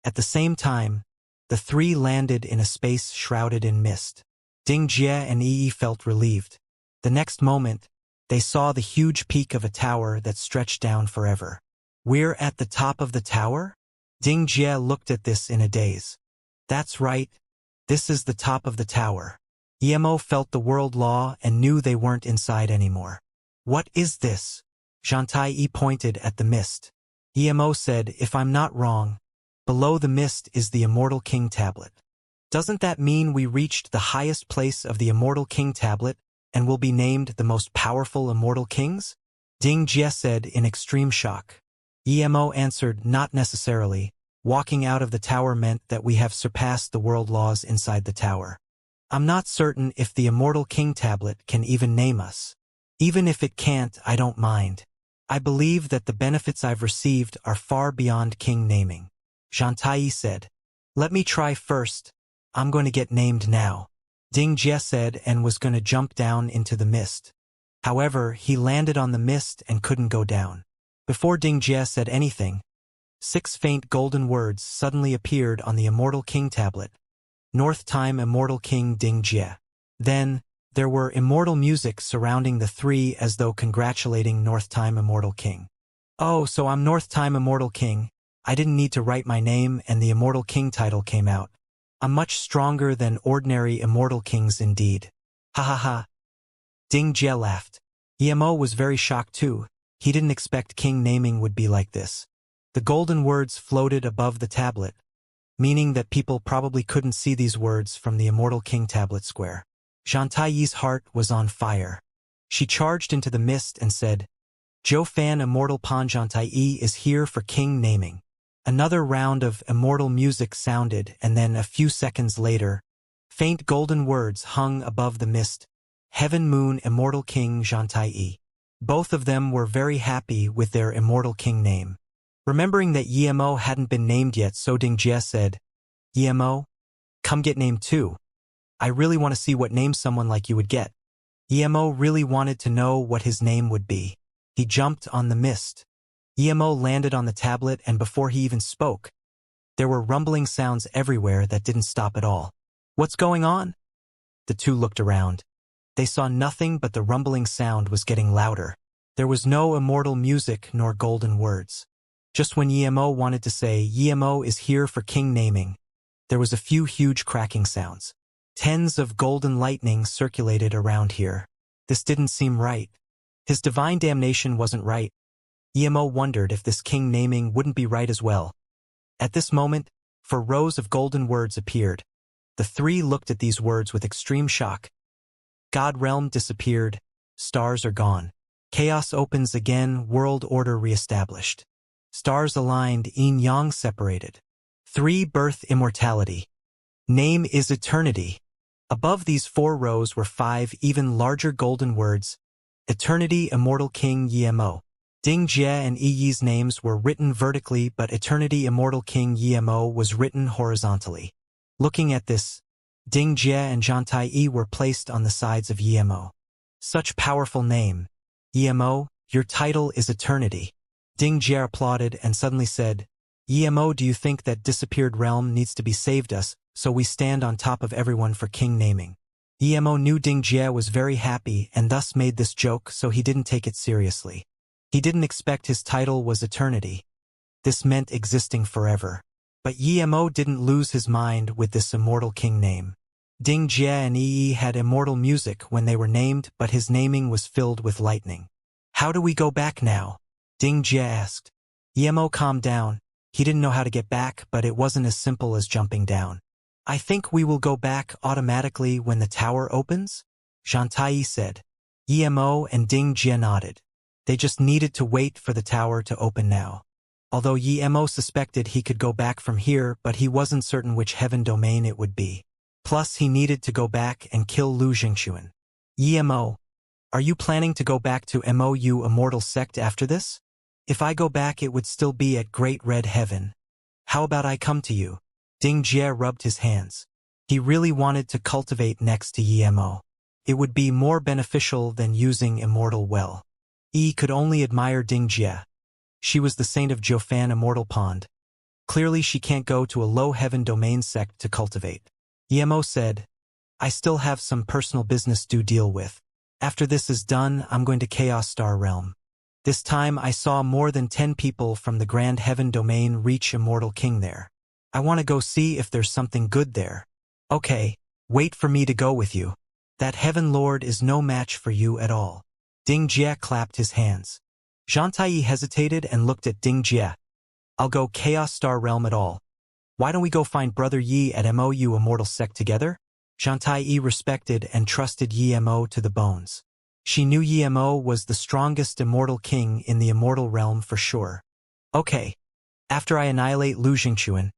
At the same time, the three landed in a space shrouded in mist. Ding Jie and Yi felt relieved. The next moment, they saw the huge peak of a tower that stretched down forever. We're at the top of the tower? Ding Jie looked at this in a daze. That's right. This is the top of the tower. Emo felt the world law and knew they weren't inside anymore. What is this? Xianxia pointed at the mist. Emo said, if I'm not wrong, below the mist is the Immortal King Tablet. Doesn't that mean we reached the highest place of the Immortal King Tablet and will be named the most powerful Immortal Kings? Ding Jie said in extreme shock. Emo answered, not necessarily. Walking out of the tower meant that we have surpassed the world laws inside the tower. I'm not certain if the Immortal King Tablet can even name us. Even if it can't, I don't mind. I believe that the benefits I've received are far beyond king naming. Xianxia said. Let me try first. I'm going to get named now. Ding Jie said and was going to jump down into the mist. However, he landed on the mist and couldn't go down. Before Ding Jie said anything, 6 faint golden words suddenly appeared on the Immortal King Tablet. North Time Immortal King Ding Jie. Then, there were immortal music surrounding the three as though congratulating North Time Immortal King. Oh, so I'm North Time Immortal King. I didn't need to write my name and the Immortal King title came out. I'm much stronger than ordinary Immortal Kings indeed. Ha ha ha. Ding Jie laughed. Emo was very shocked too. He didn't expect king naming would be like this. The golden words floated above the tablet, meaning that people probably couldn't see these words from the Immortal King Tablet square. Xianxia's heart was on fire. She charged into the mist and said, Zhou Fan Immortal Pan Xianxia is here for king naming. Another round of immortal music sounded and then a few seconds later, faint golden words hung above the mist. Heaven Moon Immortal King Xianxia. Both of them were very happy with their Immortal King name. Remembering that Emo hadn't been named yet, so Ding Jie said, Emo, come get named too. I really want to see what name someone like you would get. Emo really wanted to know what his name would be. He jumped on the mist. Emo landed on the tablet and before he even spoke, there were rumbling sounds everywhere that didn't stop at all. What's going on? The two looked around. They saw nothing but the rumbling sound was getting louder. There was no immortal music nor golden words. Just when Emo wanted to say, Emo is here for king naming, there was a few huge cracking sounds. Tens of golden lightning circulated around here. This didn't seem right. His divine damnation wasn't right. Emo wondered if this king naming wouldn't be right as well. At this moment, 4 rows of golden words appeared. The three looked at these words with extreme shock. God realm disappeared. Stars are gone. Chaos opens again. World order reestablished. Stars aligned. Yin Yang separated. 3 birth immortality. Name is eternity. Above these 4 rows were 5 even larger golden words. Eternity Immortal King Emo. Ding Jie and Yi's names were written vertically, but Eternity Immortal King Emo was written horizontally. Looking at this, Ding Jie and Xianxia were placed on the sides of Emo. Such powerful name. Emo, your title is Eternity. Ding Jie applauded and suddenly said, Emo, do you think that disappeared realm needs to be saved us, so we stand on top of everyone for king naming? Emo knew Ding Jie was very happy and thus made this joke, so he didn't take it seriously. He didn't expect his title was Eternity. This meant existing forever. But Emo didn't lose his mind with this immortal king name. Ding Jie and Yi had immortal music when they were named, but his naming was filled with lightning. How do we go back now? Ding Jie asked. Emo calmed down. He didn't know how to get back, but it wasn't as simple as jumping down. I think we will go back automatically when the tower opens, Xianxia said. Emo and Ding Jie nodded. They just needed to wait for the tower to open now. Although Emo suspected he could go back from here, but he wasn't certain which heaven domain it would be. Plus, he needed to go back and kill Lu Jingxuan. Emo, are you planning to go back to MOU Immortal Sect after this? If I go back, it would still be at Great Red Heaven. How about I come to you? Ding Jie rubbed his hands. He really wanted to cultivate next to Emo. It would be more beneficial than using Immortal well. Could only admire Ding Jie. She was the saint of Jiufan Immortal Pond. Clearly she can't go to a low heaven domain sect to cultivate. Emo said, I still have some personal business to deal with. After this is done, I'm going to Chaos Star Realm. This time I saw more than 10 people from the Grand Heaven domain reach Immortal King there. I want to go see if there's something good there. Okay, wait for me to go with you. That Heaven Lord is no match for you at all. Ding Jie clapped his hands. Xianxia hesitated and looked at Ding Jie. I'll go Chaos Star Realm at all. Why don't we go find Brother Yi at MOU Immortal Sect together? Xianxia respected and trusted Yi Mo to the bones. She knew Yi Mo was the strongest immortal king in the immortal realm for sure. Okay. After I annihilate Lu Jingquan,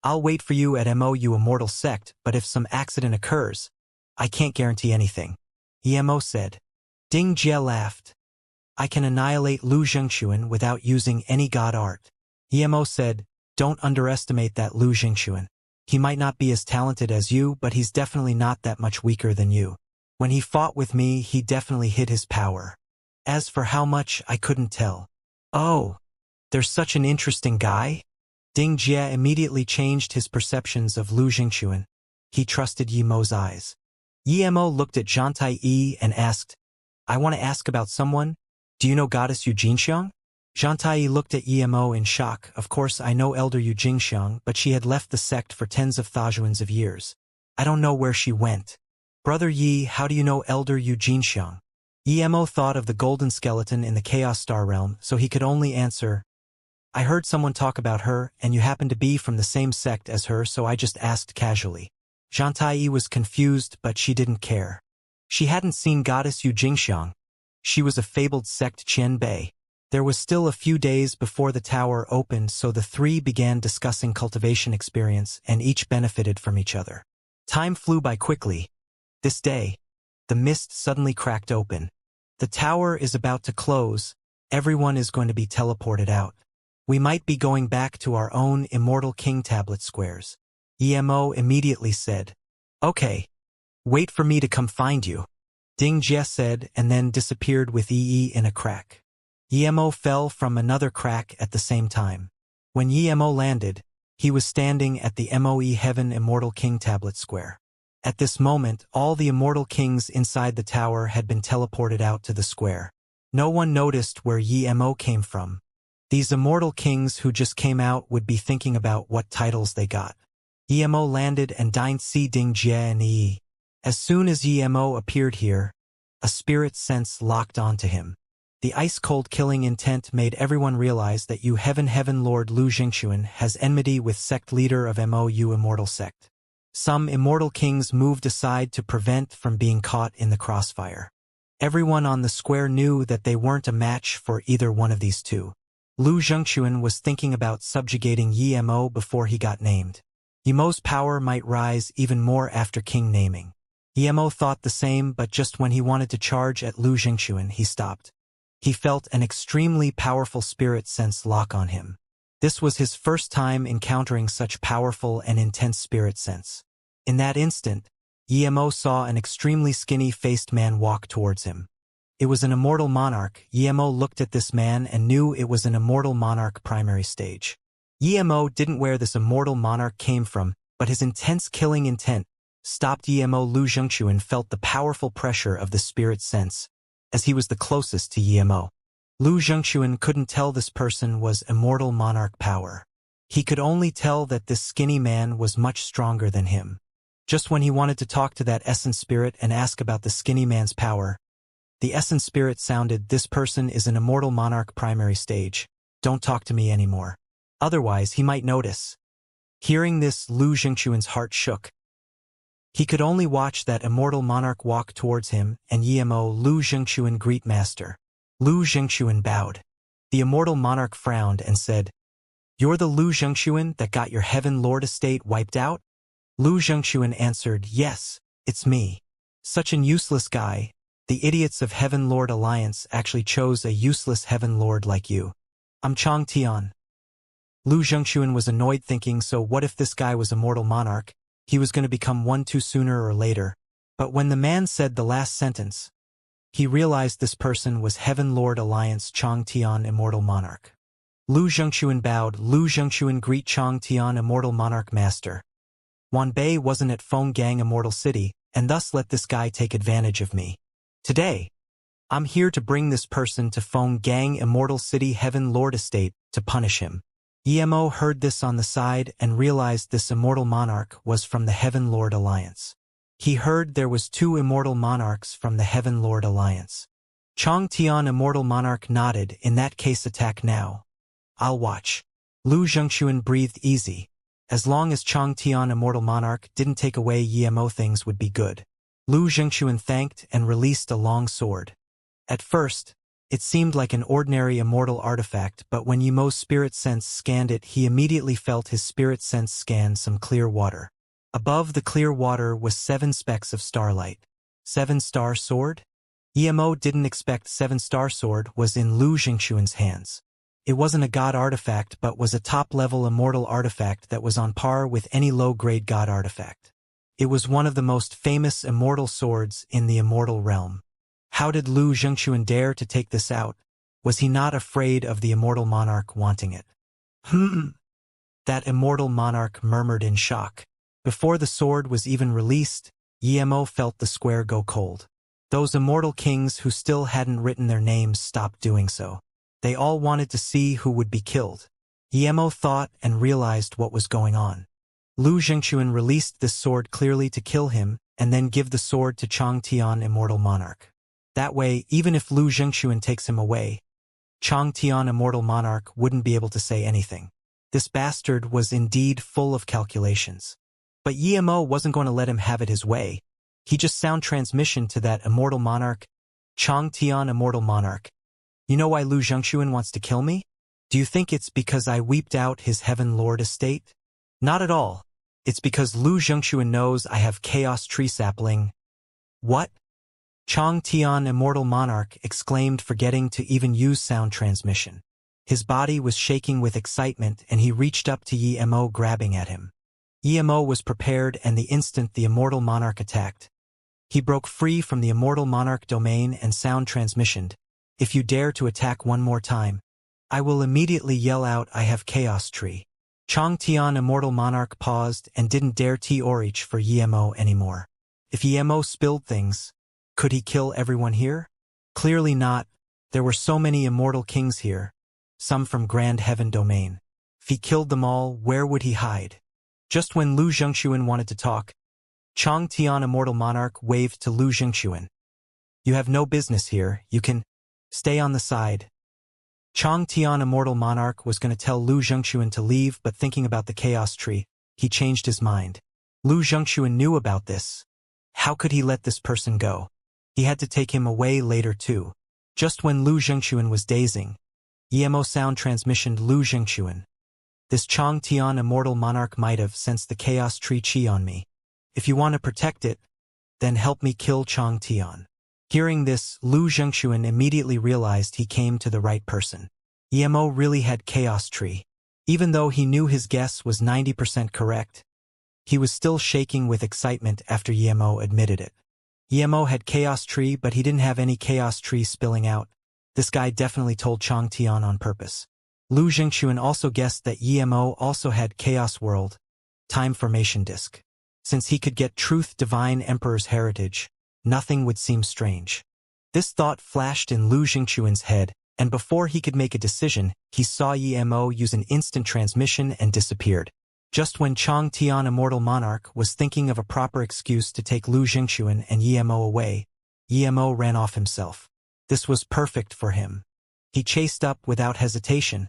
I'll wait for you at MOU Immortal Sect, but if some accident occurs, I can't guarantee anything. Yi Mo said. Ding Jie laughed. I can annihilate Lu Jingquan without using any god art. Yi Mo said, don't underestimate that Lu Jingquan. He might not be as talented as you, but he's definitely not that much weaker than you. When he fought with me, he definitely hid his power. As for how much, I couldn't tell. Oh, there's such an interesting guy? Ding Jie immediately changed his perceptions of Lu Jingquan. He trusted Yi Mo's eyes. Yi Mo looked at Xianxia and asked, I want to ask about someone. Do you know Goddess Yu Jinxiang? Xianxia looked at Yi Mo in shock. Of course I know Elder Yu Jinxiang, but she had left the sect for tens of thousands of years. I don't know where she went. Brother Yi, how do you know Elder Yu Jinxiang? Yi Mo thought of the golden skeleton in the Chaos Star Realm, so he could only answer, I heard someone talk about her, and you happen to be from the same sect as her, so I just asked casually. Xianxia was confused, but she didn't care. She hadn't seen Goddess Yu Jinxiang. She was a fabled sect Qianbei. There was still a few days before the tower opened, so the three began discussing cultivation experience, and each benefited from each other. Time flew by quickly. This day, the mist suddenly cracked open. The tower is about to close. Everyone is going to be teleported out. We might be going back to our own Immortal King tablet squares. Emo immediately said, Okay. Wait for me to come find you. Ding Jie said and then disappeared with Yi in a crack. Emo fell from another crack at the same time. When Emo landed, he was standing at the MOE Heaven Immortal King tablet square. At this moment, all the immortal kings inside the tower had been teleported out to the square. No one noticed where Emo came from. These immortal kings who just came out would be thinking about what titles they got. Emo landed and dined see Ding Jie and Yi. As soon as Emo appeared here, a spirit sense locked onto him. The ice-cold killing intent made everyone realize that Heaven Lord Lu Jingquan has enmity with sect leader of MOU Immortal Sect. Some immortal kings moved aside to prevent from being caught in the crossfire. Everyone on the square knew that they weren't a match for either one of these two. Lu Jingquan was thinking about subjugating Emo before he got named. Yemo's power might rise even more after king naming. Emo thought the same, but just when he wanted to charge at Lu Jingquan, he stopped. He felt an extremely powerful spirit sense lock on him. This was his first time encountering such powerful and intense spirit sense. In that instant, Emo saw an extremely skinny-faced man walk towards him. It was an immortal monarch. Emo looked at this man and knew it was an immortal monarch primary stage. Emo didn't where this immortal monarch came from, but his intense killing intent stopped Emo. Lu Jingquan felt the powerful pressure of the spirit sense, as he was the closest to Emo. Lu Jingquan couldn't tell this person was immortal monarch power. He could only tell that this skinny man was much stronger than him. Just when he wanted to talk to that essence spirit and ask about the skinny man's power, the essence spirit sounded, this person is an immortal monarch primary stage. Don't talk to me anymore. Otherwise, he might notice. Hearing this, Lu Jingquan's heart shook. He could only watch that immortal monarch walk towards him, and Emo. Lu Jingquan greet master. Lu Jingquan bowed. The immortal monarch frowned and said, You're the Lu Jingquan that got your Heaven Lord estate wiped out? Lu Jingquan answered, Yes, it's me. Such an useless guy. The idiots of Heaven Lord Alliance actually chose a useless Heaven Lord like you. I'm Chang Tian. Lu Jingquan was annoyed thinking, so what if this guy was immortal monarch? He was going to become one too sooner or later. But when the man said the last sentence, he realized this person was Heaven Lord Alliance Chang Tian Immortal Monarch. Lu Zhengxuan bowed. Lu Zhengxuan greet Chang Tian Immortal Monarch Master. Wan Bei wasn't at Feng Gang Immortal City, and thus let this guy take advantage of me. Today, I'm here to bring this person to Feng Gang Immortal City Heaven Lord Estate to punish him. Emo heard this on the side and realized this immortal monarch was from the Heaven Lord Alliance. He heard there was 2 immortal monarchs from the Heaven Lord Alliance. Chang Tian Immortal Monarch nodded. In that case, attack now. I'll watch. Lu Zhengxuan breathed easy. As long as Chang Tian Immortal Monarch didn't take away Emo, things would be good. Lu Zhengxuan thanked and released a long sword. At first, it seemed like an ordinary immortal artifact, but when Yemo's spirit sense scanned it, he immediately felt his spirit sense scan some clear water. Above the clear water was 7 specks of starlight. 7-star sword? Yemo didn't expect 7-star sword was in Lu Zhengxuan's hands. It wasn't a god artifact but was a top-level immortal artifact that was on par with any low-grade god artifact. It was one of the most famous immortal swords in the immortal realm. How did Lu Zhengxuan dare to take this out? Was he not afraid of the immortal monarch wanting it? That immortal monarch murmured in shock. Before the sword was even released, Yemo felt the square go cold. Those immortal kings who still hadn't written their names stopped doing so. They all wanted to see who would be killed. Yemo thought and realized what was going on. Lu Zhengxuan released this sword clearly to kill him, and then give the sword to Chang Tian Immortal Monarch. That way, even if Lu Zhengxuan takes him away, Chang Tian Immortal Monarch wouldn't be able to say anything. This bastard was indeed full of calculations. But Yemo wasn't going to let him have it his way. He just sound transmission to that Immortal Monarch, Chang Tian Immortal Monarch. You know why Lu Zhengxuan wants to kill me? Do you think it's because I weeped out his Heaven Lord estate? Not at all. It's because Lu Zhengxuan knows I have Chaos Tree Sapling. What? Chang Tian Immortal Monarch exclaimed, forgetting to even use sound transmission. His body was shaking with excitement and he reached up to Yemo, grabbing at him. Yemo was prepared, and the instant the Immortal Monarch attacked, he broke free from the Immortal Monarch domain and sound transmissioned. If you dare to attack one more time, I will immediately yell out I have Chaos Tree. Chang Tian Immortal Monarch paused and didn't dare to reach for Yemo anymore. If Yemo spilled things, could he kill everyone here? Clearly not. There were so many immortal kings here, some from Grand Heaven domain. If he killed them all, where would he hide? Just when Lu Zhengxuan wanted to talk, Chang Tian Immortal Monarch waved to Lu Zhengxuan. You have no business here, you can stay on the side. Chang Tian Immortal Monarch was going to tell Lu Zhengxuan to leave, but thinking about the Chaos Tree, he changed his mind. Lu Zhengxuan knew about this. How could he let this person go? He had to take him away later too. Just when Lu Zhengxuan was dazing, Yemo sound transmissioned Lu Zhengxuan. This Chang Tian Immortal Monarch might have sensed the Chaos Tree Chi on me. If you want to protect it, then help me kill Chang Tian. Hearing this, Lu Zhengxuan immediately realized he came to the right person. Yemo really had Chaos Tree. Even though he knew his guess was 90% correct, he was still shaking with excitement after Yemo admitted it. Yemo had Chaos Tree, but he didn't have any Chaos Tree spilling out. This guy definitely told Chang Tian on purpose. Lu Zhengxuan also guessed that Yemo also had Chaos World, Time Formation Disk. Since he could get Truth Divine Emperor's heritage, nothing would seem strange. This thought flashed in Lu Zhengxuan's head, and before he could make a decision, he saw Yemo use an instant transmission and disappeared. Just when Chang Tian Immortal Monarch was thinking of a proper excuse to take Lu Zhengxuan and Yemo away, Yemo ran off himself. This was perfect for him. He chased up without hesitation.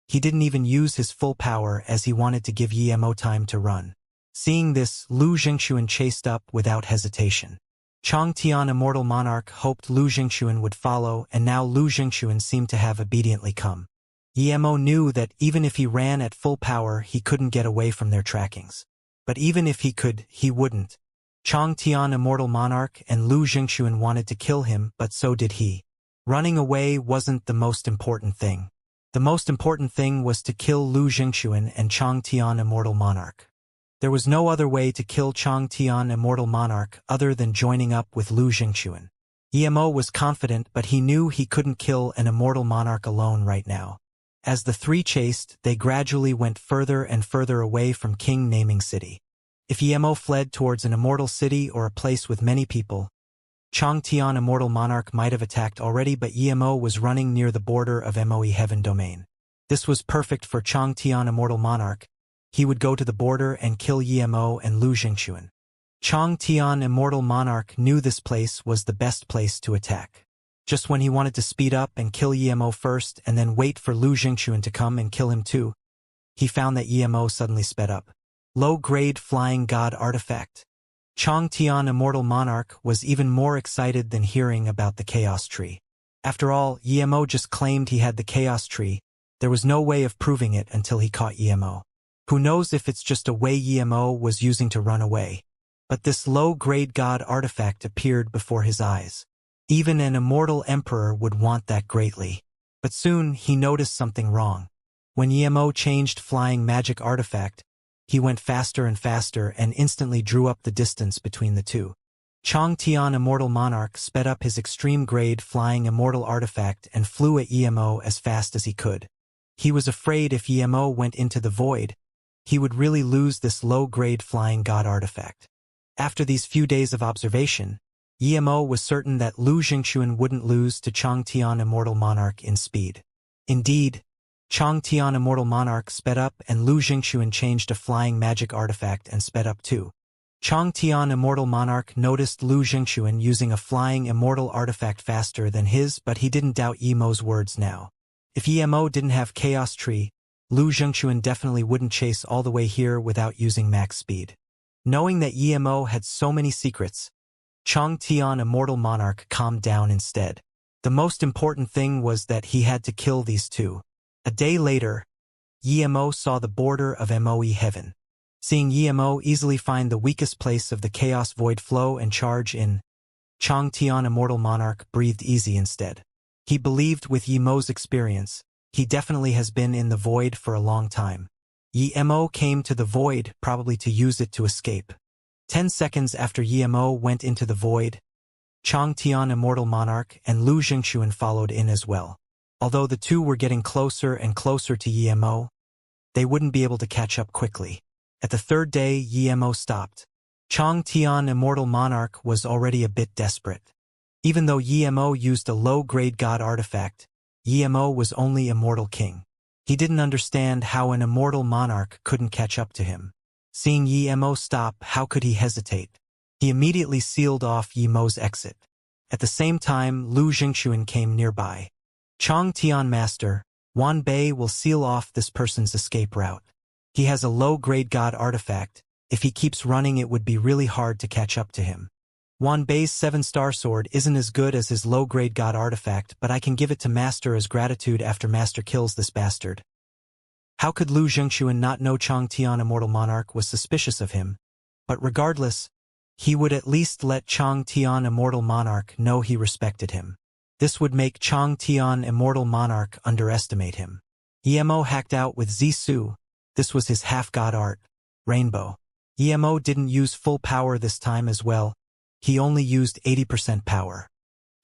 He didn't even use his full power as he wanted to give Yemo time to run. Seeing this, Lu Zhengxuan chased up without hesitation. Chang Tian Immortal Monarch hoped Lu Zhengxuan would follow, and now Lu Zhengxuan seemed to have obediently come. Yemo knew that even if he ran at full power, he couldn't get away from their trackings. But even if he could, he wouldn't. Chang Tian Immortal Monarch and Lu Zhengxuan wanted to kill him, but so did he. Running away wasn't the most important thing. The most important thing was to kill Lu Zhengxuan and Chang Tian Immortal Monarch. There was no other way to kill Chang Tian Immortal Monarch other than joining up with Lu Zhengxuan. Yemo was confident, but he knew he couldn't kill an Immortal Monarch alone right now. As the three chased, they gradually went further and further away from King Naming City. If Emo fled towards an immortal city or a place with many people, Xianxia Immortal Monarch might have attacked already, but Emo was running near the border of Moe Heaven Domain. This was perfect for Xianxia Immortal Monarch. He would go to the border and kill Emo and Lu Jingxuan. Xianxia Immortal Monarch knew this place was the best place to attack. Just when he wanted to speed up and kill Emo first and then wait for Lu Jingxuan to come and kill him too, he found that Emo suddenly sped up. Low-grade Flying God Artifact. Xianxia Immortal Monarch was even more excited than hearing about the Chaos Tree. After all, Emo just claimed he had the Chaos Tree. There was no way of proving it until he caught Emo. Who knows if it's just a way Emo was using to run away. But this low-grade God artifact appeared before his eyes. Even an immortal emperor would want that greatly. But soon he noticed something wrong. When Emo changed Flying Magic Artifact, he went faster and faster and instantly drew up the distance between the two. Xianxia Immortal Monarch sped up his extreme-grade Flying Immortal Artifact and flew at Emo as fast as he could. He was afraid if Emo went into the void, he would really lose this low-grade Flying God Artifact. After these few days of observation, Emo was certain that Lu Jingxuan wouldn't lose to Xianxia Immortal Monarch in speed. Indeed, Xianxia Immortal Monarch sped up and Lu Jingxuan changed a Flying Magic Artifact and sped up too. Xianxia Immortal Monarch noticed Lu Jingxuan using a Flying Immortal Artifact faster than his, but he didn't doubt Emo's words now. If Emo didn't have Chaos Tree, Lu Jingxuan definitely wouldn't chase all the way here without using max speed. Knowing that Emo had so many secrets, Xianxia Immortal Monarch calmed down instead. The most important thing was that he had to kill these two. A day later, Emo saw the border of Moe Heaven. Seeing Emo easily find the weakest place of the Chaos Void flow and charge in, Xianxia Immortal Monarch breathed easy instead. He believed with Emo's experience, he definitely has been in the void for a long time. Emo came to the void probably to use it to escape. 10 seconds after Emo went into the void, Xianxia Immortal Monarch and Lu Jingxuan followed in as well. Although the two were getting closer and closer to Emo, they wouldn't be able to catch up quickly. At the third day, Emo stopped. Xianxia Immortal Monarch was already a bit desperate. Even though Emo used a low-grade God artifact, Emo was only Immortal King. He didn't understand how an Immortal Monarch couldn't catch up to him. Seeing Emo stop, how could he hesitate? He immediately sealed off Emo's exit. At the same time, Lu Jingxuan came nearby. Xianxia Master, Wan Bei will seal off this person's escape route. He has a low-grade God artifact. If he keeps running, it would be really hard to catch up to him. Wan Bei's 7-star sword isn't as good as his low-grade God artifact, but I can give it to Master as gratitude after Master kills this bastard. How could Lu Jingxuan not know Xianxia Immortal Monarch was suspicious of him? But regardless, he would at least let Xianxia Immortal Monarch know he respected him. This would make Xianxia Immortal Monarch underestimate him. Emo hacked out with Zisu. This was his half-god art, Rainbow. Emo didn't use full power this time as well. He only used 80% power.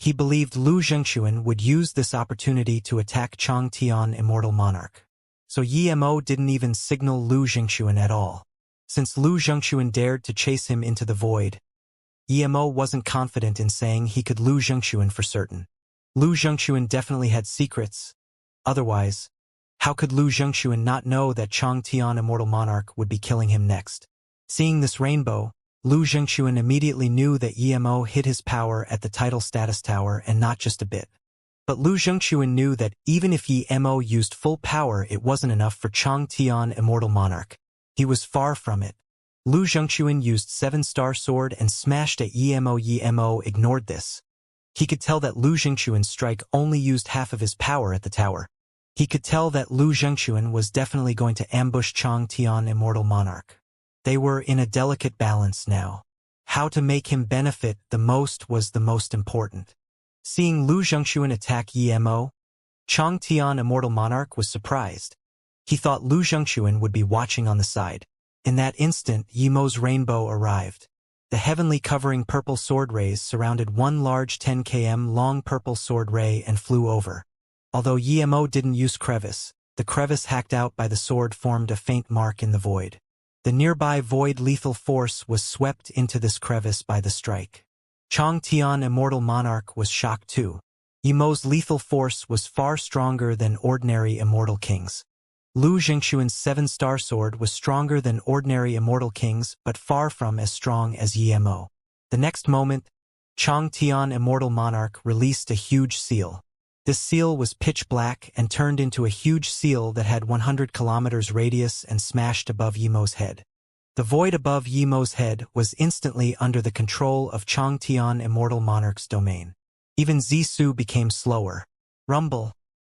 He believed Lu Jingxuan would use this opportunity to attack Xianxia Immortal Monarch. So Emo didn't even signal Lu Jingxuan at all. Since Lu Jingxuan dared to chase him into the void, Emo wasn't confident in saying he could Lu Jingxuan for certain. Lu Jingxuan definitely had secrets. Otherwise, how could Lu Jingxuan not know that Xianxia Immortal Monarch would be killing him next? Seeing this rainbow, Lu Jingxuan immediately knew that Emo hid his power at the title status tower and not just a bit. But Lu Jingxuan knew that even if Emo used full power, it wasn't enough for Xianxia Immortal Monarch. He was far from it. Lu Jingxuan used 7-star sword and smashed at Emo. Emo ignored this. He could tell that Lu Jingxuan's strike only used half of his power at the tower. He could tell that Lu Jingxuan was definitely going to ambush Xianxia Immortal Monarch. They were in a delicate balance now. How to make him benefit the most was the most important. Seeing Lu Jingxuan attack Emo, Xianxia Immortal Monarch was surprised. He thought Lu Jingxuan would be watching on the side. In that instant, Emo's rainbow arrived. The heavenly covering purple sword rays surrounded one large 10 km long purple sword ray and flew over. Although Emo didn't use crevice, The crevice hacked out by the sword formed a faint mark in the void. The nearby void lethal force was swept into this crevice by the strike. Chang Tian Immortal Monarch was shocked too. Yimo's lethal force was far stronger than ordinary Immortal King's. Lu Zhengxuan's 7-star sword was stronger than ordinary Immortal King's, but far from as strong as Yimo. The next moment, Chang Tian Immortal Monarch released a huge seal. This seal was pitch black and turned into a huge seal that had 100 kilometers radius and smashed above Yimo's head. The void above Yimo's head was instantly under the control of Chang Tian Immortal Monarch's domain. Even Zissou became slower. Rumble.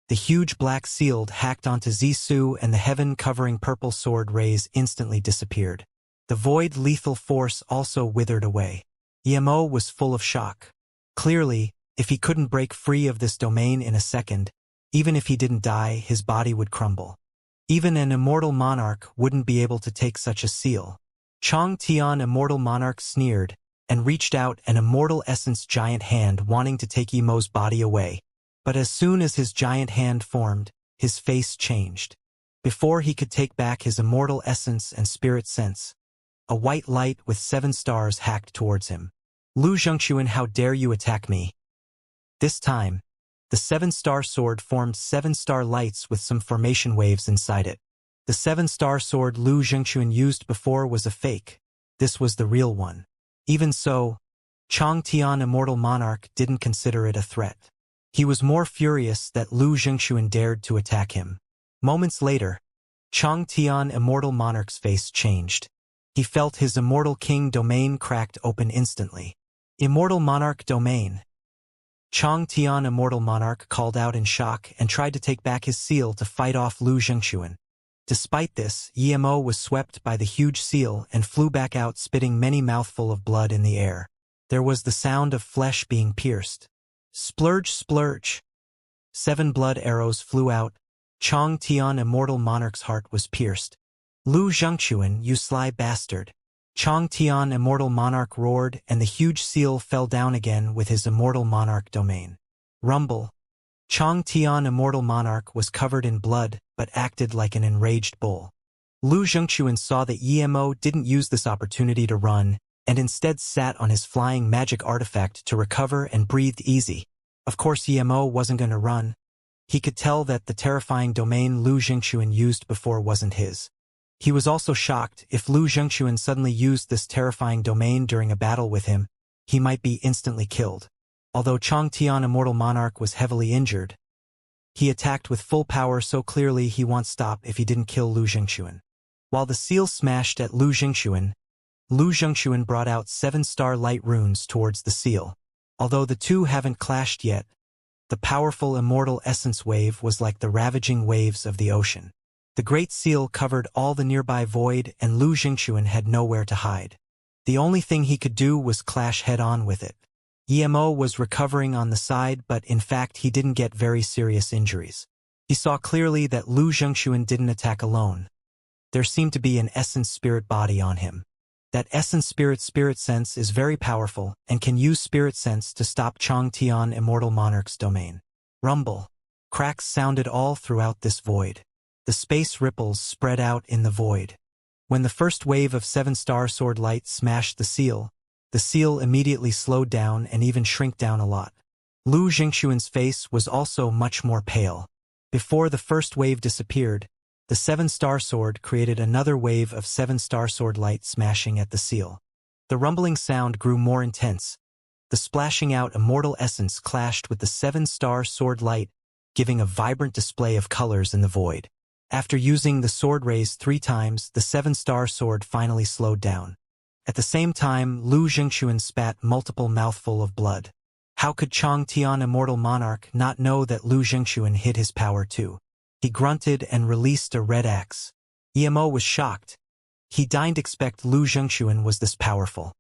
The huge black seal hacked onto Zissou and the heaven-covering purple sword rays instantly disappeared. The void lethal force also withered away. Yimo was full of shock. Clearly, if he couldn't break free of this domain in a second, even if he didn't die, his body would crumble. Even an immortal monarch wouldn't be able to take such a seal. Chang Tian Immortal Monarch sneered and reached out an immortal essence giant hand wanting to take Yimo's body away. But as soon as his giant hand formed, his face changed. Before he could take back his immortal essence and spirit sense, a white light with 7 stars hacked towards him. Lu Zhengxuan, how dare you attack me? This time, the 7-star sword formed 7-star lights with some formation waves inside it. The 7-star sword Lu Zhengxuan used before was a fake. This was the real one. Even so, Chang Tian Immortal Monarch didn't consider it a threat. He was more furious that Lu Zhengxuan dared to attack him. Moments later, Chang Tian Immortal Monarch's face changed. He felt his Immortal King domain cracked open instantly. Immortal Monarch domain. Chang Tian Immortal Monarch called out in shock and tried to take back his seal to fight off Lu Zhengxuan. Despite this, Yimo was swept by the huge seal and flew back out, spitting many mouthful of blood in the air. There was the sound of flesh being pierced. Splurge, splurge. 7 blood arrows flew out. Chang Tian Immortal Monarch's heart was pierced. Lu Zhengxuan, you sly bastard. Chang Tian Immortal Monarch roared, and the huge seal fell down again with his Immortal Monarch domain. Rumble. Chang Tian Immortal Monarch was covered in blood, but acted like an enraged bull. Lu Zhengxuan saw that Yimo didn't use this opportunity to run, and instead sat on his flying magic artifact to recover and breathed easy. Of course Yimo wasn't going to run. He could tell that the terrifying domain Lu Zhengxuan used before wasn't his. He was also shocked. If Lu Zhengxuan suddenly used this terrifying domain during a battle with him, he might be instantly killed. Although Chang Tian Immortal Monarch was heavily injured, he attacked with full power so clearly he won't stop if he didn't kill Lu Zhengxuan. While the seal smashed at Lu Zhengxuan brought out 7-star light runes towards the seal. Although the two haven't clashed yet, the powerful immortal essence wave was like the ravaging waves of the ocean. The great seal covered all the nearby void, and Lu Zhengxuan had nowhere to hide. The only thing he could do was clash head-on with it. Yimo was recovering on the side, but in fact he didn't get very serious injuries. He saw clearly that Lu Zhengxuan didn't attack alone. There seemed to be an essence spirit body on him. That essence spirit sense is very powerful and can use spirit sense to stop Chang Tian Immortal Monarch's domain. Rumble. Cracks sounded all throughout this void. The space ripples spread out in the void. When the first wave of 7-star sword light smashed the seal immediately slowed down and even shrank down a lot. Lu Zhengxuan's face was also much more pale. Before the first wave disappeared, the 7-star sword created another wave of 7-star sword light smashing at the seal. The rumbling sound grew more intense. The splashing out immortal essence clashed with the 7-star sword light, giving a vibrant display of colors in the void. After using the sword rays 3 times, the 7-star sword finally slowed down. At the same time, Lu Zhengxuan spat multiple mouthful of blood. How could Chang Tian Immortal Monarch not know that Lu Zhengxuan hid his power too? He grunted and released a red axe. Yimo was shocked. He didn't expect Lu Zhengxuan was this powerful.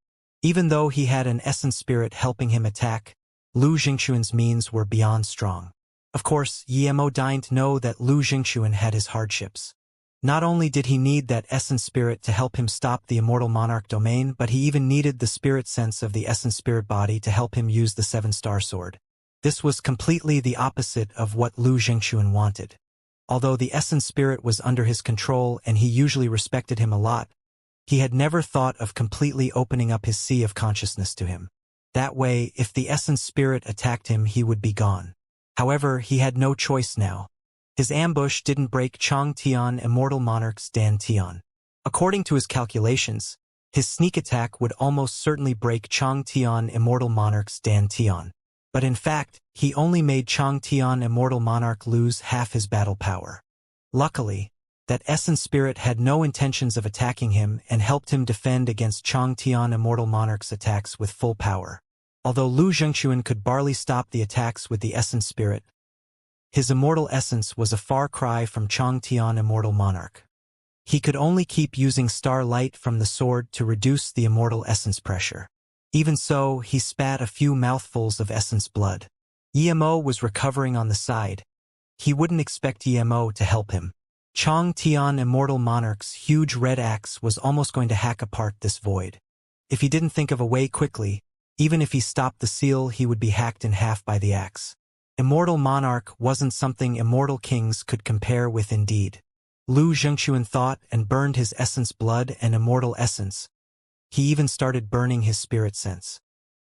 Even though he had an essence spirit helping him attack, Lu Zhengxuan's means were beyond strong. Of course, Yimo didn't know that Lu Zhengxuan had his hardships. Not only did he need that essence spirit to help him stop the Immortal Monarch domain, but he even needed the spirit sense of the essence spirit body to help him use the 7-star sword. This was completely the opposite of what Lu Zhengxuan wanted. Although the essence spirit was under his control and he usually respected him a lot, he had never thought of completely opening up his sea of consciousness to him. That way, if the essence spirit attacked him, he would be gone. However, he had no choice now. His ambush didn't break Chang Tian Immortal Monarch's Dan Tian. According to his calculations, his sneak attack would almost certainly break Chang Tian Immortal Monarch's Dan Tian. But in fact, he only made Chang Tian Immortal Monarch lose half his battle power. Luckily, that essence spirit had no intentions of attacking him and helped him defend against Chang Tian Immortal Monarch's attacks with full power. Although Lu Zhengxuan could barely stop the attacks with the essence spirit, his immortal essence was a far cry from Chang Tian Immortal Monarch. He could only keep using star light from the sword to reduce the immortal essence pressure. Even so, he spat a few mouthfuls of essence blood. Emo was recovering on the side. He wouldn't expect Emo to help him. Chang Tian Immortal Monarch's huge red axe was almost going to hack apart this void. If he didn't think of a way quickly, even if he stopped the seal, he would be hacked in half by the axe. Immortal Monarch wasn't something immortal kings could compare with indeed. Lu Zhengxuan thought and burned his essence blood and immortal essence. He even started burning his spirit sense.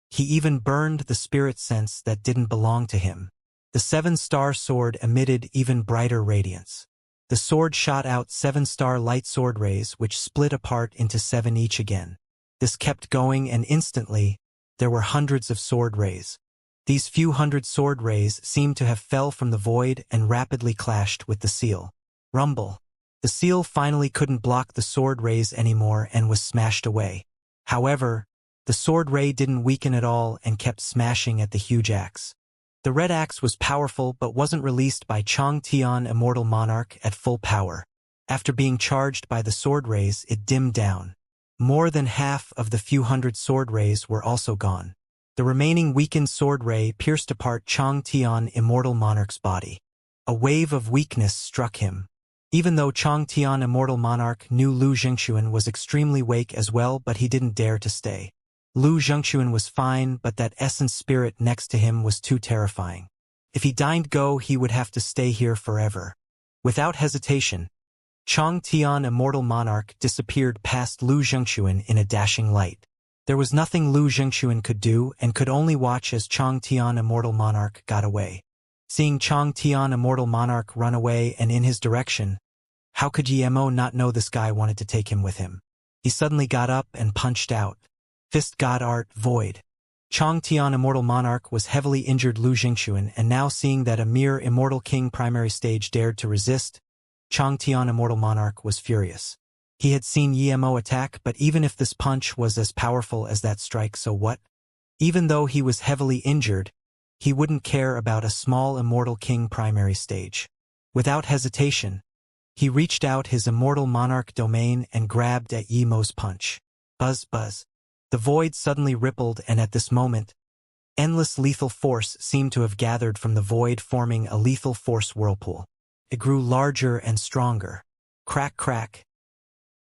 He even burned the spirit sense that didn't belong to him. The 7-star sword emitted even brighter radiance. The sword shot out 7-star light sword rays which split apart into 7 each again. This kept going and instantly, there were hundreds of sword rays. These few hundred sword rays seemed to have fell from the void and rapidly clashed with the seal. Rumble. The seal finally couldn't block the sword rays anymore and was smashed away. However, the sword ray didn't weaken at all and kept smashing at the huge axe. The red axe was powerful but wasn't released by Chang Tian Immortal Monarch at full power. After being charged by the sword rays, it dimmed down. More than half of the few hundred sword rays were also gone. The remaining weakened sword ray pierced apart Chang Tian Immortal Monarch's body. A wave of weakness struck him. Even though Chang Tian Immortal Monarch knew Lu Zhengxuan was extremely weak as well, but he didn't dare to stay. Lu Zhengxuan was fine, but that essence spirit next to him was too terrifying. If he didn't go, he would have to stay here forever. Without hesitation, Chang Tian Immortal Monarch disappeared past Lu Zhengxuan in a dashing light. There was nothing Lu Zhengxuan could do and could only watch as Chang Tian Immortal Monarch got away. Seeing Chang Tian Immortal Monarch run away and in his direction, how could Emo not know this guy wanted to take him with him? He suddenly got up and punched out. Fist God Art Void. Chang Tian Immortal Monarch was heavily injured Lu Zhengxuan, and now seeing that a mere Immortal King primary stage dared to resist, Chang Tian Immortal Monarch was furious. He had seen Emo attack, but even if this punch was as powerful as that strike, so what? Even though he was heavily injured, he wouldn't care about a small Immortal King primary stage. Without hesitation, he reached out his Immortal Monarch domain and grabbed at Emo's punch. Buzz buzz. The void suddenly rippled, and at this moment, endless lethal force seemed to have gathered from the void, forming a lethal force whirlpool. It grew larger and stronger. Crack crack.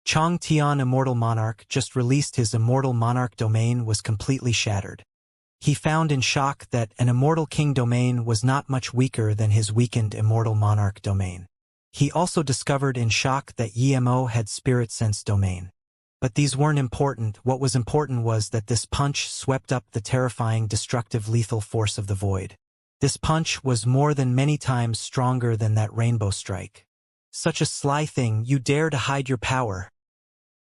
Chang Tian Immortal Monarch just released his Immortal Monarch domain was completely shattered. He found in shock that an Immortal King domain was not much weaker than his weakened Immortal Monarch domain. He also discovered in shock that Emo had Spirit Sense domain. But these weren't important. What was important was that this punch swept up the terrifying, destructive, lethal force of the void. This punch was more than many times stronger than that rainbow strike. Such a sly thing, you dare to hide your power.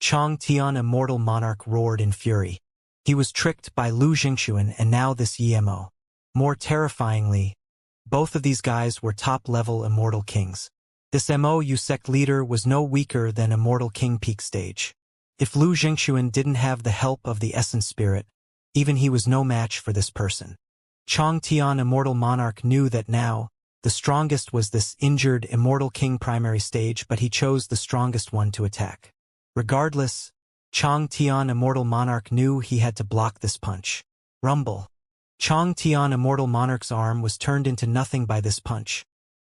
Chang Tian Immortal Monarch roared in fury. He was tricked by Lu Zhengxuan and now this Emo. More terrifyingly, both of these guys were top-level Immortal Kings. This MOU sect leader was no weaker than Immortal King peak stage. If Lu Zhengxuan didn't have the help of the Essence Spirit, even he was no match for this person. Chang Tian Immortal Monarch knew that now, the strongest was this injured Immortal King primary stage, but he chose the strongest one to attack. Regardless, Chang Tian Immortal Monarch knew he had to block this punch. Rumble. Chang Tian Immortal Monarch's arm was turned into nothing by this punch.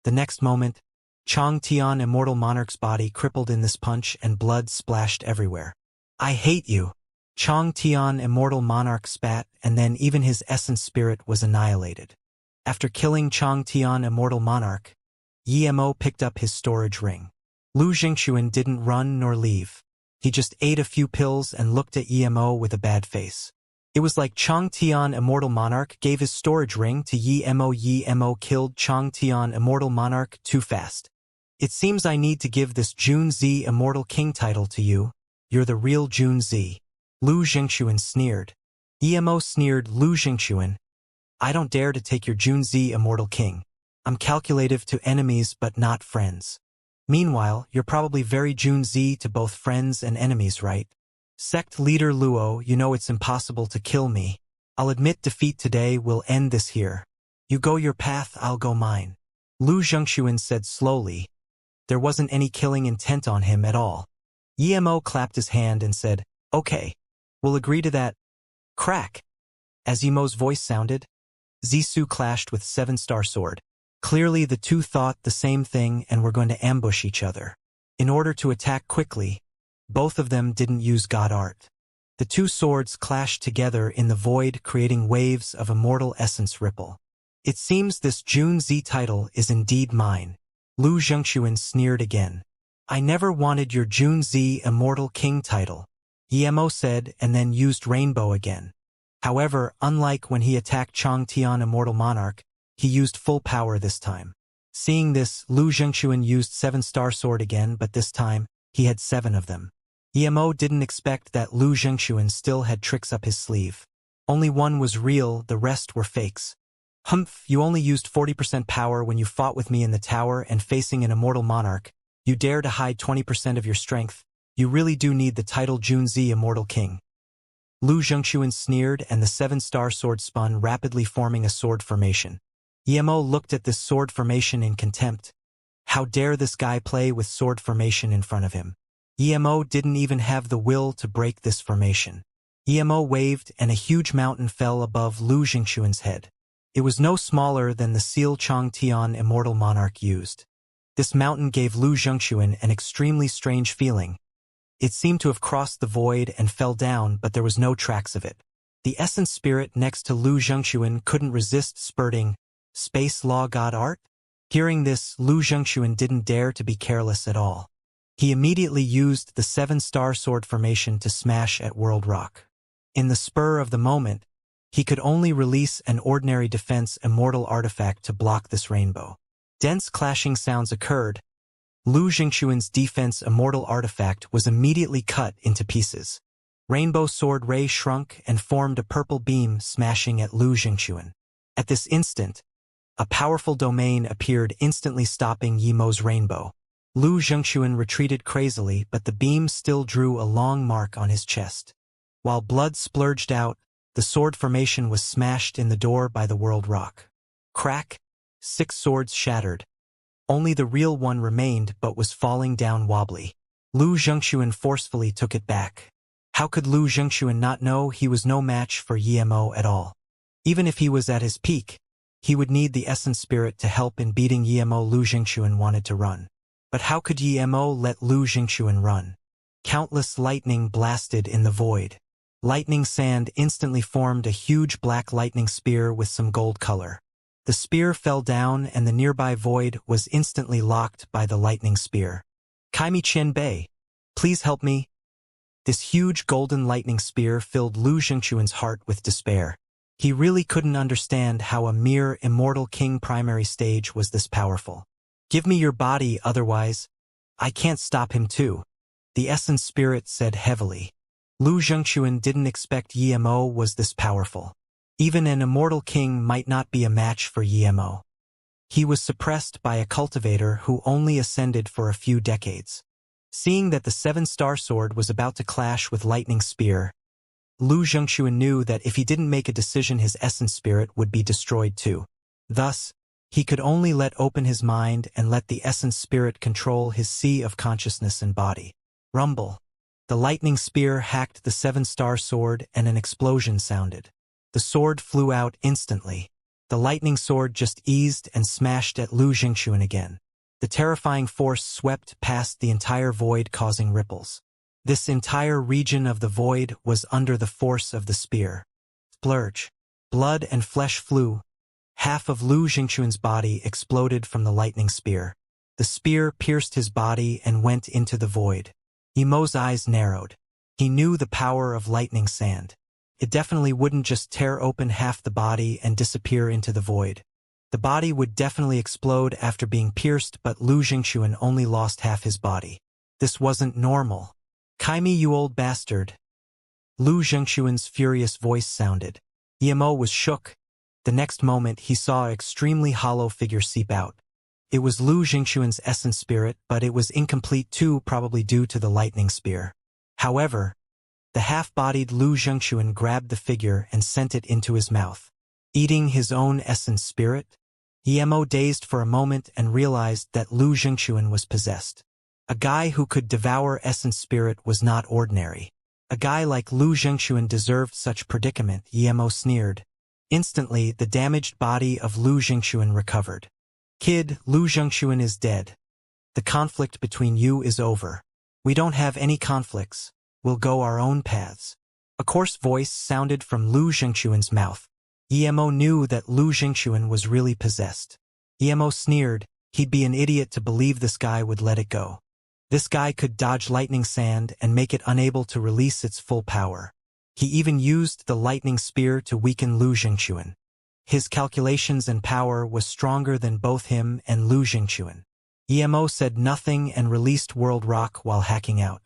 The next moment, Chang Tian Immortal Monarch's body crippled in this punch and blood splashed everywhere. I hate you. Chang Tian Immortal Monarch spat, and then even his essence spirit was annihilated. After killing Chang Tian Immortal Monarch, Emo picked up his storage ring. Lu Jingxuan didn't run nor leave. He just ate a few pills and looked at Emo with a bad face. It was like Chang Tian, Immortal Monarch, gave his storage ring to Emo. Emo killed Chang Tian, Immortal Monarch, too fast. It seems I need to give this Junzi Immortal King title to you. You're the real Junzi. Lu Jingxuan sneered. Emo sneered. Lu Jingxuan, I don't dare to take your Junzi Immortal King. I'm calculative to enemies but not friends. Meanwhile, you're probably very Junzi to both friends and enemies, right? Sect leader Luo, you know it's impossible to kill me. I'll admit defeat today, we'll end this here. You go your path, I'll go mine. Lu Jingxuan said slowly. There wasn't any killing intent on him at all. Emo clapped his hand and said, okay, we'll agree to that. Crack. As Emo's voice sounded, Zissou clashed with 7-star sword. Clearly the two thought the same thing and were going to ambush each other. In order to attack quickly, both of them didn't use God art. The two swords clashed together in the void, creating waves of immortal essence ripple. It seems this Junzi title is indeed mine. Lu Jingxuan sneered again. I never wanted your Junzi Immortal King title, Emo said, and then used Rainbow again. However, unlike when he attacked Chang Tian Immortal Monarch, he used full power this time. Seeing this, Lu Jingxuan used 7-star sword again, but this time, he had 7 of them. Emo didn't expect that Lu Jingxuan still had tricks up his sleeve. Only one was real, the rest were fakes. Humph, you only used 40% power when you fought with me in the tower and facing an Immortal Monarch. You dare to hide 20% of your strength. You really do need the title Junzi Immortal King. Lu Jingxuan sneered and the 7-star sword spun, rapidly forming a sword formation. Emo looked at this sword formation in contempt. How dare this guy play with sword formation in front of him? Emo didn't even have the will to break this formation. Emo waved and a huge mountain fell above Lu Jingxuan's head. It was no smaller than the seal Chang Tian Immortal Monarch used. This mountain gave Lu Jingxuan an extremely strange feeling. It seemed to have crossed the void and fell down, but there was no tracks of it. The essence spirit next to Lu Jingxuan couldn't resist spurting space law God art. Hearing this, Lu Jingxuan didn't dare to be careless at all. He immediately used the 7-star sword formation to smash at World Rock. In the spur of the moment, he could only release an ordinary defense immortal artifact to block this rainbow. Dense clashing sounds occurred. Lu Jingxuan's defense immortal artifact was immediately cut into pieces. Rainbow sword ray shrunk and formed a purple beam, smashing at Lu Jingxuan. At this instant, a powerful domain appeared, instantly stopping Emo's rainbow. Lu Jingxuan retreated crazily, but the beam still drew a long mark on his chest. While blood splurged out, the sword formation was smashed in the door by the World Rock. Crack! 6 swords shattered. Only the real one remained, but was falling down wobbly. Lu Jingxuan forcefully took it back. How could Lu Jingxuan not know he was no match for Emo at all? Even if he was at his peak, he would need the essence spirit to help in beating Emo. Lu Jingxuan wanted to run. But how could Emo let Lu Jingxuan run? Countless lightning blasted in the void. Lightning sand instantly formed a huge black lightning spear with some gold color. The spear fell down and the nearby void was instantly locked by the lightning spear. Kaimi Qian Bei, please help me. This huge golden lightning spear filled Lu Jingxuan's heart with despair. He really couldn't understand how a mere immortal king primary stage was this powerful. Give me your body, otherwise I can't stop him too, the essence spirit said heavily. Lu Jingxuan didn't expect Emo was this powerful. Even an immortal king might not be a match for Emo. He was suppressed by a cultivator who only ascended for a few decades. Seeing that the 7-star sword was about to clash with lightning spear, Lu Jingxuan knew that if he didn't make a decision, his essence spirit would be destroyed too. Thus, he could only let open his mind and let the essence spirit control his sea of consciousness and body. Rumble. The lightning spear hacked the 7-star sword and an explosion sounded. The sword flew out instantly. The lightning sword just eased and smashed at Lu Jingxuan again. The terrifying force swept past the entire void, causing ripples. This entire region of the void was under the force of the spear. Splurge. Blood and flesh flew. Half of Lu Jingxuan's body exploded from the lightning spear. The spear pierced his body and went into the void. Immortal's eyes narrowed. He knew the power of lightning sand. It definitely wouldn't just tear open half the body and disappear into the void. The body would definitely explode after being pierced, but Lu Jingxuan only lost half his body. This wasn't normal. "Kaimi, you old bastard." Lu Jingxuan's furious voice sounded. Immortal was shook. The next moment he saw an extremely hollow figure seep out. It was Lu Jingxuan's essence spirit, but it was incomplete too, probably due to the lightning spear. However, the half-bodied Lu Jingxuan grabbed the figure and sent it into his mouth. Eating his own essence spirit? Immortal dazed for a moment and realized that Lu Jingxuan was possessed. A guy who could devour essence spirit was not ordinary. A guy like Lu Jingxuan deserved such predicament, Immortal sneered. Instantly, the damaged body of Lu Jingxuan recovered. "Kid, Lu Jingxuan is dead. The conflict between you is over. We don't have any conflicts. We'll go our own paths." A coarse voice sounded from Lu Jingxuan's mouth. Immortal knew that Lu Jingxuan was really possessed. Immortal sneered. He'd be an idiot to believe this guy would let it go. This guy could dodge lightning sand and make it unable to release its full power. He even used the lightning spear to weaken Lu Jingxuan. His calculations and power was stronger than both him and Lu Jingxuan. Immortal said nothing and released World Rock while hacking out.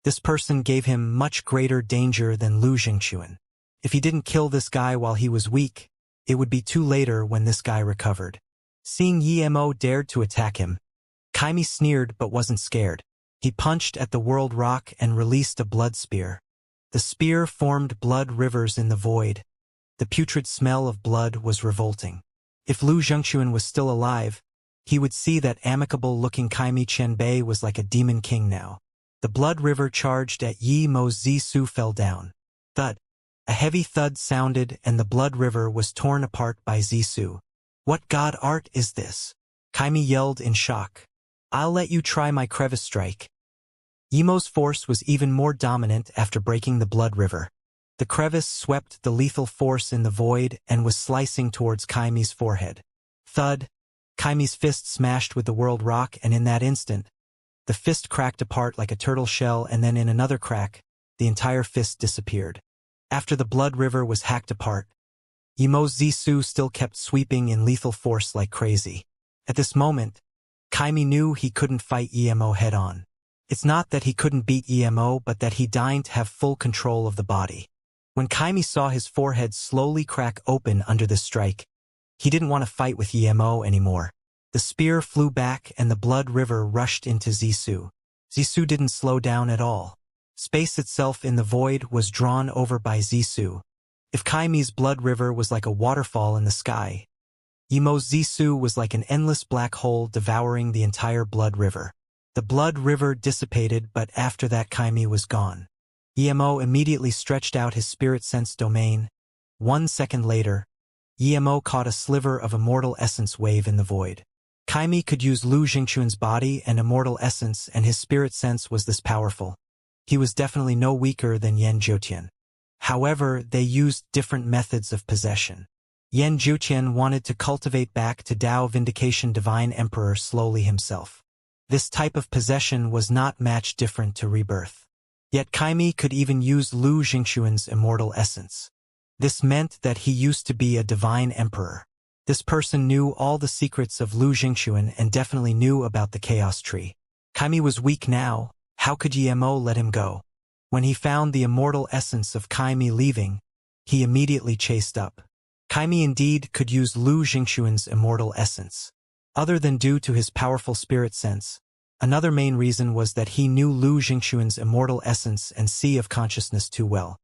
This person gave him much greater danger than Lu Jingxuan. If he didn't kill this guy while he was weak, it would be too later when this guy recovered. Seeing Immortal dared to attack him, Kaimi sneered but wasn't scared. He punched at the World Rock and released a blood spear. The spear formed blood rivers in the void. The putrid smell of blood was revolting. If Lu Jingxuan was still alive, he would see that amicable-looking Kaimi Qianbei was like a demon king now. The blood river charged at Immortal's Zisu fell down. Thud. A heavy thud sounded and the blood river was torn apart by Zisu. "What god art is this?" Kaimi yelled in shock. "I'll let you try my crevice strike." Immortal's force was even more dominant after breaking the blood river. The crevice swept the lethal force in the void and was slicing towards Kaimi's forehead. Thud. Kaimi's fist smashed with the World Rock, and in that instant, the fist cracked apart like a turtle shell, and then in another crack, the entire fist disappeared. After the blood river was hacked apart, Immortal's Zisu still kept sweeping in lethal force like crazy. At this moment, Kaimi knew he couldn't fight Immortal head-on. It's not that he couldn't beat Immortal, but that he didn't have full control of the body. When Kaimi saw his forehead slowly crack open under the strike, he didn't want to fight with Immortal anymore. The spear flew back and the blood river rushed into Zisu. Zisu didn't slow down at all. Space itself in the void was drawn over by Zisu. If Kaimi's blood river was like a waterfall in the sky, Immortal's Zisu was like an endless black hole devouring the entire blood river. The blood river dissipated, but after that Kaimi was gone. Immortal immediately stretched out his spirit sense domain. 1 second later, Immortal caught a sliver of immortal essence wave in the void. Kaimi could use Lu Jingxuan's body and immortal essence, and his spirit sense was this powerful. He was definitely no weaker than Yan Zhuotian. However, they used different methods of possession. Yan Zhuotian wanted to cultivate back to Tao Vindication Divine Emperor slowly himself. This type of possession was not much different to rebirth. Yet Kaimi could even use Lu Jingxuan's immortal essence. This meant that he used to be a divine emperor. This person knew all the secrets of Lu Jingxuan and definitely knew about the Chaos Tree. Kaimi was weak now. How could Immortal let him go? When he found the immortal essence of Kaimi leaving, he immediately chased up. Kaimi indeed could use Lu Jingxuan's immortal essence. Other than due to his powerful spirit sense, another main reason was that he knew Lu Jingxuan's immortal essence and sea of consciousness too well.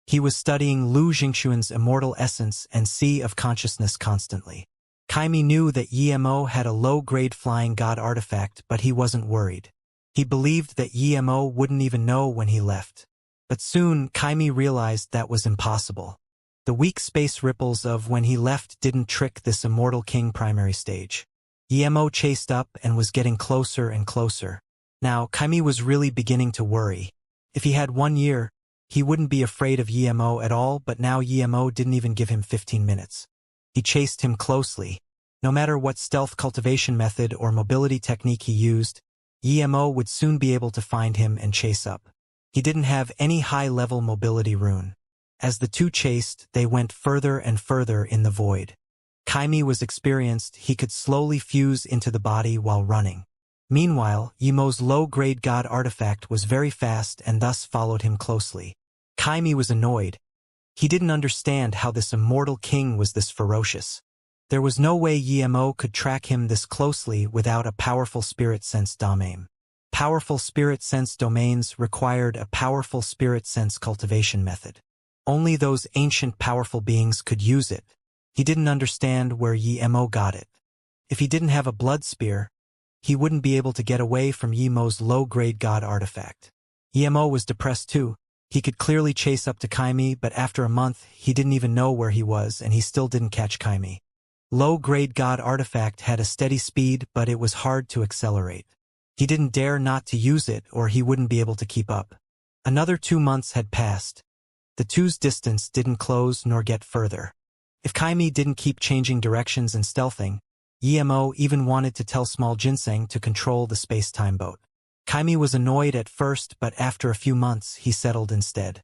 He was studying Lu Jingxuan's immortal essence and sea of consciousness constantly. Kaimi knew that Immortal had a low-grade flying god artifact, but he wasn't worried. He believed that Immortal wouldn't even know when he left. But soon, Kaimi realized that was impossible. The weak space ripples of when he left didn't trick this immortal king primary stage. Immortal chased up and was getting closer and closer. Now, Kaimi was really beginning to worry. If he had 1 year, he wouldn't be afraid of Immortal at all, but now Immortal didn't even give him 15 minutes. He chased him closely. No matter what stealth cultivation method or mobility technique he used, Emo would soon be able to find him and chase up. He didn't have any high-level mobility rune. As the two chased, they went further and further in the void. Kaimi was experienced, he could slowly fuse into the body while running. Meanwhile, Emo's low-grade god artifact was very fast and thus followed him closely. Kaimi was annoyed. He didn't understand how this immortal king was this ferocious. There was no way Emo could track him this closely without a powerful spirit sense domain. Powerful spirit sense domains required a powerful spirit sense cultivation method. Only those ancient powerful beings could use it. He didn't understand where Emo got it. If he didn't have a blood spear, he wouldn't be able to get away from Emo's low-grade god artifact. Emo was depressed too. He could clearly chase up to Kaimi, but after a month, he didn't even know where he was and he still didn't catch Kaimi. Low-grade god artifact had a steady speed, but it was hard to accelerate. He didn't dare not to use it or he wouldn't be able to keep up. Another 2 months had passed. The two's distance didn't close nor get further. If Kaimi didn't keep changing directions and stealthing, Emo even wanted to tell Small Ginseng to control the space-time boat. Kaimi was annoyed at first, but after a few months he settled instead.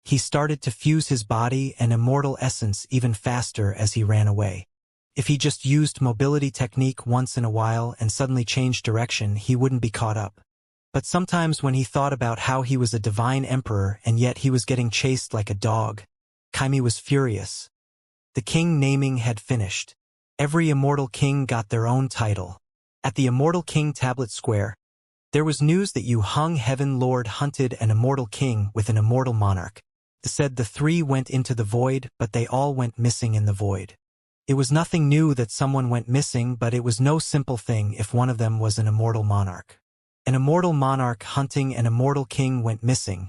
He started to fuse his body and immortal essence even faster as he ran away. If he just used mobility technique once in a while and suddenly changed direction, he wouldn't be caught up. But sometimes when he thought about how he was a divine emperor and yet he was getting chased like a dog, Kaimi was furious. The king naming had finished. Every immortal king got their own title. At the Immortal King Tablet Square, there was news that Yu Hung Heaven Lord hunted an immortal king with an immortal monarch. It said the three went into the void, but they all went missing in the void. It was nothing new that someone went missing, but it was no simple thing if one of them was an immortal monarch. An immortal monarch hunting an immortal king went missing.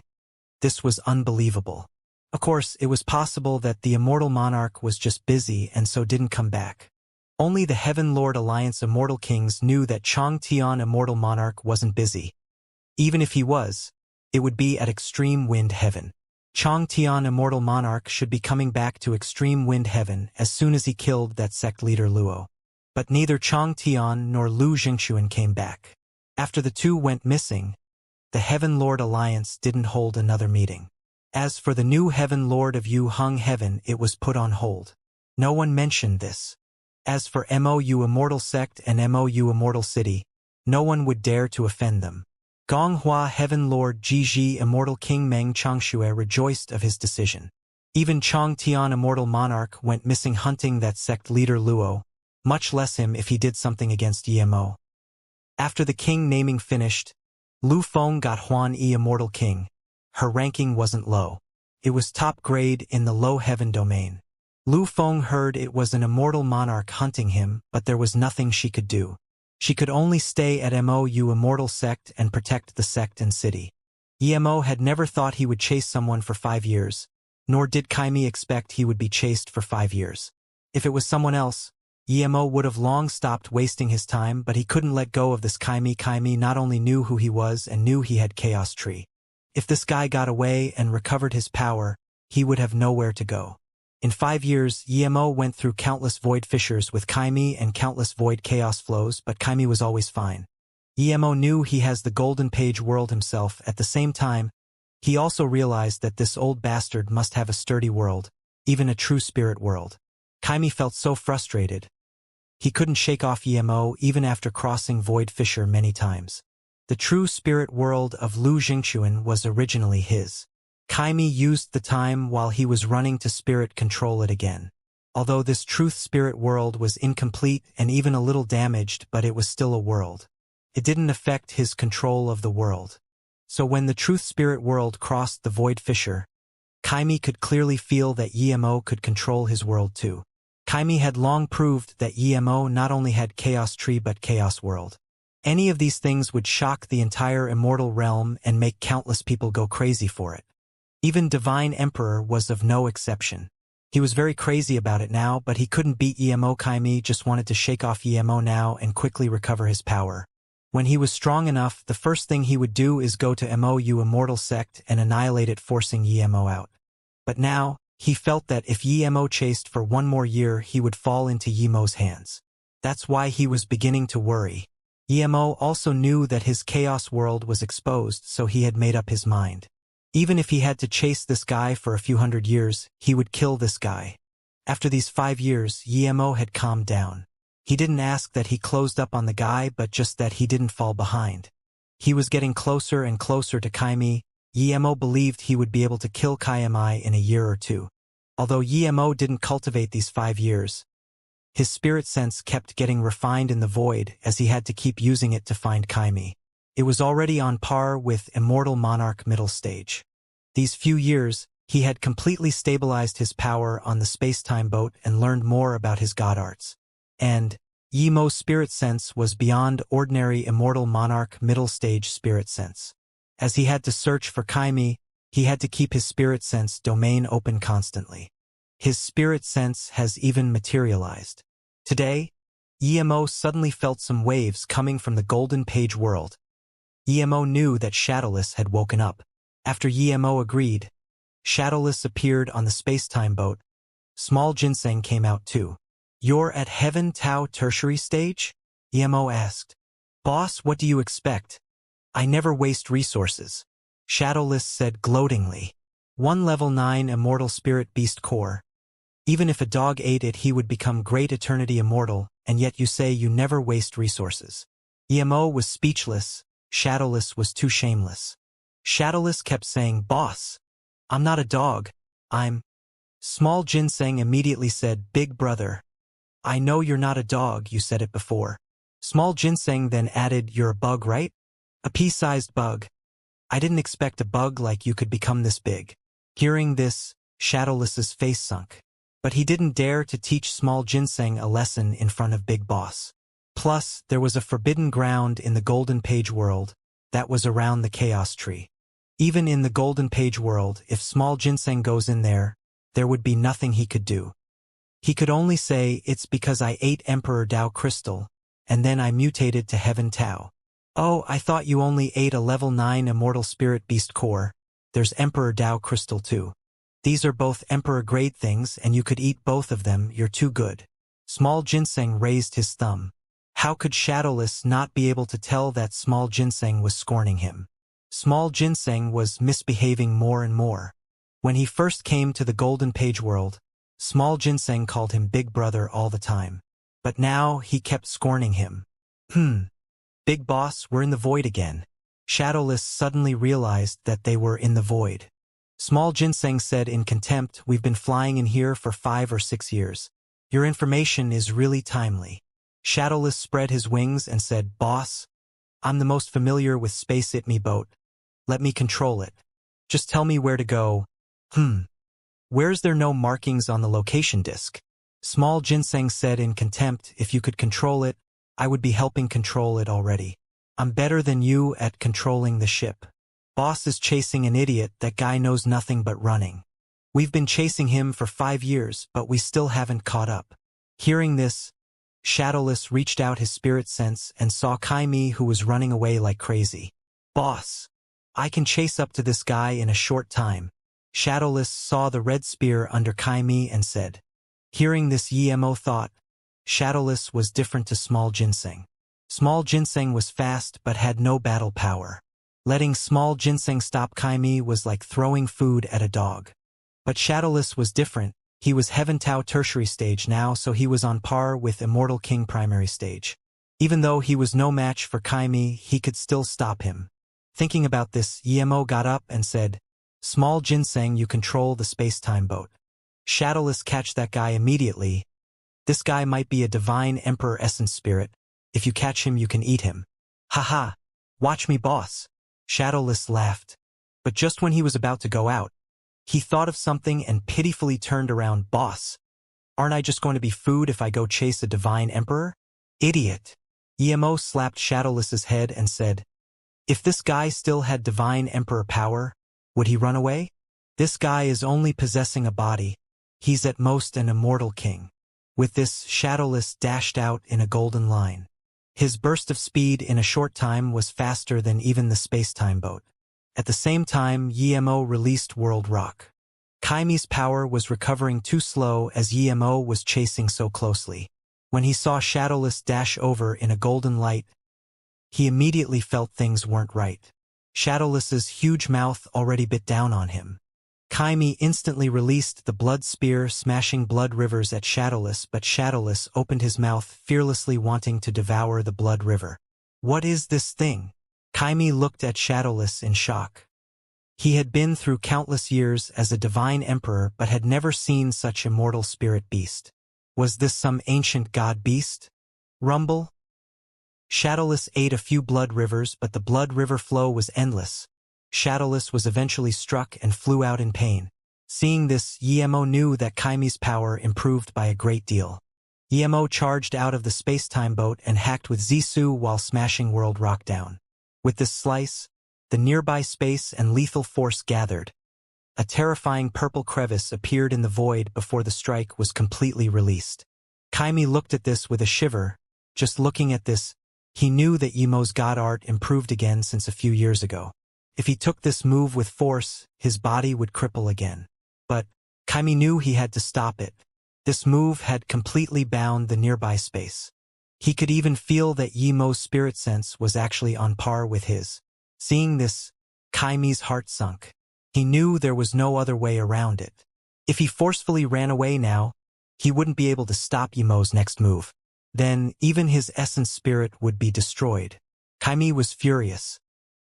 This was unbelievable. Of course, it was possible that the immortal monarch was just busy and so didn't come back. Only the Heaven Lord Alliance immortal kings knew that Chong Tian immortal monarch wasn't busy. Even if he was, it would be at Extreme Wind Heaven. Chong Tian immortal monarch should be coming back to Extreme Wind Heaven as soon as he killed that sect leader Luo. But neither Chong Tian nor Lu Jingxuan came back. After the two went missing, the Heaven Lord Alliance didn't hold another meeting. As for the new Heaven Lord of Yu Hung Heaven, it was put on hold. No one mentioned this. As for MOU Immortal Sect and MOU Immortal City, no one would dare to offend them. Gonghua Heaven Lord Jiji Immortal King Meng Changxue rejoiced of his decision. Even Chong Tian Immortal Monarch went missing hunting that sect leader Luo, much less him if he did something against Emo. After the king naming finished, Lu Feng got Huan Yi Immortal King. Her ranking wasn't low. It was top grade in the low heaven domain. Lu Feng heard it was an immortal monarch hunting him, but there was nothing she could do. She could only stay at MOU Immortal Sect and protect the sect and city. Emo had never thought he would chase someone for 5 years, nor did Kaimi expect he would be chased for 5 years. If it was someone else, Emo would have long stopped wasting his time, but he couldn't let go of this Kaimi. Kaimi not only knew who he was and knew he had Chaos Tree. If this guy got away and recovered his power, he would have nowhere to go. In 5 years, Emo went through countless void fissures with Kaimi and countless void chaos flows, but Kaimi was always fine. Emo knew he has the golden page world himself. At the same time, he also realized that this old bastard must have a sturdy world, even a true spirit world. Kaimi felt so frustrated. He couldn't shake off Emo even after crossing void fissure many times. The true spirit world of Lu Jingxuan was originally his. Kaimi used the time while he was running to spirit control it again. Although this truth spirit world was incomplete and even a little damaged, but it was still a world. It didn't affect his control of the world. So when the truth spirit world crossed the void fissure, Kaimi could clearly feel that Emo could control his world too. Kaimi had long proved that Emo not only had Chaos Tree but Chaos World. Any of these things would shock the entire immortal realm and make countless people go crazy for it. Even Divine Emperor was of no exception. He was very crazy about it now, but he couldn't beat Emo. Kaimi just wanted to shake off Emo now and quickly recover his power. When he was strong enough, the first thing he would do is go to MOU Immortal Sect and annihilate it, forcing Emo out. But now, he felt that if Emo chased for 1 more year, he would fall into Yemo's hands. That's why he was beginning to worry. Emo also knew that his chaos world was exposed, so he had made up his mind. Even if he had to chase this guy for a few hundred years, he would kill this guy. After these 5 years, Emo had calmed down. He didn't ask that he closed up on the guy, but just that he didn't fall behind. He was getting closer and closer to Kaimi. Emo believed he would be able to kill Kaimi in a year or two. Although Emo didn't cultivate these 5 years, his spirit sense kept getting refined in the void as he had to keep using it to find Kaimi. It was already on par with Immortal Monarch middle stage. These few years, he had completely stabilized his power on the space-time boat and learned more about his god arts. And Emo's spirit sense was beyond ordinary Immortal Monarch middle stage spirit sense. As he had to search for Kaimi, he had to keep his spirit sense domain open constantly. His spirit sense has even materialized. Today, Emo suddenly felt some waves coming from the Golden Page world. Emo knew that Shadowless had woken up. After Emo agreed, Shadowless appeared on the space-time boat. Small Ginseng came out too. "You're at Heaven Tao Tertiary stage?" Emo asked. "Boss, what do you expect? I never waste resources," Shadowless said gloatingly. "One level 9 Immortal Spirit Beast Core. Even if a dog ate it, he would become Great Eternity Immortal, and yet you say you never waste resources." Emo was speechless. Shadowless was too shameless. Shadowless kept saying, "Boss, I'm not a dog, I'm—" Small Ginseng immediately said, "Big brother, I know you're not a dog, you said it before." Small Ginseng then added, "You're a bug, right? A pea-sized bug. I didn't expect a bug like you could become this big." Hearing this, Shadowless's face sunk. But he didn't dare to teach Small Ginseng a lesson in front of Big Boss. Plus, there was a forbidden ground in the Golden Page world that was around the Chaos Tree. Even in the Golden Page world, if Small Ginseng goes in there would be nothing he could do. He could only say, "It's because I ate Emperor Tao Crystal, and then I mutated to Heaven Tao." "Oh, I thought you only ate a level 9 Immortal Spirit Beast Core. There's Emperor Tao Crystal too. These are both Emperor grade things and you could eat both of them, you're too good." Small Ginseng raised his thumb. How could Shadowless not be able to tell that Small Ginseng was scorning him? Small Ginseng was misbehaving more and more. When he first came to the Golden Page world, Small Ginseng called him Big Brother all the time. But now he kept scorning him. Big Boss, we're in the void again." Shadowless suddenly realized that they were in the void. Small Ginseng said in contempt, "We've been flying in here for 5 or 6 years. Your information is really timely." Shadowless spread his wings and said, "Boss, I'm the most familiar with Space It Me boat. Let me control it. Just tell me where to go." Where's there no markings on the location disk?" Small Ginseng said in contempt, "If you could control it, I would be helping control it already. I'm better than you at controlling the ship. Boss is chasing an idiot. That guy knows nothing but running. We've been chasing him for 5 years, but we still haven't caught up." Hearing this, Shadowless reached out his spirit sense and saw Kaimi, who was running away like crazy. "Boss, I can chase up to this guy in a short time." Shadowless saw the red spear under Kaimi and said. Hearing this, Emo thought, Shadowless was different to Small Ginseng. Small Ginseng was fast but had no battle power. Letting Small Ginseng stop Kaimi was like throwing food at a dog. But Shadowless was different. He was Heaven Tao Tertiary stage now, so he was on par with Immortal King primary stage. Even though he was no match for Kaimi, he could still stop him. Thinking about this, Emo got up and said, "Small Ginseng, you control the space-time boat. Shadowless, catch that guy immediately. This guy might be a divine Emperor Essence Spirit. If you catch him, you can eat him." "Haha, watch me, boss." Shadowless laughed. But just when he was about to go out, he thought of something and pitifully turned around. "Boss, aren't I just going to be food if I go chase a divine emperor?" "Idiot." Emo slapped Shadowless's head and said, "If this guy still had divine emperor power, would he run away? This guy is only possessing a body. He's at most an immortal king." With this, Shadowless dashed out in a golden line. His burst of speed in a short time was faster than even the space-time boat. At the same time, Emo released World Rock. Kaimi's power was recovering too slow as Emo was chasing so closely. When he saw Shadowless dash over in a golden light, he immediately felt things weren't right. Shadowless's huge mouth already bit down on him. Kaimi instantly released the blood spear, smashing blood rivers at Shadowless, but Shadowless opened his mouth, fearlessly wanting to devour the blood river. What is this thing? Kaimi looked at Shadowless in shock. He had been through countless years as a divine emperor but had never seen such immortal spirit beast. Was this some ancient god beast? Rumble? Shadowless ate a few blood rivers, but the blood river flow was endless. Shadowless was eventually struck and flew out in pain. Seeing this, Yemo knew that Kaimi's power improved by a great deal. Yemo charged out of the space-time boat and hacked with Zissou while smashing World Rock down. With this slice, the nearby space and lethal force gathered. A terrifying purple crevice appeared in the void before the strike was completely released. Kaimi looked at this with a shiver. Just looking at this, he knew that Yemo's god art improved again since a few years ago. If he took this move with force, his body would cripple again. But Kaimi knew he had to stop it. This move had completely bound the nearby space. He could even feel that Yemo's spirit sense was actually on par with his. Seeing this, Kaimi's heart sunk. He knew there was no other way around it. If he forcefully ran away now, he wouldn't be able to stop Yemo's next move. Then, even his essence spirit would be destroyed. Kaimi was furious.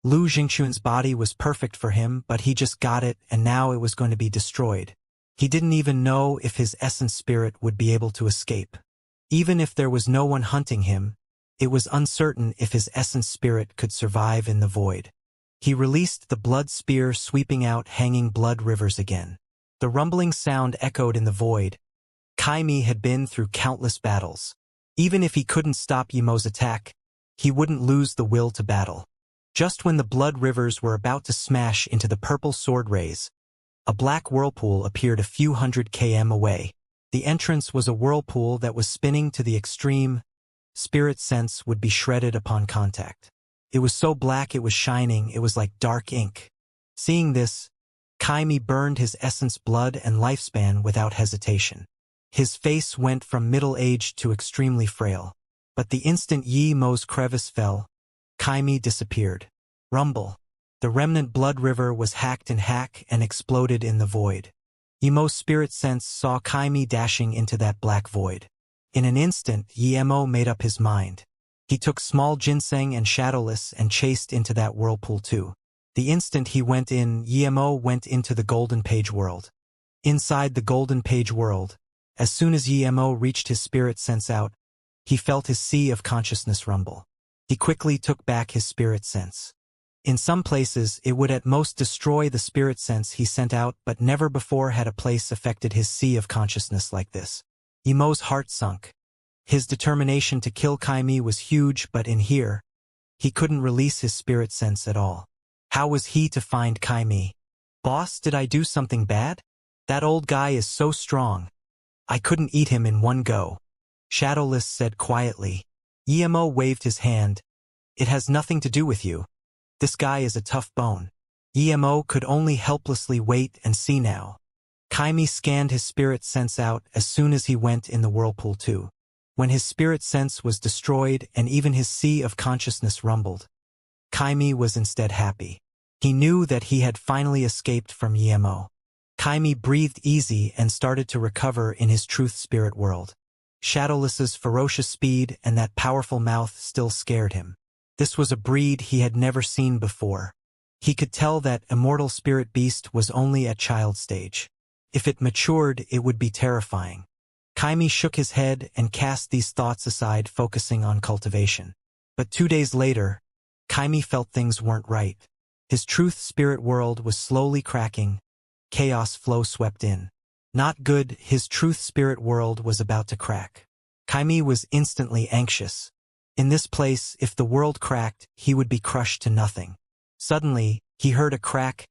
Lu Jingxuan's body was perfect for him, but he just got it, and now it was going to be destroyed. He didn't even know if his essence spirit would be able to escape. Even if there was no one hunting him, it was uncertain if his essence spirit could survive in the void. He released the blood spear, sweeping out hanging blood rivers again. The rumbling sound echoed in the void. Kaimi had been through countless battles. Even if he couldn't stop Yemo's attack, he wouldn't lose the will to battle. Just when the blood rivers were about to smash into the purple sword rays, a black whirlpool appeared a few hundred km away. The entrance was a whirlpool that was spinning to the extreme. Spirit sense would be shredded upon contact. It was so black it was shining, it was like dark ink. Seeing this, Kaimi burned his essence blood and lifespan without hesitation. His face went from middle-aged to extremely frail. But the instant Yemo's crevice fell, Kaimi disappeared. Rumble. The remnant blood river was hacked in half and exploded in the void. Yemo's spirit sense saw Kaimi dashing into that black void. In an instant, Yemo made up his mind. He took small ginseng and Shadowless and chased into that whirlpool too. The instant he went in, Yemo went into the Golden Page world. Inside the Golden Page world, as soon as Yemo reached his spirit sense out, he felt his sea of consciousness rumble. He quickly took back his spirit sense. In some places, it would at most destroy the spirit sense he sent out, but never before had a place affected his sea of consciousness like this. Yemo's heart sunk. His determination to kill Kaimi was huge, but in here, he couldn't release his spirit sense at all. How was he to find Kaimi? Boss, did I do something bad? That old guy is so strong. I couldn't eat him in one go. Shadowless said quietly. Yemo waved his hand. It has nothing to do with you. This guy is a tough bone. Yemo could only helplessly wait and see now. Kaimi scanned his spirit sense out as soon as he went in the whirlpool too. When his spirit sense was destroyed and even his sea of consciousness rumbled, Kaimi was instead happy. He knew that he had finally escaped from Yemo. Kaimi breathed easy and started to recover in his truth spirit world. Shadowless's ferocious speed and that powerful mouth still scared him. This was a breed he had never seen before. He could tell that immortal spirit beast was only at child stage. If it matured, it would be terrifying. Kaimi shook his head and cast these thoughts aside, focusing on cultivation. But 2 days later, Kaimi felt things weren't right. His truth spirit world was slowly cracking. Chaos flow swept in. Not good, his truth spirit world was about to crack. Kaimi was instantly anxious. In this place, if the world cracked, he would be crushed to nothing. Suddenly, he heard a crack.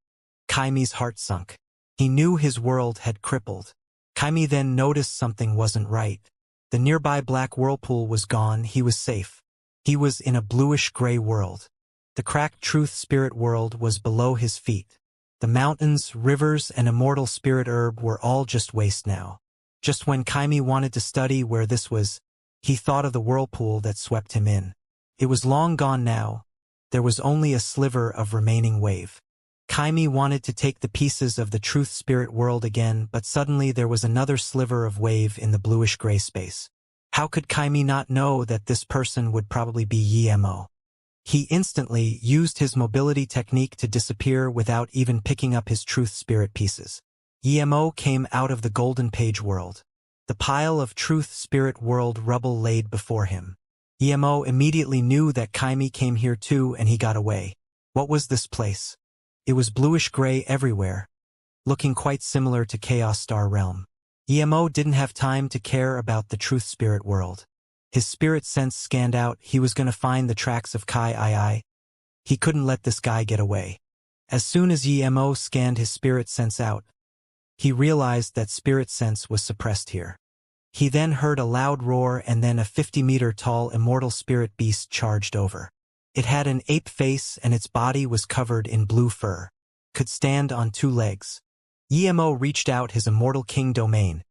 Kaimi's heart sunk. He knew his world had crippled. Kaimi then noticed something wasn't right. The nearby black whirlpool was gone, he was safe. He was in a bluish-gray world. The cracked truth spirit world was below his feet. The mountains, rivers, and immortal spirit herb were all just waste now. Just when Kaimi wanted to study where this was, He thought of the whirlpool that swept him in. It was long gone now. There was only a sliver of remaining wave. Kaimi wanted to take the pieces of the truth spirit world again, but suddenly there was another sliver of wave in the bluish-gray space. How could Kaimi not know that this person would probably be Emo? He instantly used his mobility technique to disappear without even picking up his truth spirit pieces. Emo came out of the golden page world. The pile of truth spirit world rubble laid before him. Emo immediately knew that Kaimi came here too, and he got away. What was this place? It was bluish-gray everywhere, looking quite similar to Chaos Star Realm. Emo didn't have time to care about the truth spirit world. His spirit sense scanned out. He was going to find the tracks of Kai II. He couldn't let this guy get away. As soon as Emo scanned his spirit sense out, he realized that spirit sense was suppressed here. He then heard a loud roar, and then a 50-meter-tall immortal spirit beast charged over. It had an ape face and its body was covered in blue fur. Could stand on 2 legs. Emo reached out his immortal king domain.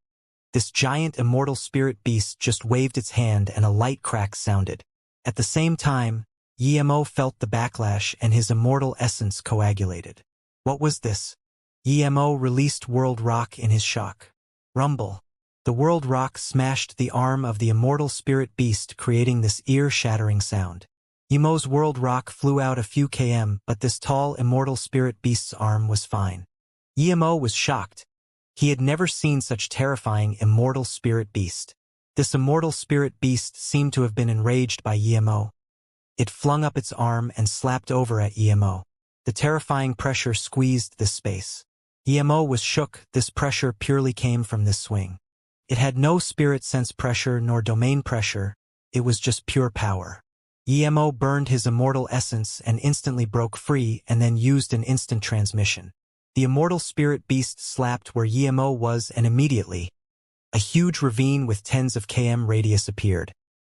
This giant immortal spirit beast just waved its hand and a light crack sounded. At the same time, Emo felt the backlash and his immortal essence coagulated. What was this? Emo released World Rock in his shock. Rumble. The World Rock smashed the arm of the immortal spirit beast, creating this ear-shattering sound. Emo's World Rock flew out a few km, but this tall immortal spirit beast's arm was fine. Emo was shocked. He had never seen such terrifying immortal spirit beast. This immortal spirit beast seemed to have been enraged by Emo. It flung up its arm and slapped over at Emo. The terrifying pressure squeezed this space. Emo was shook. This pressure purely came from this swing. It had no spirit sense pressure nor domain pressure. It was just pure power. Emo burned his immortal essence and instantly broke free, and then used an instant transmission. The immortal spirit beast slapped where Emo was, and immediately, a huge ravine with tens of km radius appeared.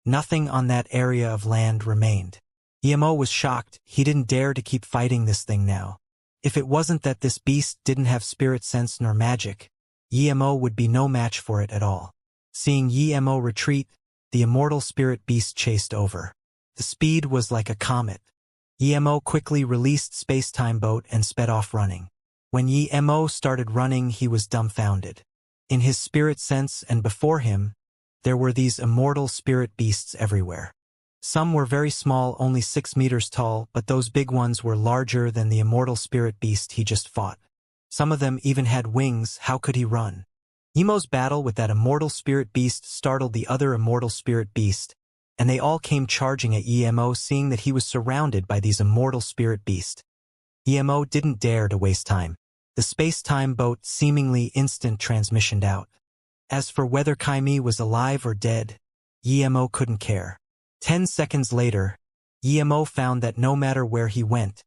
Nothing on that area of land remained. Emo was shocked. He didn't dare to keep fighting this thing now. If it wasn't that this beast didn't have spirit sense nor magic, Emo would be no match for it at all. Seeing Emo retreat, the immortal spirit beast chased over. The speed was like a comet. Emo quickly released space-time boat and sped off running. When Emo started running, he was dumbfounded. In his spirit sense and before him, there were these immortal spirit beasts everywhere. Some were very small, only 6 meters tall, but those big ones were larger than the immortal spirit beast he just fought. Some of them even had wings. How could he run? Emo's battle with that immortal spirit beast startled the other immortal spirit beast, and they all came charging at Emo, seeing that he was surrounded by these immortal spirit beasts. Emo didn't dare to waste time. The space-time boat seemingly instant transmissioned out. As for whether Kaimi was alive or dead, Emo couldn't care. 10 seconds later, Emo found that no matter where he went,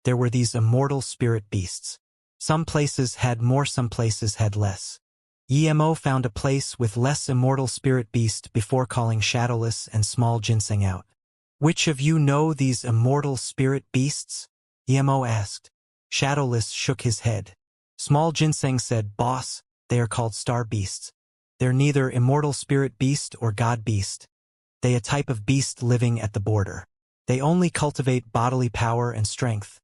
there were these immortal spirit beasts. Some places had more, some places had less. Emo found a place with less immortal spirit beast before calling Shadowless and Small Ginseng out. Which of you know these immortal spirit beasts? Emo asked. Shadowless shook his head. Small Ginseng said, Boss, they are called star beasts. They're neither immortal spirit beast or god beast. They a type of beast living at the border. They only cultivate bodily power and strength,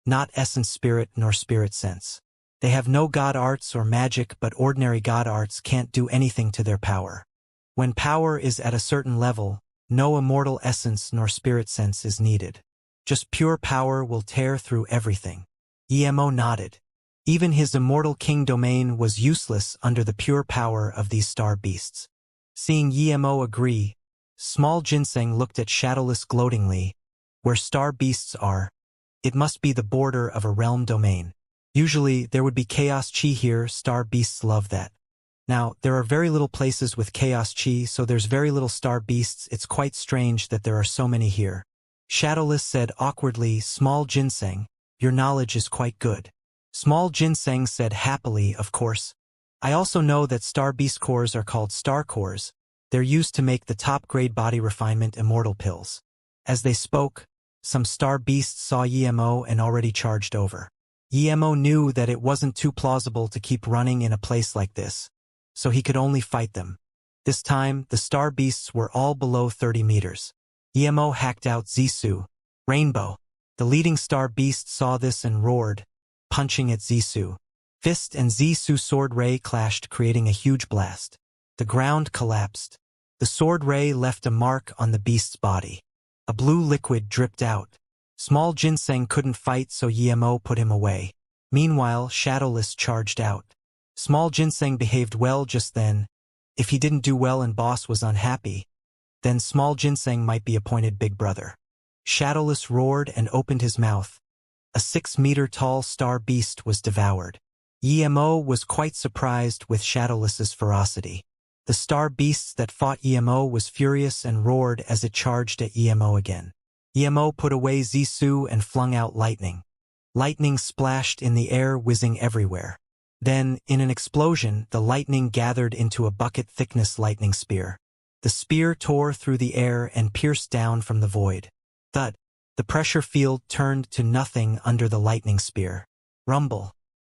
not essence spirit nor spirit sense. They have no god arts or magic, but ordinary god arts can't do anything to their power. When power is at a certain level, no immortal essence nor spirit sense is needed. Just pure power will tear through everything. Emo nodded. Even his immortal king domain was useless under the pure power of these star beasts. Seeing Emo agree, Small Ginseng looked at Shadowless gloatingly. Where star beasts are, it must be the border of a realm domain. Usually, there would be chaos chi here. Star beasts love that. Now, there are very little places with chaos chi, so there's very little star beasts. It's quite strange that there are so many here. Shadowless said awkwardly, Small Ginseng, your knowledge is quite good. Small Ginseng said happily, of course. I also know that star beast cores are called star cores. They're used to make the top-grade body refinement immortal pills. As they spoke, some star beasts saw Emo and already charged over. Emo knew that it wasn't too plausible to keep running in a place like this, so he could only fight them. This time, the star beasts were all below 30 meters. EMO hacked out Zisu. Rainbow. The leading star beast saw this and roared, punching at Zisu. Fist and Zisu sword ray clashed, creating a huge blast. The ground collapsed. The sword ray left a mark on the beast's body. A blue liquid dripped out. Small Ginseng couldn't fight, so EMO put him away. Meanwhile, Shadowless charged out. Small Ginseng behaved well just then. If he didn't do well and boss was unhappy, then Small Ginseng might be appointed Big Brother. Shadowless roared and opened his mouth. A 6-meter-tall star beast was devoured. EMO was quite surprised with Shadowless's ferocity. The star beasts that fought EMO was furious and roared as it charged at EMO again. EMO put away Zisu and flung out lightning. Lightning splashed in the air, whizzing everywhere. Then, in an explosion, the lightning gathered into a bucket-thickness lightning spear. The spear tore through the air and pierced down from the void. Thud. The pressure field turned to nothing under the lightning spear. Rumble.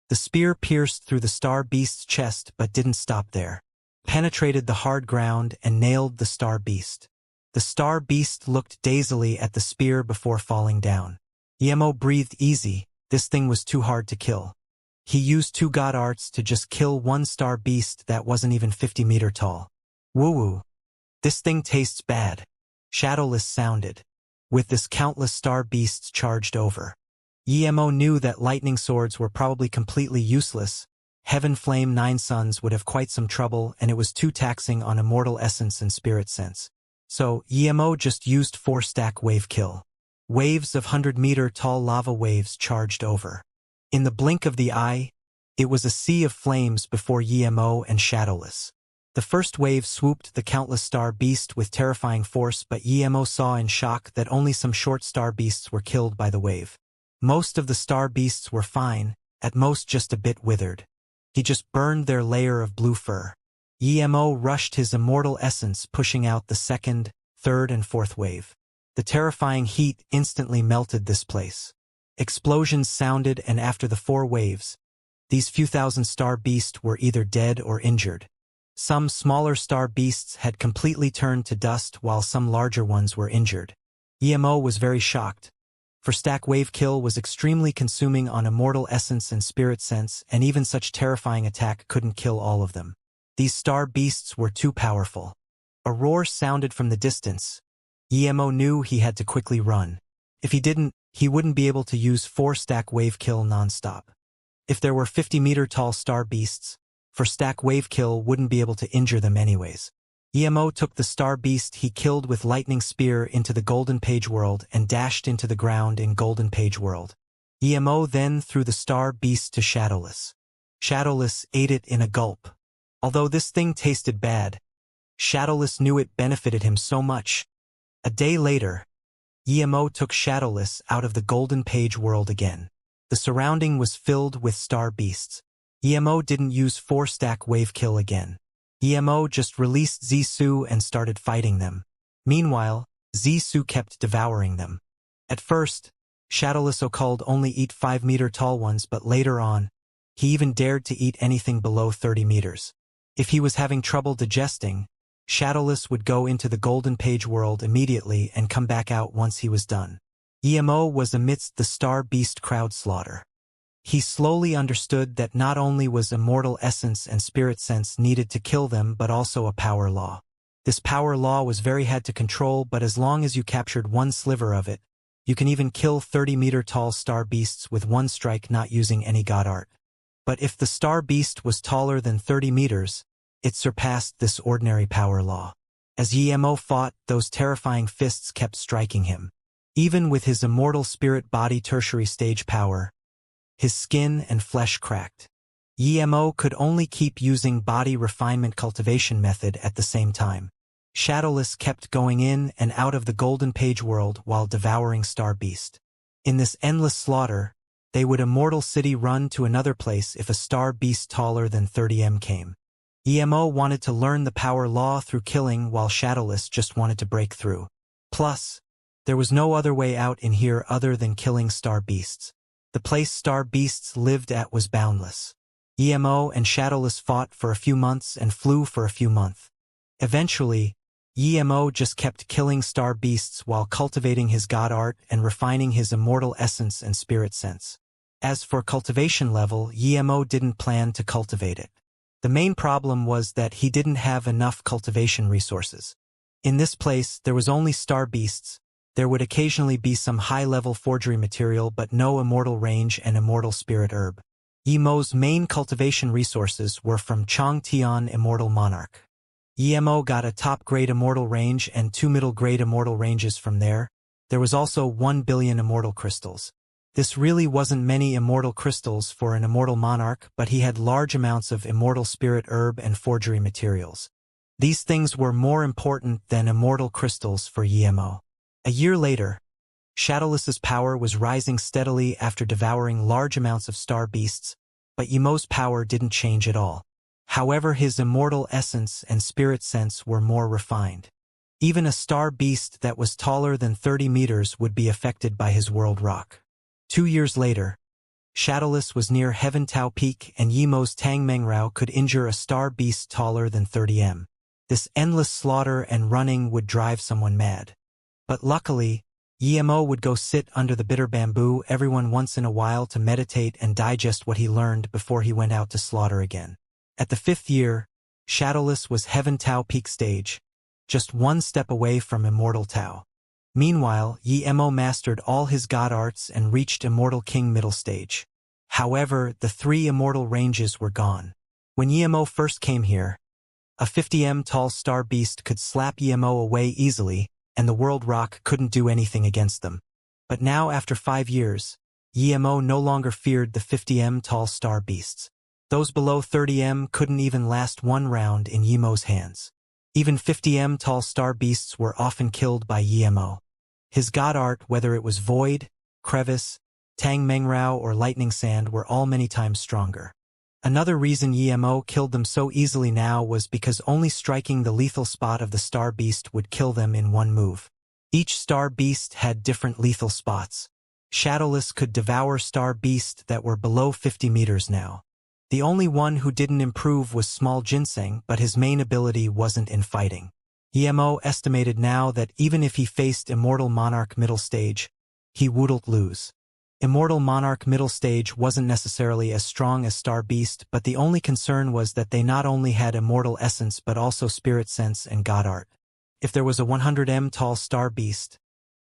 The spear pierced through the star beast's chest but didn't stop there. Penetrated the hard ground and nailed the star beast. The star beast looked dazedly at the spear before falling down. EMO breathed easy. This thing was too hard to kill. He used 2 god arts to just kill one star beast that wasn't even 50 meter tall. Woo-woo. This thing tastes bad. Shadowless sounded. With this, countless star beasts charged over. EMO knew that lightning swords were probably completely useless. Heaven Flame 9 Suns would have quite some trouble, and it was too taxing on immortal essence and spirit sense. So, EMO just used 4-stack wave kill. Waves of 100-meter-tall lava waves charged over. In the blink of the eye, it was a sea of flames before EMO and Shadowless. The first wave swooped the countless star beast with terrifying force, but EMO saw in shock that only some short star beasts were killed by the wave. Most of the star beasts were fine, at most just a bit withered. He just burned their layer of blue fur. EMO rushed his immortal essence, pushing out the second, third, and fourth wave. The terrifying heat instantly melted this place. Explosions sounded, and after the 4 waves, these few thousand star beasts were either dead or injured. Some smaller star beasts had completely turned to dust, while some larger ones were injured. EMO was very shocked. For stack wave kill was extremely consuming on immortal essence and spirit sense, and even such terrifying attack couldn't kill all of them. These star beasts were too powerful. A roar sounded from the distance. EMO knew he had to quickly run. If he didn't, he wouldn't be able to use 4-stack wave kill non-stop. If there were 50-meter-tall star beasts, 4-stack wave kill wouldn't be able to injure them anyways. EMO took the star beast he killed with lightning spear into the Golden Page World and dashed into the ground in Golden Page World. EMO then threw the star beast to Shadowless. Shadowless ate it in a gulp. Although this thing tasted bad, Shadowless knew it benefited him so much. A day later, EMO took Shadowless out of the Golden Page World again. The surrounding was filled with star beasts. EMO didn't use 4-stack wave kill again. EMO just released Zisu and started fighting them. Meanwhile, Zisu kept devouring them. At first, Shadowless could only eat 5-meter-tall ones, but later on, he even dared to eat anything below 30 meters. If he was having trouble digesting, Shadowless would go into the Golden Page World immediately and come back out once he was done. EMO was amidst the star beast crowd slaughter. He slowly understood that not only was immortal essence and spirit sense needed to kill them, but also a power law. This power law was very hard to control, but as long as you captured one sliver of it, you can even kill 30-meter-tall star beasts with one strike, not using any god art. But if the star beast was taller than 30 meters, it surpassed this ordinary power law. As EMO fought, those terrifying fists kept striking him. Even with his immortal spirit body tertiary stage power, his skin and flesh cracked. EMO could only keep using body refinement cultivation method at the same time. Shadowless kept going in and out of the Golden Page World while devouring Star Beast. In this endless slaughter, they would Immortal City run to another place if a Star Beast taller than 30m came. EMO wanted to learn the power law through killing, while Shadowless just wanted to break through. Plus, there was no other way out in here other than killing Star Beasts. The place Star Beasts lived at was boundless. EMO and Shadowless fought for a few months and flew for a few months. Eventually, Yimo just kept killing star beasts while cultivating his god art and refining his immortal essence and spirit sense. As for cultivation level, Yimo didn't plan to cultivate it. The main problem was that he didn't have enough cultivation resources. In this place, there was only star beasts. There would occasionally be some high-level forgery material but no immortal range and immortal spirit herb. Yimo's main cultivation resources were from Changtian Immortal Monarch. Yimo got a top-grade immortal range and 2 middle-grade immortal ranges from there. There was also 1 billion immortal crystals. This really wasn't many immortal crystals for an immortal monarch, but he had large amounts of immortal spirit herb and forgery materials. These things were more important than immortal crystals for Yimo. A year later, Shadowless's power was rising steadily after devouring large amounts of star beasts, but Yimo's power didn't change at all. However, his immortal essence and spirit sense were more refined. Even a star beast that was taller than 30 meters would be affected by his world rock. 2 years later, Shadowless was near Heaven Tao Peak and Yimo's Tangmengrao could injure a star beast taller than 30 m. This endless slaughter and running would drive someone mad. But luckily, Yimo would go sit under the bitter bamboo every once in a while to meditate and digest what he learned before he went out to slaughter again. At the 5th year, Shadowless was Heaven Tao Peak stage, just one step away from Immortal Tao. Meanwhile, Yimo mastered all his god arts and reached Immortal King middle stage. However, the 3 immortal ranges were gone. When Yimo first came here, a 50 m tall star beast could slap Yimo away easily, and the world rock couldn't do anything against them. But now, after 5 years, Yimo no longer feared the 50 m tall star beasts. Those below 30 m couldn't even last one round in Yimo's hands. Even 50 m tall star beasts were often killed by Yimo. His god art, whether it was Void, Crevice, Tangmengrao or Lightning Sand, were all many times stronger. Another reason Yimo killed them so easily now was because only striking the lethal spot of the star beast would kill them in one move. Each star beast had different lethal spots. Shadowless could devour star beasts that were below 50 meters now. The only one who didn't improve was Small Ginseng, but his main ability wasn't in fighting. Yimo estimated now that even if he faced Immortal Monarch middle stage, he wouldn't lose. Immortal Monarch middle stage wasn't necessarily as strong as Star Beast, but the only concern was that they not only had immortal essence but also spirit sense and god art. If there was a 100 m tall Star Beast,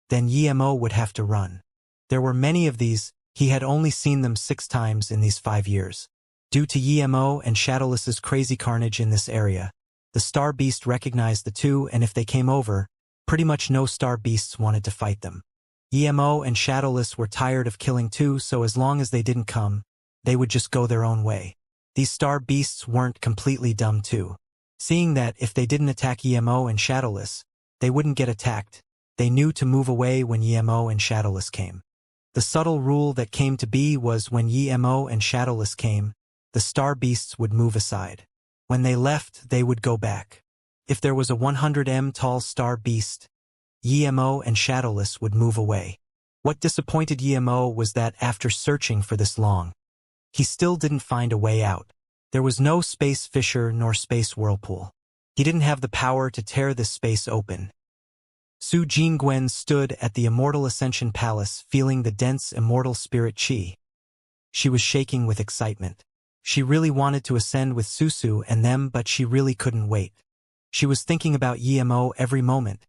then Yimo would have to run. There were many of these, he had only seen them 6 times in these 5 years. Due to Yimo and Shadowless's crazy carnage in this area, the Star Beast recognized the two, and if they came over, pretty much no Star Beasts wanted to fight them. Yimo and Shadowless were tired of killing too, so as long as they didn't come, they would just go their own way. These Star Beasts weren't completely dumb too. Seeing that if they didn't attack Yimo and Shadowless, they wouldn't get attacked, they knew to move away when Yimo and Shadowless came. The subtle rule that came to be was when Yimo and Shadowless came, the Star Beasts would move aside. When they left, they would go back. If there was a 100 m tall Star Beast, Yimo and Shadowless would move away. What disappointed Yimo was that after searching for this long, he still didn't find a way out. There was no space fissure nor space whirlpool. He didn't have the power to tear this space open. Su Jingwen stood at the Immortal Ascension Palace feeling the dense immortal spirit chi. She was shaking with excitement. She really wanted to ascend with Susu and them, but she really couldn't wait. She was thinking about Yimo every moment.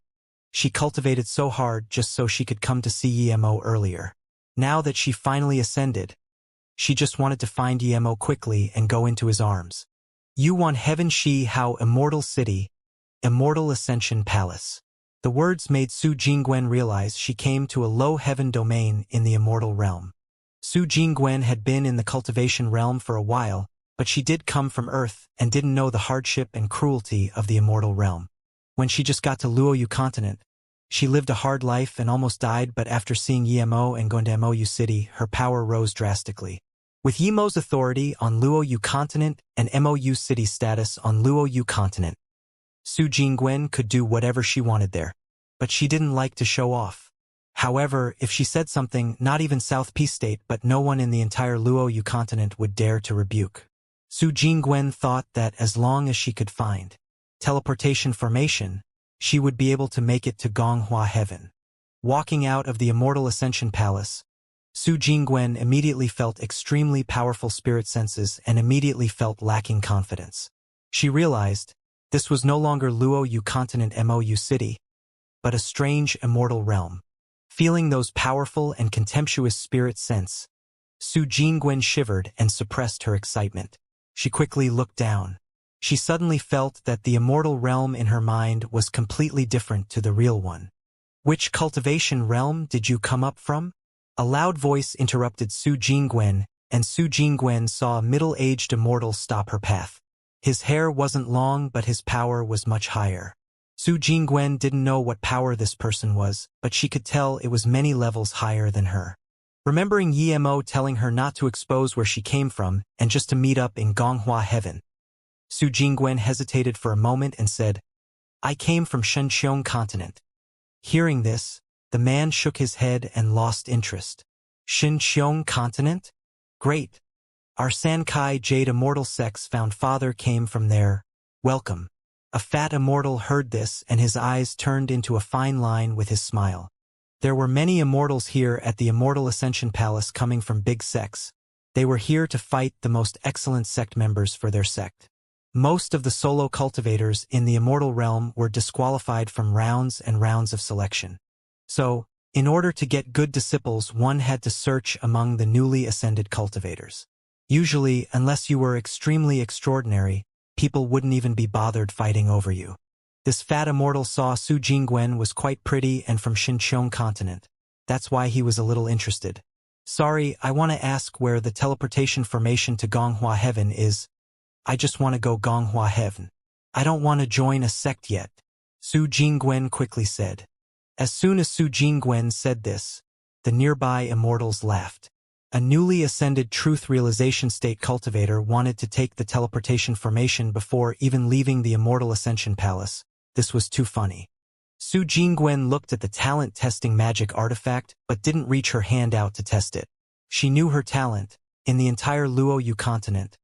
She cultivated so hard just so she could come to see Yimo earlier. Now that she finally ascended, she just wanted to find Yimo quickly and go into his arms. Yuan Heaven Shi Hao Immortal City, Immortal Ascension Palace. The words made Su Jingwen realize she came to a low heaven domain in the immortal realm. Su Jingwen had been in the cultivation realm for a while, but she did come from Earth and didn't know the hardship and cruelty of the immortal realm. When she just got to Luoyu continent, she lived a hard life and almost died, but after seeing Yimo and going to Mou City, her power rose drastically. With Yimo's authority on Luoyu continent and Mou City status on Luoyu continent, Su Jingwen could do whatever she wanted there. But she didn't like to show off. However, if she said something, not even South Peace State but no one in the entire Luoyu continent would dare to rebuke. Su Jingwen thought that as long as she could find teleportation formation, she would be able to make it to Gonghua Heaven. Walking out of the Immortal Ascension Palace, Su Jingwen immediately felt extremely powerful spirit senses and immediately felt lacking confidence. She realized this was no longer Luo Yu continent Mou city, but a strange immortal realm. Feeling those powerful and contemptuous spirit sense, Su Jingwen shivered and suppressed her excitement. She quickly looked down. She suddenly felt that the immortal realm in her mind was completely different to the real one. Which cultivation realm did you come up from? A loud voice interrupted Su Jingwen, and Su Jingwen saw a middle-aged immortal stop her path. His hair wasn't long, but his power was much higher. Su Jingwen didn't know what power this person was, but she could tell it was many levels higher than her. Remembering Yemo telling her not to expose where she came from and just to meet up in Gonghua Heaven, Su Jingwen hesitated for a moment and said, I came from Shenxiong continent. Hearing this, the man shook his head and lost interest. Shenxiong continent? Great. Our Sankai Jade Immortal Sex found father came from there. Welcome. A fat immortal heard this and his eyes turned into a fine line with his smile. There were many immortals here at the Immortal Ascension Palace coming from big sects. They were here to fight the most excellent sect members for their sect. Most of the solo cultivators in the immortal realm were disqualified from rounds and rounds of selection. So, in order to get good disciples, one had to search among the newly ascended cultivators. Usually, unless you were extremely extraordinary, people wouldn't even be bothered fighting over you. This fat immortal saw Su Jingwen was quite pretty and from Shenxiong continent. That's why he was a little interested. Sorry, I want to ask where the teleportation formation to Gonghua Heaven is. I just want to go Gonghua Heaven. I don't want to join a sect yet, Su Jingwen quickly said. As soon as Su Jingwen said this, the nearby immortals laughed. A newly ascended truth realization state cultivator wanted to take the teleportation formation before even leaving the Immortal Ascension Palace. This was too funny. Su Jingwen looked at the talent testing magic artifact but didn't reach her hand out to test it. She knew her talent. In the entire Luo Yu continent,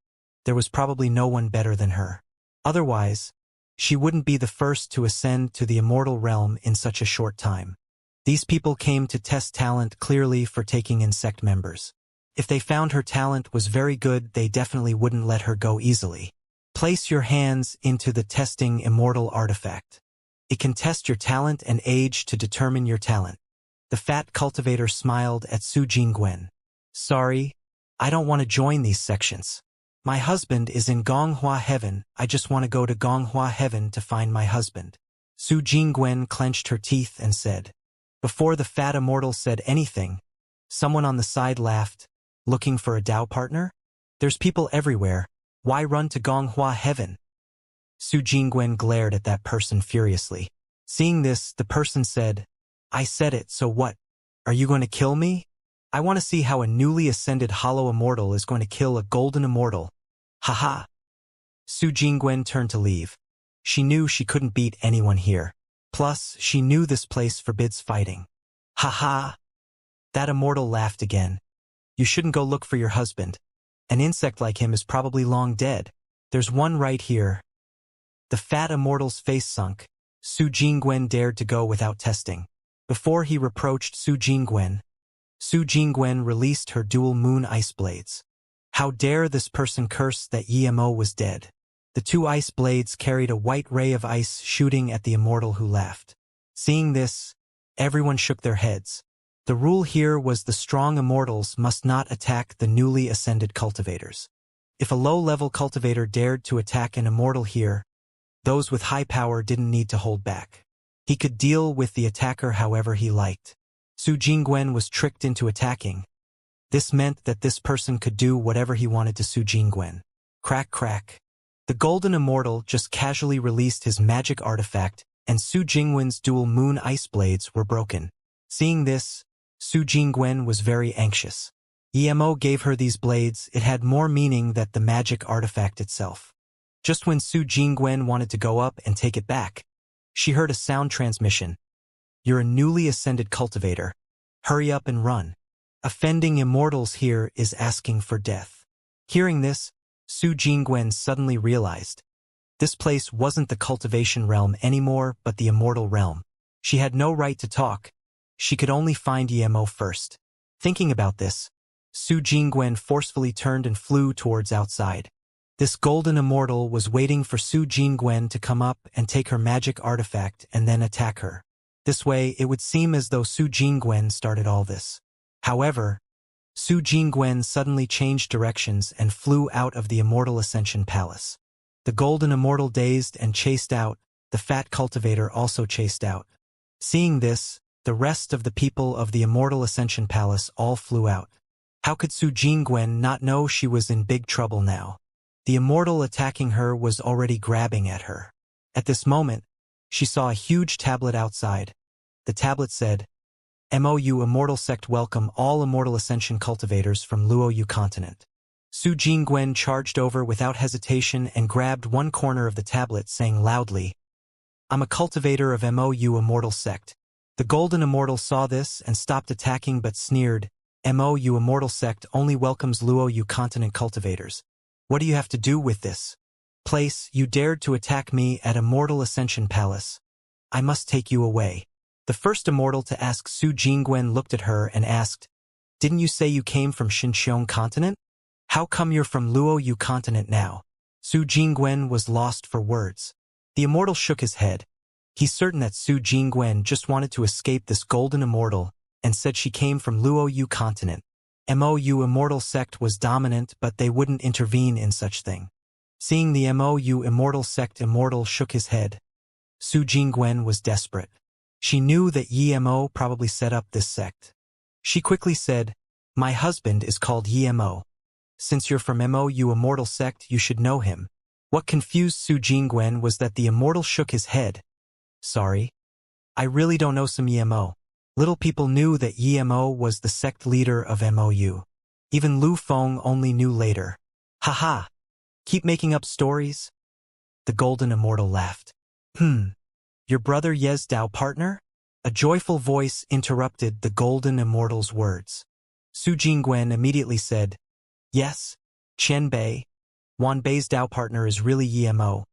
there was probably no one better than her. Otherwise, she wouldn't be the first to ascend to the immortal realm in such a short time. These people came to test talent clearly for taking in sect members. If they found her talent was very good, they definitely wouldn't let her go easily. Place your hands into the testing immortal artifact. It can test your talent and age to determine your talent. The fat cultivator smiled at Su Jingwen. Sorry, I don't want to join these sections. My husband is in Gonghua Heaven. I just want to go to Gonghua Heaven to find my husband. Su Jingwen clenched her teeth and said. Before the fat immortal said anything, someone on the side laughed. Looking for a Dao partner? There's people everywhere. Why run to Gonghua Heaven? Su Jingwen glared at that person furiously. Seeing this, the person said, I said it, so what? Are you going to kill me? I want to see how a newly ascended hollow immortal is going to kill a golden immortal. Haha. Su Jingwen turned to leave. She knew she couldn't beat anyone here. Plus, she knew this place forbids fighting. Haha. That immortal laughed again. You shouldn't go look for your husband. An insect like him is probably long dead. There's one right here. The fat immortal's face sunk. Su Jingwen dared to go without testing. Before he reproached Su Jingwen released her dual moon ice blades. How dare this person curse that Yemo was dead? The two ice blades carried a white ray of ice shooting at the immortal who laughed. Seeing this, everyone shook their heads. The rule here was the strong immortals must not attack the newly ascended cultivators. If a low-level cultivator dared to attack an immortal here, those with high power didn't need to hold back. He could deal with the attacker however he liked. Su Jingwen was tricked into attacking. This meant that this person could do whatever he wanted to Su Jingwen. Crack crack. The golden immortal just casually released his magic artifact, and Su Jingwen's dual moon ice blades were broken. Seeing this, Su Jingwen was very anxious. Yemo gave her these blades. It had more meaning than the magic artifact itself. Just when Su Jingwen wanted to go up and take it back, she heard a sound transmission. You're a newly ascended cultivator. Hurry up and run. Offending immortals here is asking for death. Hearing this, Su Jingwen suddenly realized. This place wasn't the cultivation realm anymore but the immortal realm. She had no right to talk. She could only find Emo first. Thinking about this, Su Jingwen forcefully turned and flew towards outside. This golden immortal was waiting for Su Jingwen to come up and take her magic artifact and then attack her. This way, it would seem as though Su Jingwen started all this. However, Su Jingwen suddenly changed directions and flew out of the Immortal Ascension Palace. The golden immortal dazed and chased out, the fat cultivator also chased out. Seeing this, the rest of the people of the Immortal Ascension Palace all flew out. How could Su Jingwen not know she was in big trouble now? The immortal attacking her was already grabbing at her. At this moment, she saw a huge tablet outside. The tablet said, "MOU Immortal Sect welcome all Immortal Ascension cultivators from Luoyu continent." Su Jingwen charged over without hesitation and grabbed one corner of the tablet, saying loudly, "I'm a cultivator of MOU Immortal Sect." The golden immortal saw this and stopped attacking but sneered, "MOU Immortal Sect only welcomes Luoyu continent cultivators. What do you have to do with this place? You dared to attack me at Immortal Ascension Palace. I must take you away." The first immortal to ask Su Jingwen looked at her and asked, "Didn't you say you came from Xinxiang continent? How come you're from Luoyu continent now?" Su Jingwen was lost for words. The immortal shook his head. He's certain that Su Jingwen just wanted to escape this golden immortal and said she came from Luoyu continent. MOU Immortal Sect was dominant but they wouldn't intervene in such thing. Seeing the MOU Immortal Sect immortal shook his head, Su Jingwen was desperate. She knew that Yemo probably set up this sect. She quickly said, "My husband is called Yemo. Since you're from MOU Immortal Sect, you should know him." What confused Su Jingwen was that the immortal shook his head. "Sorry. I really don't know some Yemo." Little people knew that Yemo was the sect leader of MOU. Even Lu Feng only knew later. "Haha. Keep making up stories?" The golden immortal laughed. Your brother Yes Dao partner?" A joyful voice interrupted the golden immortal's words. Su Jingwen immediately said, "Yes, Qian Bei. Wan Bei's Dao partner is really Yemo.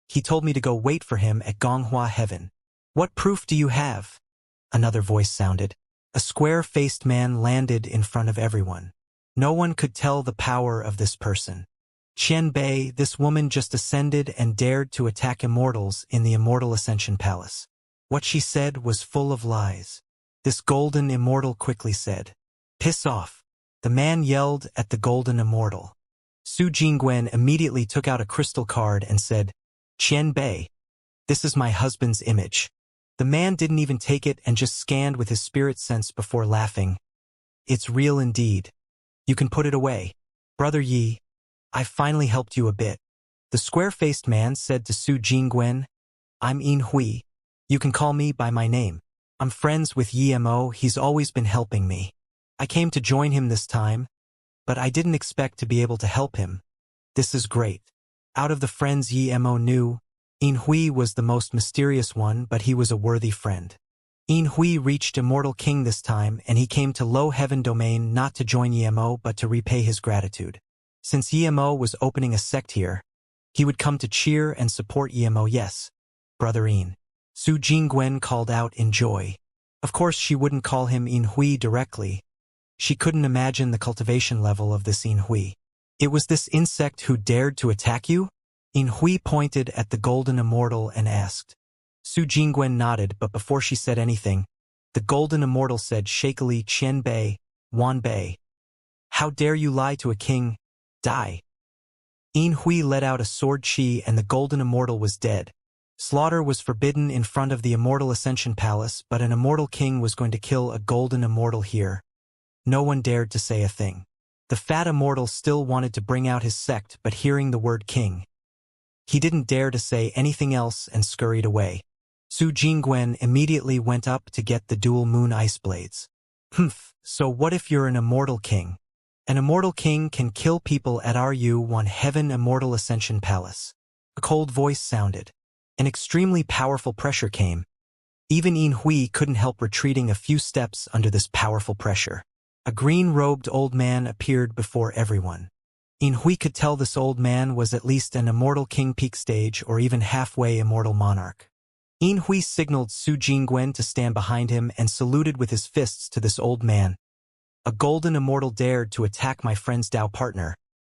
He told me to go wait for him at Gonghua Heaven." "What proof do you have?" Another voice sounded. A square-faced man landed in front of everyone. No one could tell the power of this person. Qian Bei, this woman just ascended and dared to attack immortals in the Immortal Ascension Palace. What she said was full of lies. This golden immortal quickly said, "Piss off." The man yelled at the golden immortal. Su Jingwen immediately took out a crystal card and said, "Qian Bei, this is my husband's image." The man didn't even take it and just scanned with his spirit sense before laughing. "It's real indeed. You can put it away. Brother Yi, I finally helped you a bit." The square-faced man said to Su Jingwen, "I'm Yin Hui. You can call me by my name. I'm friends with Yemo, he's always been helping me. I came to join him this time, but I didn't expect to be able to help him. This is great." Out of the friends Yemo knew, Yin Hui was the most mysterious one, but he was a worthy friend. Yin Hui reached Immortal King this time, and he came to Low Heaven Domain not to join Yemo but to repay his gratitude. Since Yemo was opening a sect here, he would come to cheer and support Yemo. "Yes, Brother Yin." Su Jingwen called out in joy. Of course she wouldn't call him Yin Hui directly. She couldn't imagine the cultivation level of this Yin Hui. "It was this insect who dared to attack you?" Yin Hui pointed at the golden immortal and asked. Su Jingwen nodded, but before she said anything, the golden immortal said shakily, "Qian Bei, Wan Bei. How dare you lie to a king? Die." Yin Hui let out a sword chi and the golden immortal was dead. Slaughter was forbidden in front of the Immortal Ascension Palace, but an immortal king was going to kill a golden immortal here. No one dared to say a thing. The fat immortal still wanted to bring out his sect, but hearing the word king, he didn't dare to say anything else and scurried away. Su Jingwen immediately went up to get the dual moon ice blades. So what if you're an immortal king? An immortal king can kill people at RU1 Heaven Immortal Ascension Palace. A cold voice sounded. An extremely powerful pressure came. Even Yin Hui couldn't help retreating a few steps under this powerful pressure. A green-robed old man appeared before everyone. In Hui could tell this old man was at least an immortal king peak stage or even halfway immortal monarch. In Hui signaled Su Jingwen to stand behind him and saluted with his fists to this old man. A golden immortal dared to attack my friend's Dao partner.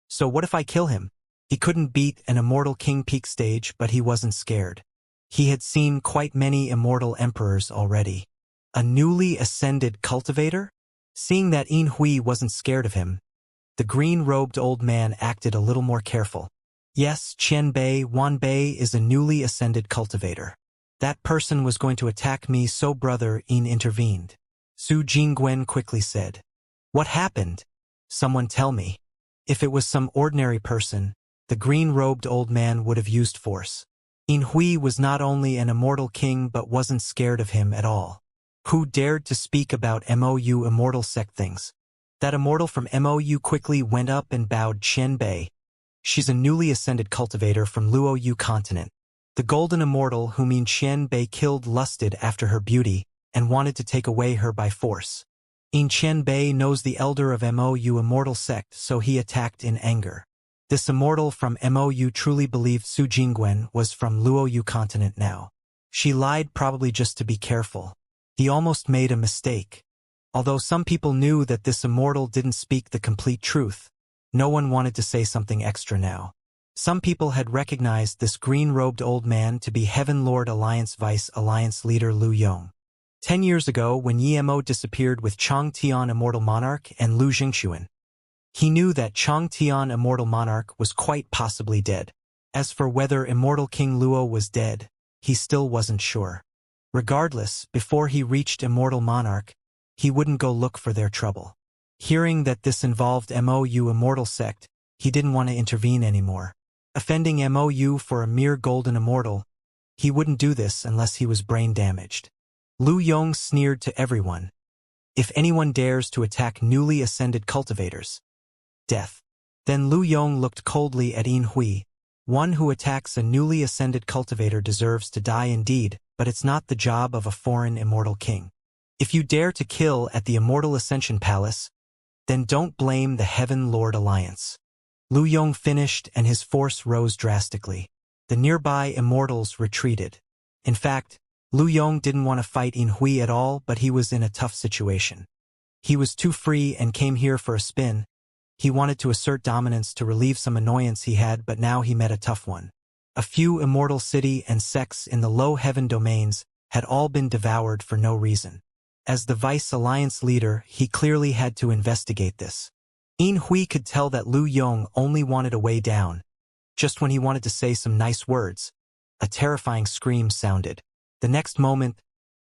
So what if I kill him? He couldn't beat an immortal king peak stage, but he wasn't scared. He had seen quite many immortal emperors already. A newly ascended cultivator? Seeing that In Hui wasn't scared of him, the green-robed old man acted a little more careful. Yes, Qianbei Wanbei is a newly ascended cultivator. That person was going to attack me, so brother In intervened. Su Jingwen quickly said. What happened? Someone tell me. If it was some ordinary person, the green-robed old man would have used force. In Hui was not only an immortal king but wasn't scared of him at all. Who dared to speak about MOU immortal sect things? That immortal from MOU quickly went up and bowed. Qianbei. She's a newly ascended cultivator from Luoyu continent. The golden immortal whom In Qianbei killed lusted after her beauty and wanted to take away her by force. In Qianbei knows the elder of MOU immortal sect, so he attacked in anger. This immortal from MOU truly believed Su Jingwen was from Luoyu continent now. She lied probably just to be careful. He almost made a mistake. Although some people knew that this immortal didn't speak the complete truth, no one wanted to say something extra now. Some people had recognized this green-robed old man to be Heaven Lord Alliance Vice Alliance leader Lu Yong. 10 years ago, when Yemo disappeared with Chang Tian Immortal Monarch and Lu Jingxuan, he knew that Chang Tian Immortal Monarch was quite possibly dead. As for whether Immortal King Luo was dead, he still wasn't sure. Regardless, before he reached Immortal Monarch, he wouldn't go look for their trouble. Hearing that this involved MOU Immortal Sect, he didn't want to intervene anymore. Offending MOU for a mere golden immortal, he wouldn't do this unless he was brain damaged. Lu Yong sneered to everyone. If anyone dares to attack newly ascended cultivators, death. Then Lu Yong looked coldly at In Hui. One who attacks a newly ascended cultivator deserves to die indeed, but it's not the job of a foreign immortal king. If you dare to kill at the Immortal Ascension Palace, then don't blame the Heaven Lord Alliance. Lu Yong finished and his force rose drastically. The nearby immortals retreated. In fact, Lu Yong didn't want to fight In Hui at all, but he was in a tough situation. He was too free and came here for a spin. He wanted to assert dominance to relieve some annoyance he had, but now he met a tough one. A few immortal city and sects in the low heaven domains had all been devoured for no reason. As the Vice Alliance leader, he clearly had to investigate this. In Hui could tell that Lu Yong only wanted a way down. Just when he wanted to say some nice words, a terrifying scream sounded. The next moment,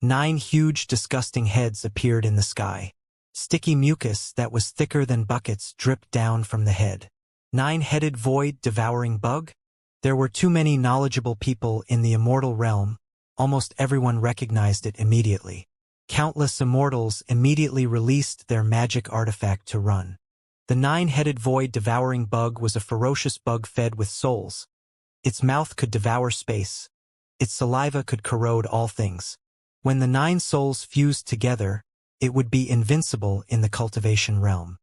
9 huge, disgusting heads appeared in the sky. Sticky mucus that was thicker than buckets dripped down from the head. 9-headed void devouring bug? There were too many knowledgeable people in the immortal realm. Almost everyone recognized it immediately. Countless immortals immediately released their magic artifact to run. The 9-headed void devouring bug was a ferocious bug fed with souls. Its mouth could devour space. Its saliva could corrode all things. When the 9 souls fused together, it would be invincible in the cultivation realm.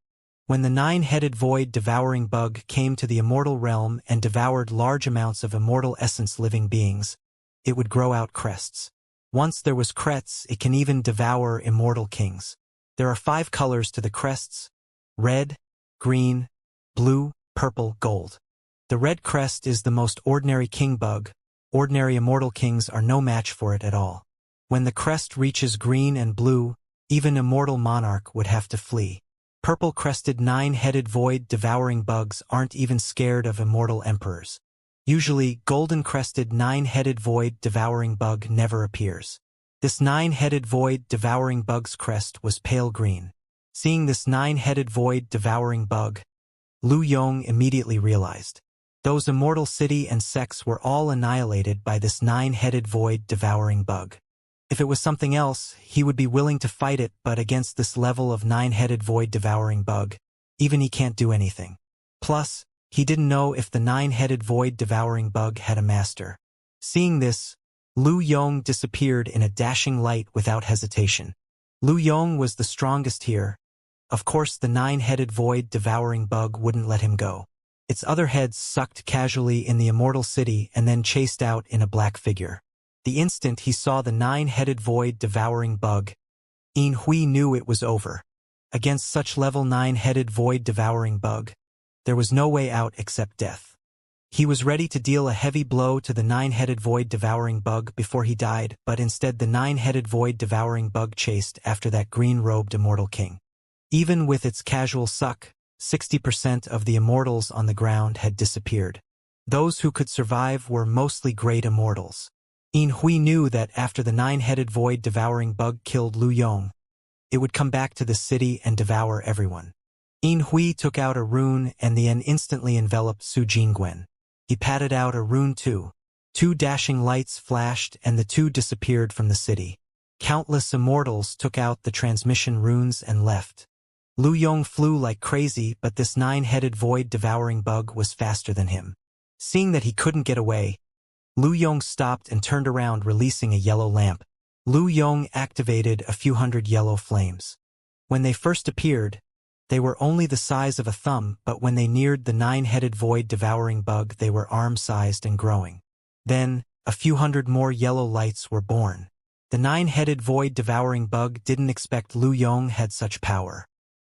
When the 9-headed void devouring bug came to the immortal realm and devoured large amounts of immortal essence living beings, it would grow out crests. Once there was crests, it can even devour immortal kings. There are 5 colors to the crests: red, green, blue, purple, gold. The red crest is the most ordinary king bug. Ordinary immortal kings are no match for it at all. When the crest reaches green and blue, even immortal monarch would have to flee. Purple-crested 9-headed void devouring bugs aren't even scared of immortal emperors. Usually, golden-crested 9-headed void devouring bug never appears. This 9-headed void devouring bug's crest was pale green. Seeing this 9-headed void devouring bug, Lu Yong immediately realized. Those immortal city and sects were all annihilated by this 9-headed void devouring bug. If it was something else, he would be willing to fight it, but against this level of 9-headed void devouring bug, even he can't do anything. Plus, he didn't know if the 9-headed void devouring bug had a master. Seeing this, Lu Yong disappeared in a dashing light without hesitation. Lu Yong was the strongest here. Of course, the 9-headed void devouring bug wouldn't let him go. Its other heads sucked casually in the immortal city and then chased out in a black figure. The instant he saw the nine-headed void-devouring bug, In Hui knew it was over. Against such level 9-headed void-devouring bug, there was no way out except death. He was ready to deal a heavy blow to the 9-headed void-devouring bug before he died, but instead the 9-headed void-devouring bug chased after that green-robed immortal king. Even with its casual suck, 60% of the immortals on the ground had disappeared. Those who could survive were mostly great immortals. In Hui knew that after the 9-headed void-devouring bug killed Lu Yong, it would come back to the city and devour everyone. In Hui took out a rune and then instantly enveloped Su Jingwen. He patted out a rune too. 2 dashing lights flashed and the 2 disappeared from the city. Countless immortals took out the transmission runes and left. Lu Yong flew like crazy, but this 9-headed void-devouring bug was faster than him. Seeing that he couldn't get away, Lu Yong stopped and turned around, releasing a yellow lamp. Lu Yong activated a few hundred yellow flames. When they first appeared, they were only the size of a thumb, but when they neared the 9-headed void-devouring bug they were arm-sized and growing. Then, a few hundred more yellow lights were born. The 9-headed void-devouring bug didn't expect Lu Yong had such power.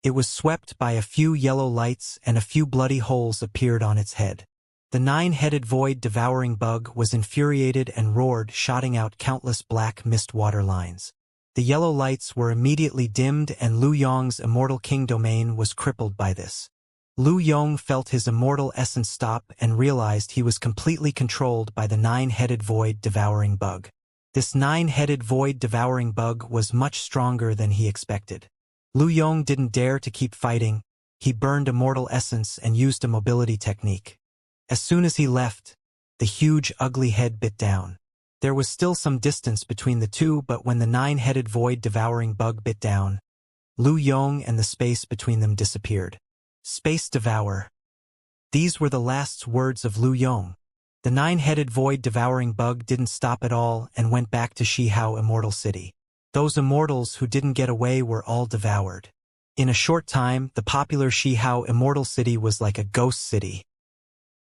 It was swept by a few yellow lights and a few bloody holes appeared on its head. The 9-headed void-devouring bug was infuriated and roared, shotting out countless black mist water lines. The yellow lights were immediately dimmed and Lu Yong's immortal king domain was crippled by this. Lu Yong felt his immortal essence stop and realized he was completely controlled by the 9-headed void-devouring bug. This 9-headed void-devouring bug was much stronger than he expected. Lu Yong didn't dare to keep fighting. He burned immortal essence and used a mobility technique. As soon as he left, the huge ugly head bit down. There was still some distance between the two, but when the 9-headed void-devouring bug bit down, Lu Yong and the space between them disappeared. Space devour. These were the last words of Lu Yong. The 9-headed void-devouring bug didn't stop at all and went back to Shihao Immortal City. Those immortals who didn't get away were all devoured. In a short time, the popular Shihao Immortal City was like a ghost city.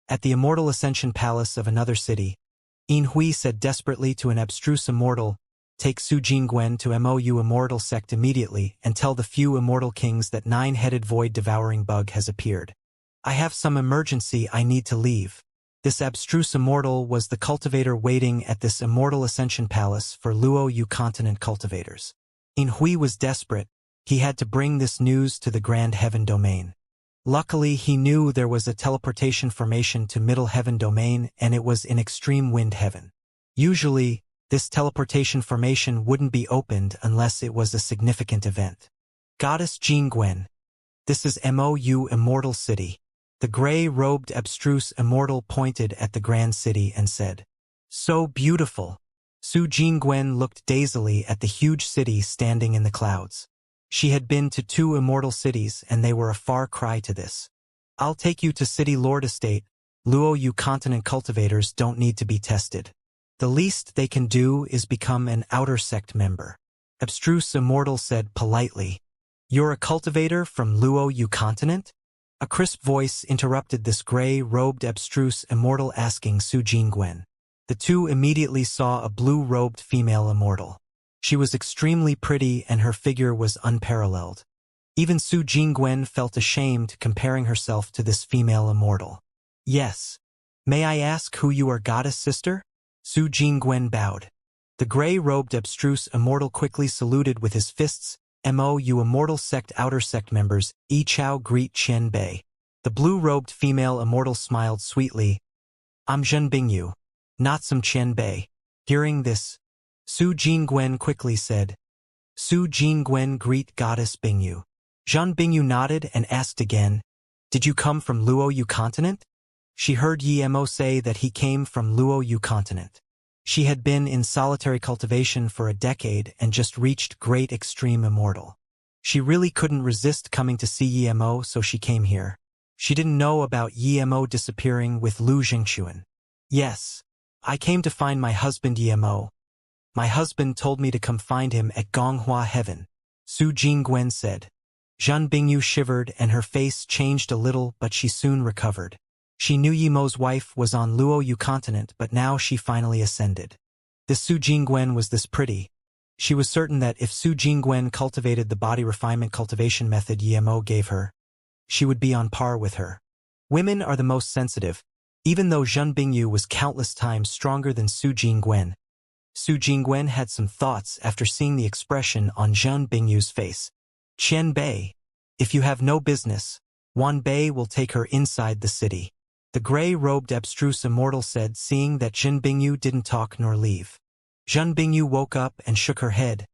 At the Immortal Ascension Palace of another city, In Hui said desperately to an abstruse immortal, "Take Su Jingwen to Mou Immortal Sect immediately and tell the few immortal kings that 9-headed void-devouring bug has appeared. I have some emergency, I need to leave." This abstruse immortal was the cultivator waiting at this Immortal Ascension Palace for Luo Yu continent cultivators. In Hui was desperate. He had to bring this news to the Grand Heaven Domain. Luckily, he knew there was a teleportation formation to Middle Heaven Domain, and it was in Extreme Wind Heaven. Usually, this teleportation formation wouldn't be opened unless it was a significant event. Goddess Jingwen. This is Mou Immortal City. The gray-robed abstruse immortal pointed at the grand city and said, "So beautiful." Su Jingwen looked dazedly at the huge city standing in the clouds. She had been to 2 immortal cities and they were a far cry to this. "I'll take you to City Lord Estate. Luo Yu continent cultivators don't need to be tested. The least they can do is become an outer sect member." Abstruse immortal said politely, "You're a cultivator from Luo Yu continent?" A crisp voice interrupted this gray-robed abstruse immortal asking Su Jingwen. The two immediately saw a blue-robed female immortal. She was extremely pretty and her figure was unparalleled. Even Su Jingwen felt ashamed comparing herself to this female immortal. "Yes. May I ask who you are, goddess sister?" Su Jingwen bowed. The gray-robed abstruse immortal quickly saluted with his fists. "Mou Immortal Sect Outer Sect members, Yi Chao greet Qian Bei." The blue-robed female immortal smiled sweetly. "I'm Zhen Bingyu, not some Qian Bei." Hearing this, Su Jingwen quickly said, "Su Jingwen greet Goddess Bingyu." Zhen Bingyu nodded and asked again, "Did you come from Luo Yu continent?" She heard Yi Mo say that he came from Luo Yu continent. She had been in solitary cultivation for a decade and just reached Great Extreme Immortal. She really couldn't resist coming to see Yi Mo, so she came here. She didn't know about Yi Mo disappearing with Lu Jingxuan. "Yes. I came to find my husband Yi Mo. My husband told me to come find him at Gonghua Heaven," Su Jingwen said. Zhen Bingyu shivered and her face changed a little, but she soon recovered. She knew Yimo's wife was on Luo Yu continent, but now she finally ascended. This Su Jingwen was this pretty. She was certain that if Su Jingwen cultivated the body refinement cultivation method Yimo gave her, she would be on par with her. Women are the most sensitive. Even though Zhen Bingyu was countless times stronger than Su Jingwen, Su Jingwen had some thoughts after seeing the expression on Zhen Bingyu's face. Qian Bei, if you have no business, Wan Bei will take her inside the city. The gray-robed abstruse immortal said, seeing that Zhen Bingyu didn't talk nor leave. Zhen Bingyu woke up and shook her head.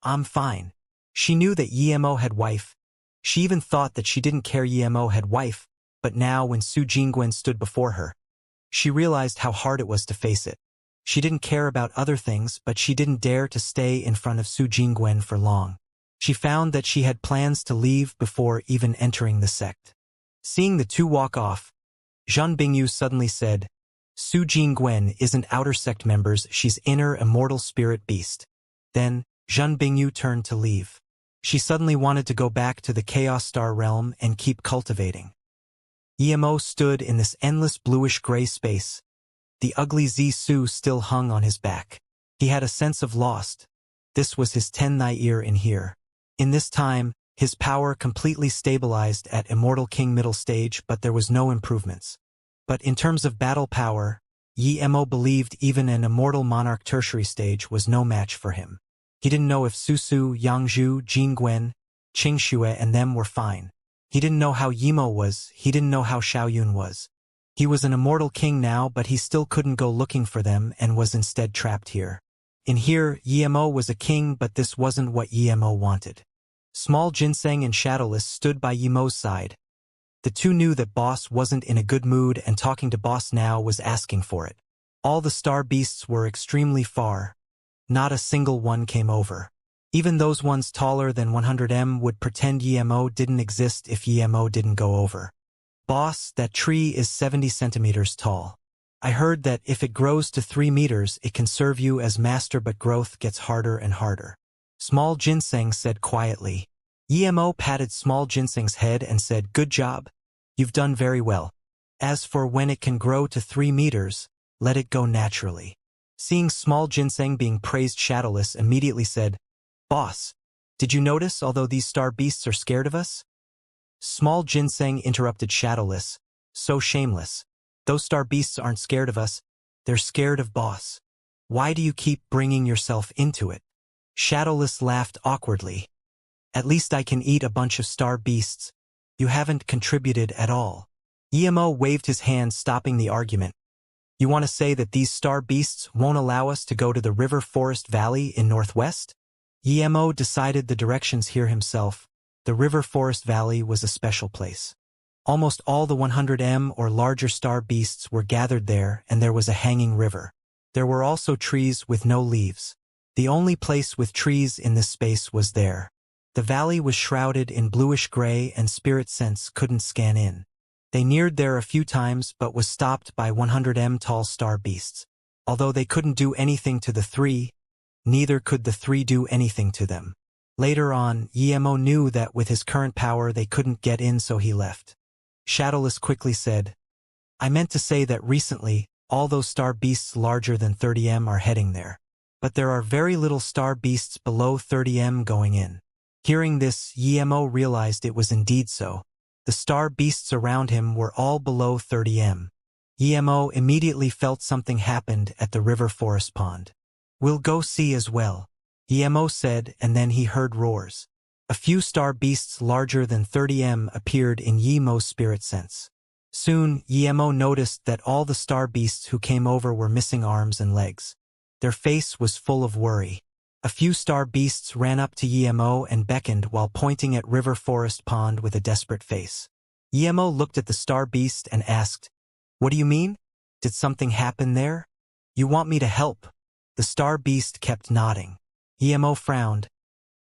I'm fine. She knew that Yimo had wife. She even thought that she didn't care Yimo had wife, but now when Su Jingwen stood before her, she realized how hard it was to face it. She didn't care about other things, but she didn't dare to stay in front of Su Jingwen for long. She found that she had plans to leave before even entering the sect. Seeing the two walk off, Zhen Bingyu suddenly said, Su Jingwen isn't outer sect members, she's inner immortal spirit beast. Then, Zhen Bingyu turned to leave. She suddenly wanted to go back to the Chaos Star realm and keep cultivating. Yimo stood in this endless bluish-gray space. The ugly Zisu still hung on his back. He had a sense of lost. This was his 10th year in here. In this time, his power completely stabilized at Immortal King middle stage, but there was no improvements. But in terms of battle power, Yimo believed even an Immortal Monarch tertiary stage was no match for him. He didn't know if Susu, Yangzhu, Jingwen, Qingxue and them were fine. He didn't know how Yimo was, he didn't know how Xiaoyun was. He was an Immortal King now, but he still couldn't go looking for them and was instead trapped here. In here, Yimo was a king, but this wasn't what Yimo wanted. Small Ginseng and Shadowless stood by Yimo's side. The two knew that Boss wasn't in a good mood, and talking to Boss now was asking for it. All the star beasts were extremely far. Not a single one came over. Even those ones taller than 100m would pretend Yimo didn't exist if Yimo didn't go over. Boss, that tree is 70 centimeters tall. I heard that if it grows to 3 meters, it can serve you as master, but growth gets harder and harder. Small Ginseng said quietly. Yimo patted Small Ginseng's head and said, Good job. You've done very well. As for when it can grow to 3 meters, let it go naturally. Seeing Small Ginseng being praised, Shadowless immediately said, Boss, did you notice although these star beasts are scared of us? Small Ginseng interrupted Shadowless. So shameless. Those star beasts aren't scared of us. They're scared of Boss. Why do you keep bringing yourself into it? Shadowless laughed awkwardly. At least I can eat a bunch of star beasts. You haven't contributed at all. Yimo waved his hand, stopping the argument. You want to say that these star beasts won't allow us to go to the River Forest Valley in northwest? Yimo decided the directions here himself. The River Forest Valley was a special place. Almost all the 100m or larger star beasts were gathered there, and there was a hanging river. There were also trees with no leaves. The only place with trees in this space was there. The valley was shrouded in bluish-gray, and spirit sense couldn't scan in. They neared there a few times, but was stopped by 100m tall star beasts. Although they couldn't do anything to the three, neither could the three do anything to them. Later on, Yimo knew that with his current power they couldn't get in, so he left. Shadowless quickly said, I meant to say that recently, all those star beasts larger than 30m are heading there. But there are very little star beasts below 30m going in. Hearing this, Yimo realized it was indeed so. The star beasts around him were all below 30m. Yimo immediately felt something happened at the river forest pond. We'll go see as well, Yimo said, and then he heard roars. A few star beasts larger than 30m appeared in Yimo's spirit sense. Soon, Yimo noticed that all the star beasts who came over were missing arms and legs. Their face was full of worry. A few star beasts ran up to Yimo and beckoned while pointing at River Forest Pond with a desperate face. Yimo looked at the star beast and asked, What do you mean? Did something happen there? You want me to help? The star beast kept nodding. Yimo frowned.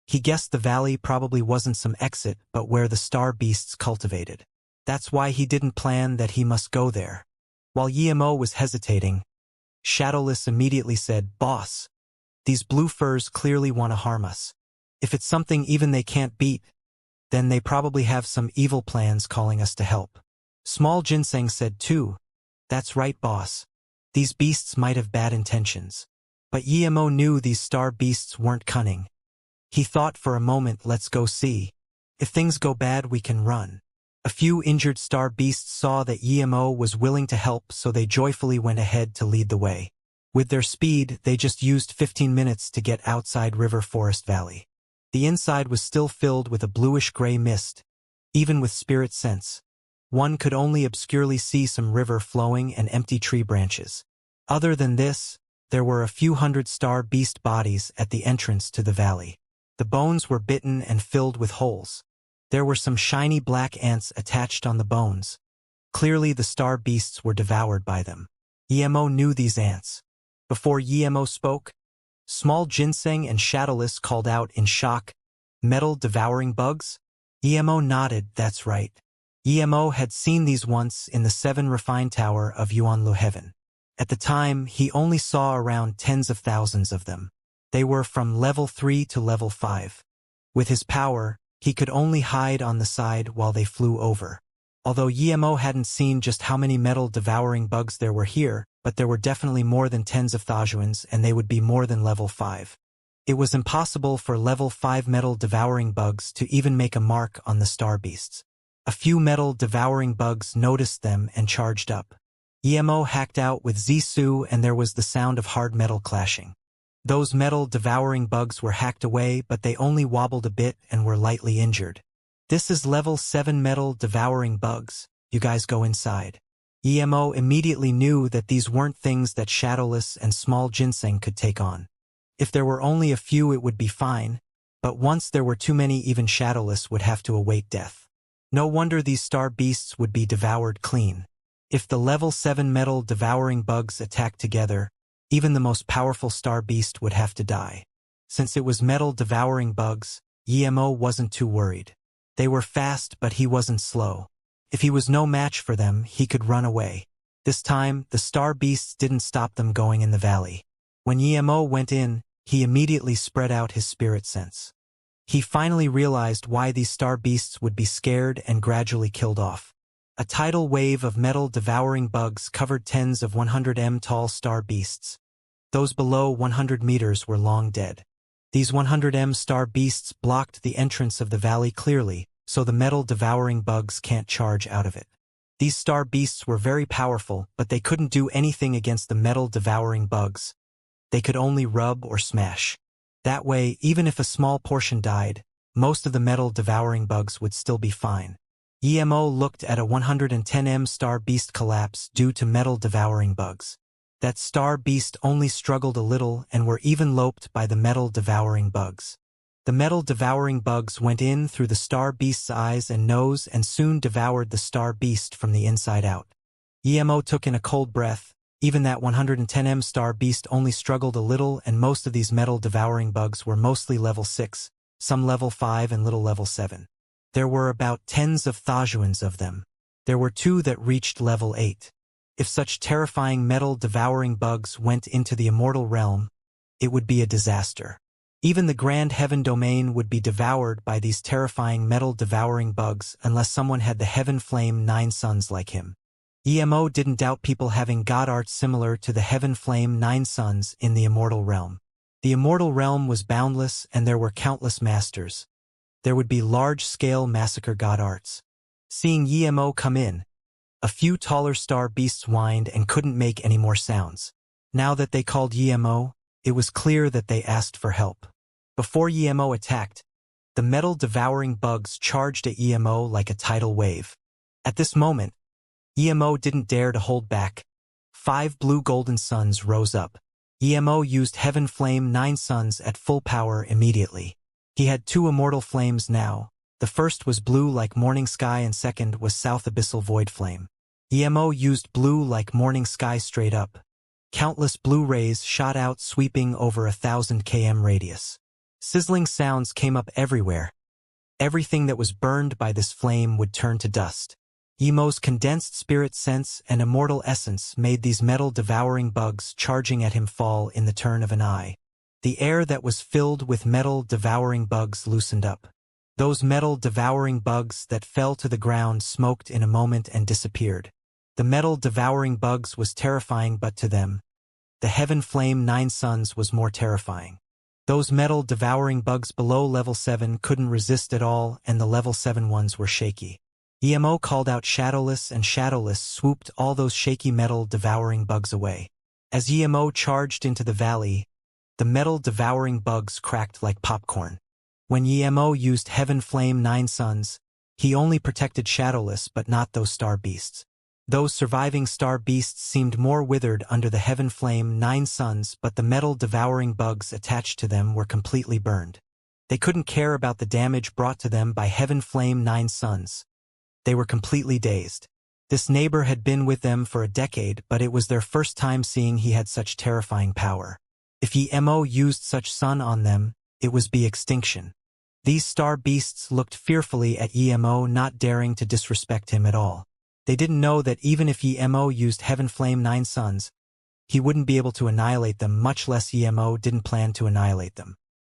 He guessed the valley probably wasn't some exit, but where the star beasts cultivated. That's why he didn't plan that he must go there. While Yimo was hesitating, Shadowless immediately said, Boss, these blue furs clearly want to harm us. If it's something even they can't beat, then they probably have some evil plans calling us to help. Small Ginseng said too. That's right, boss. These beasts might have bad intentions. But Yemo knew these star beasts weren't cunning. He thought for a moment, let's go see. If things go bad, we can run. A few injured star beasts saw that Yemo was willing to help, so they joyfully went ahead to lead the way. With their speed, they just used 15 minutes to get outside River Forest Valley. The inside was still filled with a bluish-gray mist. Even with spirit sense, one could only obscurely see some river flowing and empty tree branches. Other than this, there were a few hundred star beast bodies at the entrance to the valley. The bones were bitten and filled with holes. There were some shiny black ants attached on the bones. Clearly the star beasts were devoured by them. Yemo knew these ants. Before Yemo spoke, Small Ginseng and Shadowless called out in shock, "Metal-devouring bugs?" Yemo nodded, that's right. Yemo had seen these once in the 7 refined tower of Yuanlu Heaven. At the time, he only saw around tens of thousands of them. They were from level 3 to level 5. With his power, he could only hide on the side while they flew over. Although Yemo hadn't seen just how many metal-devouring bugs there were here, but there were definitely more than tens of thousands, and they would be more than level 5. It was impossible for level 5 metal-devouring bugs to even make a mark on the star beasts. A few metal-devouring bugs noticed them and charged up. Yemo hacked out with Zisu, and there was the sound of hard metal clashing. Those metal-devouring bugs were hacked away, but they only wobbled a bit and were lightly injured. This is level 7 metal-devouring bugs. You guys go inside. Yemo immediately knew that these weren't things that Shadowless and Small Ginseng could take on. If there were only a few, it would be fine, but once there were too many, even Shadowless would have to await death. No wonder these star beasts would be devoured clean. If the level 7 metal-devouring bugs attacked together, even the most powerful star beast would have to die. Since it was metal-devouring bugs, Yemo wasn't too worried. They were fast, but he wasn't slow. If he was no match for them, he could run away. This time, the star beasts didn't stop them going in the valley. When Yemo went in, he immediately spread out his spirit sense. He finally realized why these star beasts would be scared and gradually killed off. A tidal wave of metal-devouring bugs covered tens of 100m tall star beasts. Those below 100 meters were long dead. These 100m star beasts blocked the entrance of the valley clearly, so the metal-devouring bugs can't charge out of it. These star beasts were very powerful, but they couldn't do anything against the metal-devouring bugs. They could only rub or smash. That way, even if a small portion died, most of the metal-devouring bugs would still be fine. Yemo looked at a 110m star beast collapse due to metal-devouring bugs. That star beast only struggled a little and were even loped by the metal-devouring bugs. The metal-devouring bugs went in through the star beast's eyes and nose and soon devoured the star beast from the inside out. Yemo took in a cold breath. Even that 110m star beast only struggled a little, and most of these metal-devouring bugs were mostly level 6, some level 5 and little level 7. There were about tens of thousands of them. There were 2 that reached level 8. If such terrifying metal-devouring bugs went into the immortal realm, it would be a disaster. Even the Grand Heaven domain would be devoured by these terrifying metal-devouring bugs unless someone had the Heaven Flame 9 Suns like him. Yemo didn't doubt people having god art similar to the Heaven Flame 9 Suns in the immortal realm. The immortal realm was boundless, and there were countless masters. There would be large-scale massacre god arts. Seeing Yemo come in, a few taller star beasts whined and couldn't make any more sounds. Now that they called Yemo, it was clear that they asked for help. Before Yemo attacked, the metal-devouring bugs charged at Yemo like a tidal wave. At this moment, Yemo didn't dare to hold back. 5 blue golden suns rose up. Yemo used Heaven Flame 9 Suns at full power immediately. He had 2 immortal flames now. The first was blue like morning sky and second was South Abyssal Void Flame. Yemo used blue like morning sky straight up. Countless blue rays shot out, sweeping over 1,000 km radius. Sizzling sounds came up everywhere. Everything that was burned by this flame would turn to dust. Yemo's condensed spirit sense and immortal essence made these metal-devouring bugs charging at him fall in the turn of an eye. The air that was filled with metal-devouring bugs loosened up. Those metal-devouring bugs that fell to the ground smoked in a moment and disappeared. The metal-devouring bugs was terrifying, but to them, the Heaven Flame 9 Suns was more terrifying. Those metal-devouring bugs below level 7 couldn't resist at all, and the level 7 ones were shaky. EMO called out Shadowless, and Shadowless swooped all those shaky metal-devouring bugs away. As EMO charged into the valley, the metal-devouring bugs cracked like popcorn. When EMO used Heaven Flame 9 Suns, he only protected Shadowless but not those star beasts. Those surviving star beasts seemed more withered under the Heaven Flame 9 Suns, but the metal-devouring bugs attached to them were completely burned. They couldn't care about the damage brought to them by Heaven Flame 9 Suns. They were completely dazed. This neighbor had been with them for a decade, but it was their first time seeing he had such terrifying power. If EMO used such sun on them, it was be extinction. These star beasts looked fearfully at EMO, not daring to disrespect him at all. They didn't know that even if EMO used Heaven Flame 9 Suns, he wouldn't be able to annihilate them, much less EMO didn't plan to annihilate them.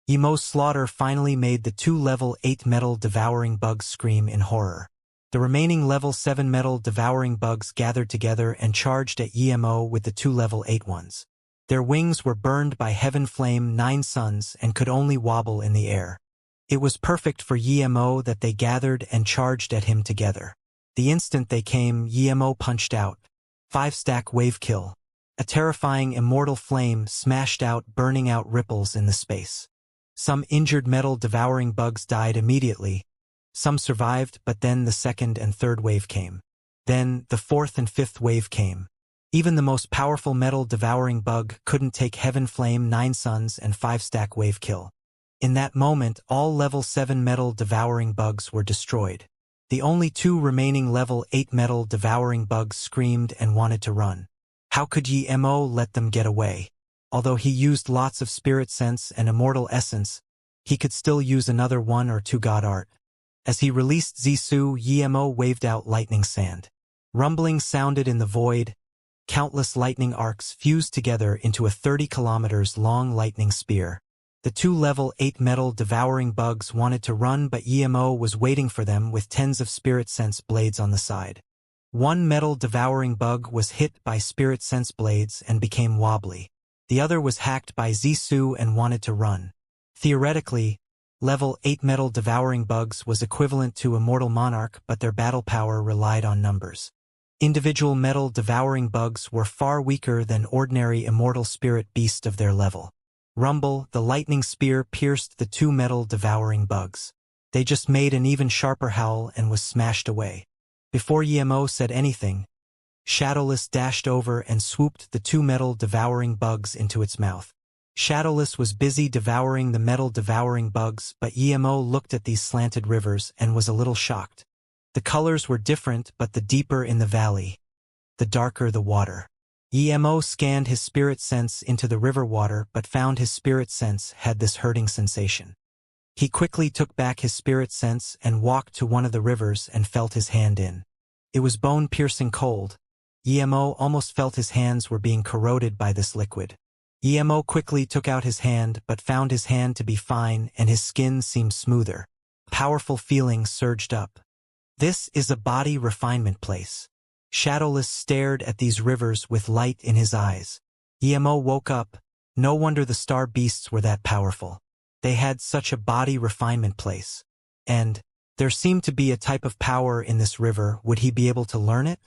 EMO's slaughter finally made the 2 level 8 metal-devouring bugs scream in horror. The remaining level 7 metal-devouring bugs gathered together and charged at EMO with the 2 level 8 ones. Their wings were burned by Heaven Flame 9 Suns and could only wobble in the air. It was perfect for EMO that they gathered and charged at him together. The instant they came, EMO punched out. 5-stack wave kill. A terrifying immortal flame smashed out, burning out ripples in the space. Some injured metal-devouring bugs died immediately. Some survived, but then the second and third wave came. Then the fourth and fifth wave came. Even the most powerful metal-devouring bug couldn't take Heaven Flame 9 Suns and 5-stack wave kill. In that moment, all level 7 metal-devouring bugs were destroyed. The only 2 remaining level 8 metal-devouring bugs screamed and wanted to run. How could EMO let them get away? Although he used lots of spirit sense and immortal essence, he could still use another 1 or 2 god art. As he released Zisu, EMO waved out lightning sand. Rumbling sounded in the void. Countless lightning arcs fused together into a 30 kilometers long lightning spear. The 2 level 8 metal-devouring bugs wanted to run, but EMO was waiting for them with tens of spirit sense blades on the side. One metal-devouring bug was hit by spirit sense blades and became wobbly. The other was hacked by Zisu and wanted to run. Theoretically, level 8 metal-devouring bugs was equivalent to Immortal Monarch, but their battle power relied on numbers. Individual metal-devouring bugs were far weaker than ordinary immortal spirit beast of their level. Rumble, the lightning spear pierced the 2 metal-devouring bugs. They just made an even sharper howl and was smashed away. Before EMO said anything, Shadowless dashed over and swooped the 2 metal-devouring bugs into its mouth. Shadowless was busy devouring the metal-devouring bugs, but EMO looked at these slanted rivers and was a little shocked. The colors were different, but the deeper in the valley, the darker the water. EMO scanned his spirit sense into the river water, but found his spirit sense had this hurting sensation. He quickly took back his spirit sense and walked to one of the rivers and felt his hand in. It was bone-piercing cold. EMO almost felt his hands were being corroded by this liquid. EMO quickly took out his hand, but found his hand to be fine and his skin seemed smoother. Powerful feelings surged up. This is a body refinement place. Shadowless stared at these rivers with light in his eyes. EMO woke up. No wonder the star beasts were that powerful. They had such a body refinement place. And there seemed to be a type of power in this river. Would he be able to learn it?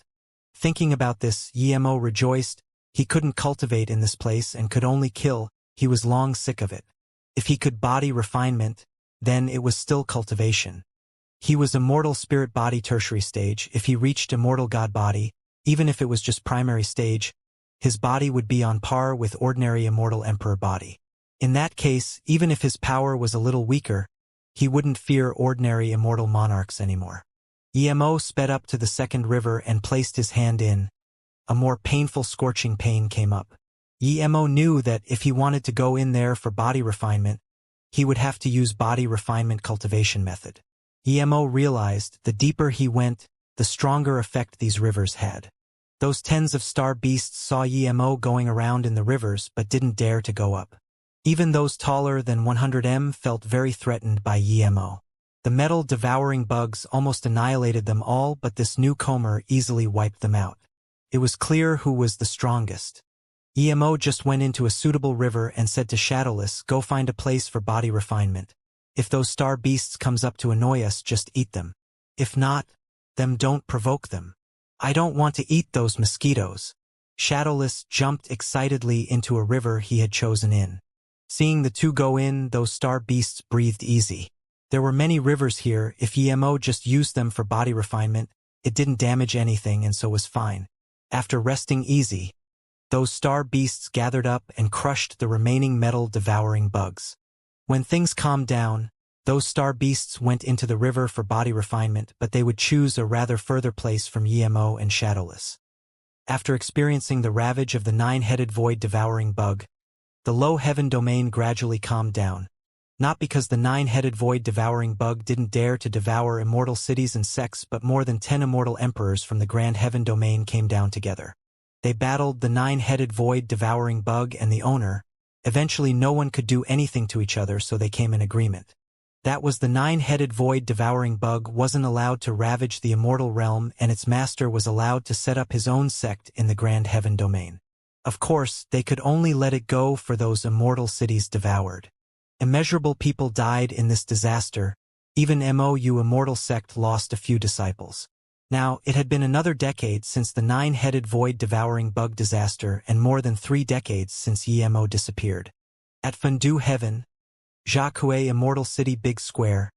Thinking about this, EMO rejoiced. He couldn't cultivate in this place and could only kill. He was long sick of it. If he could body refinement, then it was still cultivation. He was immortal spirit body tertiary stage. If he reached immortal god body, even if it was just primary stage, his body would be on par with ordinary immortal emperor body. In that case, even if his power was a little weaker, he wouldn't fear ordinary immortal monarchs anymore. EMO sped up to the second river and placed his hand in. A more painful scorching pain came up. EMO knew that if he wanted to go in there for body refinement, he would have to use body refinement cultivation method. EMO realized the deeper he went, the stronger effect these rivers had. Those tens of star beasts saw EMO going around in the rivers but didn't dare to go up. Even those taller than 100m felt very threatened by EMO. The metal-devouring bugs almost annihilated them all, but this newcomer easily wiped them out. It was clear who was the strongest. Emo just went into a suitable river and said to Shadowless, "Go find a place for body refinement. If those star beasts comes up to annoy us, just eat them. If not, then don't provoke them. I don't want to eat those mosquitoes." Shadowless jumped excitedly into a river he had chosen in. Seeing the two go in, those star beasts breathed easy. There were many rivers here. If Emo just used them for body refinement, it didn't damage anything and so was fine. After resting easy, those star beasts gathered up and crushed the remaining metal-devouring bugs. When things calmed down, those star beasts went into the river for body refinement, but they would choose a rather further place from Emo and Shadowless. After experiencing the ravage of the nine-headed void-devouring bug, the low heaven domain gradually calmed down. Not because the nine-headed void-devouring bug didn't dare to devour immortal cities and sects, but more than 10 immortal emperors from the grand heaven domain came down together. They battled the nine-headed void-devouring bug and the owner. Eventually no one could do anything to each other, so they came in agreement. That was the nine-headed void-devouring bug wasn't allowed to ravage the immortal realm, and its master was allowed to set up his own sect in the grand heaven domain. Of course, they could only let it go for those immortal cities devoured. Immeasurable people died in this disaster. Even MOU Immortal sect lost a few disciples. Now, it had been another decade since the nine-headed void-devouring bug disaster and more than 3 decades since Emo disappeared. At Fondue Heaven, Jacques Immortal City Big Square,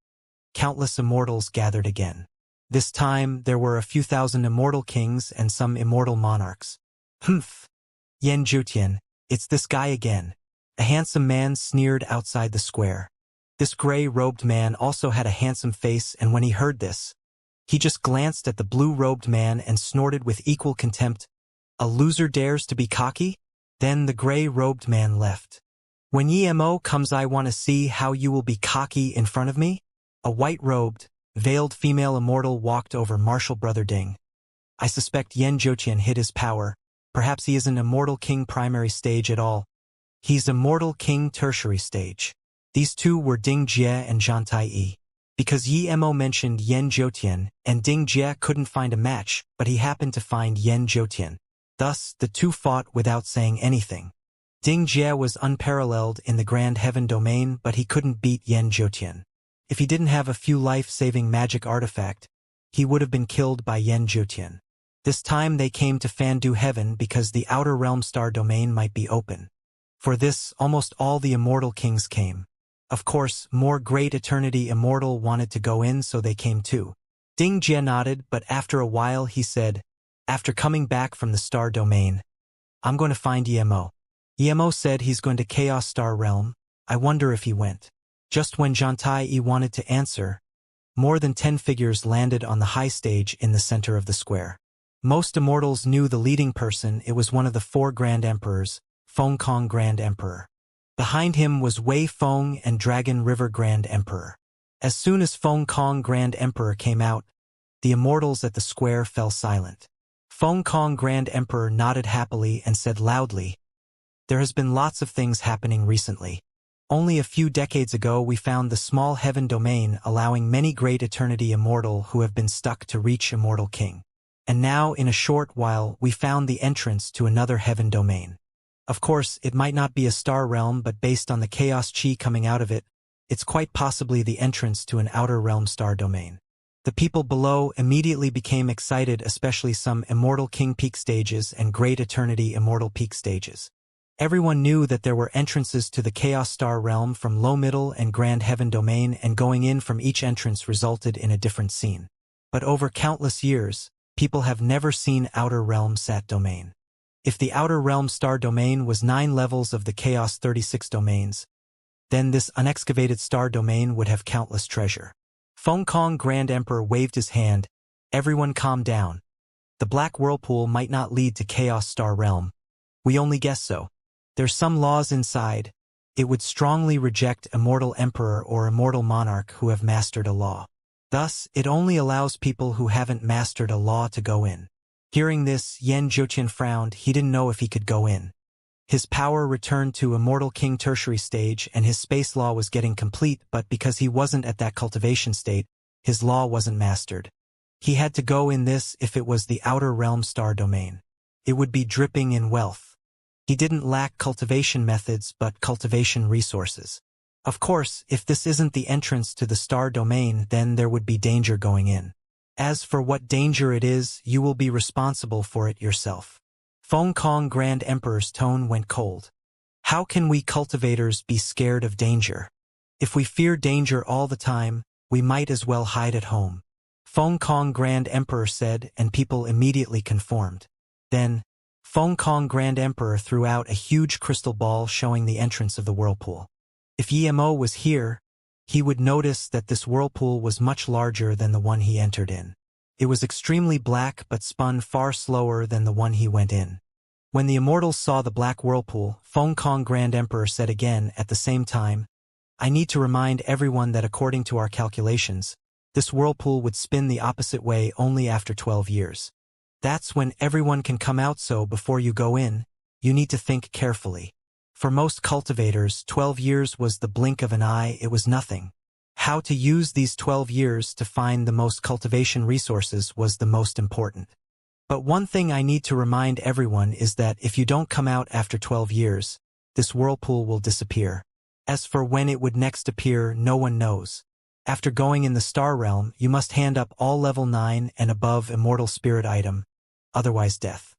countless immortals gathered again. This time, there were a few thousand immortal kings and some immortal monarchs. "Humph! Yen Jutian, it's this guy again." A handsome man sneered outside the square. This gray-robed man also had a handsome face, and when he heard this, he just glanced at the blue-robed man and snorted with equal contempt, "A loser dares to be cocky?" Then the gray-robed man left. "When Emo comes, I want to see how you will be cocky in front of me." A white-robed, veiled female immortal walked over Marshal Brother Ding. "I suspect Yen Jotian hid his power. Perhaps he isn't Immortal King primary stage at all. He's Immortal King tertiary stage." These two were Ding Jie and Zhantai. Because Emo mentioned Yen Jotian, and Ding Jie couldn't find a match, but he happened to find Yen Jotian. Thus, the two fought without saying anything. Ding Jie was unparalleled in the Grand Heaven domain, but he couldn't beat Yen Jotian. If he didn't have a few life-saving magic artifact, he would have been killed by Yen Jotian. This time they came to Fondue Heaven because the Outer Realm Star domain might be open. For this, almost all the immortal kings came. Of course, more Great Eternity Immortal wanted to go in, so they came too. Ding Jie nodded, but after a while he said, "After coming back from the Star Domain, I'm going to find Emo." Emo said he's going to Chaos Star Realm. I wonder if he went. Just when Zhantai wanted to answer, more than 10 figures landed on the high stage in the center of the square. Most immortals knew the leading person. It was one of the 4 Grand Emperors, Feng Kong Grand Emperor. Behind him was Wei Feng and Dragon River Grand Emperor. As soon as Feng Kong Grand Emperor came out, the immortals at the square fell silent. Feng Kong Grand Emperor nodded happily and said loudly, "There has been lots of things happening recently. Only a few decades ago we found the small heaven domain allowing many Great Eternity Immortal who have been stuck to reach Immortal King. And now, in a short while, we found the entrance to another heaven domain. Of course, it might not be a star realm, but based on the chaos chi coming out of it, it's quite possibly the entrance to an outer realm star domain." The people below immediately became excited, especially some Immortal King peak stages and Great Eternity Immortal peak stages. Everyone knew that there were entrances to the Chaos Star realm from Low Middle and Grand Heaven domain, and going in from each entrance resulted in a different scene. But over countless years, people have never seen Outer Realm Sat domain. If the Outer Realm Star domain was 9 levels of the Chaos 36 domains, then this unexcavated star domain would have countless treasure. Feng Kong Grand Emperor waved his hand. "Everyone calm down. The Black Whirlpool might not lead to Chaos Star Realm. We only guess so. There's some laws inside. It would strongly reject Immortal Emperor or Immortal Monarch who have mastered a law. Thus, it only allows people who haven't mastered a law to go in." Hearing this, Yen Jotian frowned. He didn't know if he could go in. His power returned to Immortal King Tertiary stage and his space law was getting complete, but because he wasn't at that cultivation state, his law wasn't mastered. He had to go in this if it was the outer realm star domain. It would be dripping in wealth. He didn't lack cultivation methods but cultivation resources. Of course, if this isn't the entrance to the star domain, then there would be danger going in. As for what danger it is, you will be responsible for it yourself. Feng Kong Grand Emperor's tone went cold. How can we cultivators be scared of danger? If we fear danger all the time, we might as well hide at home. Feng Kong Grand Emperor said, and people immediately conformed. Then, Feng Kong Grand Emperor threw out a huge crystal ball showing the entrance of the whirlpool. If Emo was here, he would notice that this whirlpool was much larger than the one he entered in. It was extremely black but spun far slower than the one he went in. When the immortals saw the black whirlpool, Feng Kong Grand Emperor said again at the same time, I need to remind everyone that according to our calculations, this whirlpool would spin the opposite way only after 12 years. That's when everyone can come out, so before you go in, you need to think carefully. For most cultivators, 12 years was the blink of an eye, it was nothing. How to use these 12 years to find the most cultivation resources was the most important. But one thing I need to remind everyone is that if you don't come out after 12 years, this whirlpool will disappear. As for when it would next appear, no one knows. After going in the star realm, you must hand up all level 9 and above immortal spirit item, otherwise death.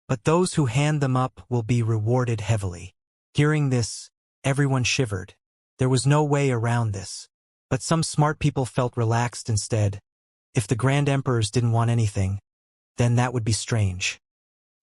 But those who hand them up will be rewarded heavily. Hearing this, everyone shivered. There was no way around this. But some smart people felt relaxed instead. If the Grand Emperors didn't want anything, then that would be strange.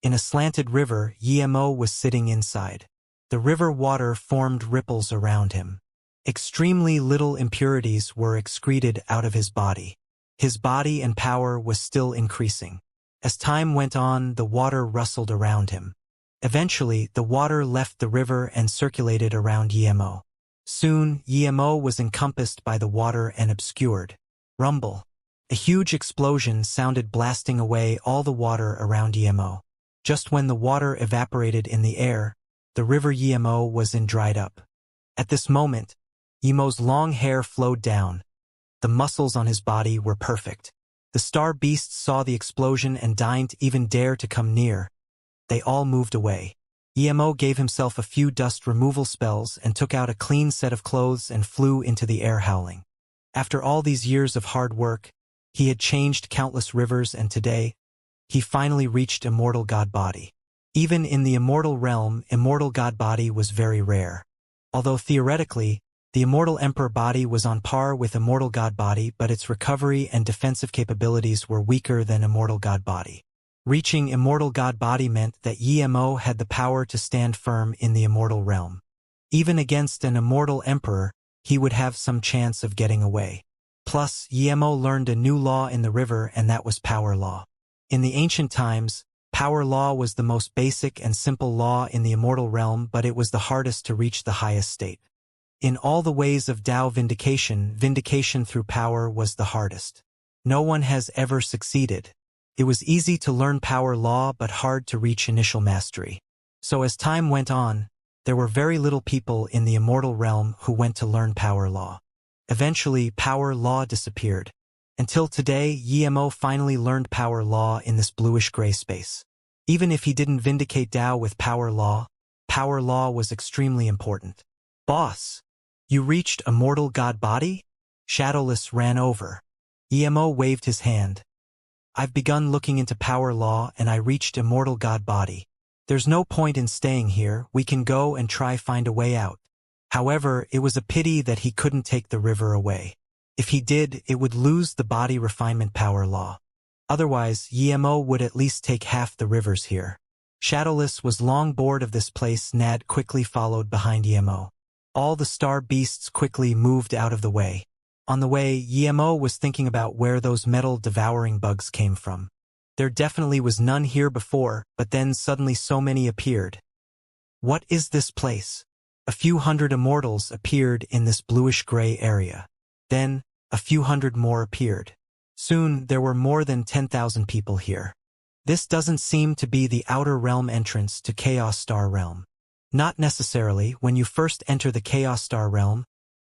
In a slanted river, Emo was sitting inside. The river water formed ripples around him. Extremely little impurities were excreted out of his body. His body and power was still increasing. As time went on, the water rustled around him. Eventually, the water left the river and circulated around Emo. Soon, Emo was encompassed by the water and obscured. Rumble. A huge explosion sounded blasting away all the water around Emo. Just when the water evaporated in the air, the river Emo was in dried up. At this moment, Emo's long hair flowed down. The muscles on his body were perfect. The star beasts saw the explosion and didn't even dare to come near. They all moved away. Emo gave himself a few dust removal spells and took out a clean set of clothes and flew into the air howling. After all these years of hard work, he had changed countless rivers and today, he finally reached Immortal God Body. Even in the Immortal realm, Immortal God Body was very rare. Although theoretically, the Immortal Emperor Body was on par with Immortal God Body, but its recovery and defensive capabilities were weaker than Immortal God Body. Reaching Immortal God Body meant that Emo had the power to stand firm in the Immortal realm. Even against an Immortal Emperor, he would have some chance of getting away. Plus, Emo learned a new law in the river, and that was Power Law. In the ancient times, Power Law was the most basic and simple law in the Immortal realm, but it was the hardest to reach the highest state. In all the ways of Tao vindication, vindication through power was the hardest. No one has ever succeeded. It was easy to learn Power Law but hard to reach initial mastery. So as time went on, there were very little people in the Immortal realm who went to learn Power Law. Eventually, Power Law disappeared. Until today, Emo finally learned Power Law in this bluish-gray space. Even if he didn't vindicate Tao with Power Law was extremely important. Boss, you reached Immortal God Body? Shadowless ran over. Emo waved his hand. I've begun looking into Power Law and I reached Immortal God Body. There's no point in staying here, we can go and try find a way out. However, it was a pity that he couldn't take the river away. If he did, it would lose the body refinement Power Law. Otherwise, Emo would at least take half the rivers here. Shadowless was long bored of this place. Nad quickly followed behind Emo. All the star beasts quickly moved out of the way. On the way, Emo was thinking about where those metal-devouring bugs came from. There definitely was none here before, but then suddenly so many appeared. What is this place? A few hundred immortals appeared in this bluish-gray area. Then, a few hundred more appeared. Soon, there were more than 10,000 people here. This doesn't seem to be the outer realm entrance to Chaos Star Realm. Not necessarily. When you first enter the Chaos Star realm,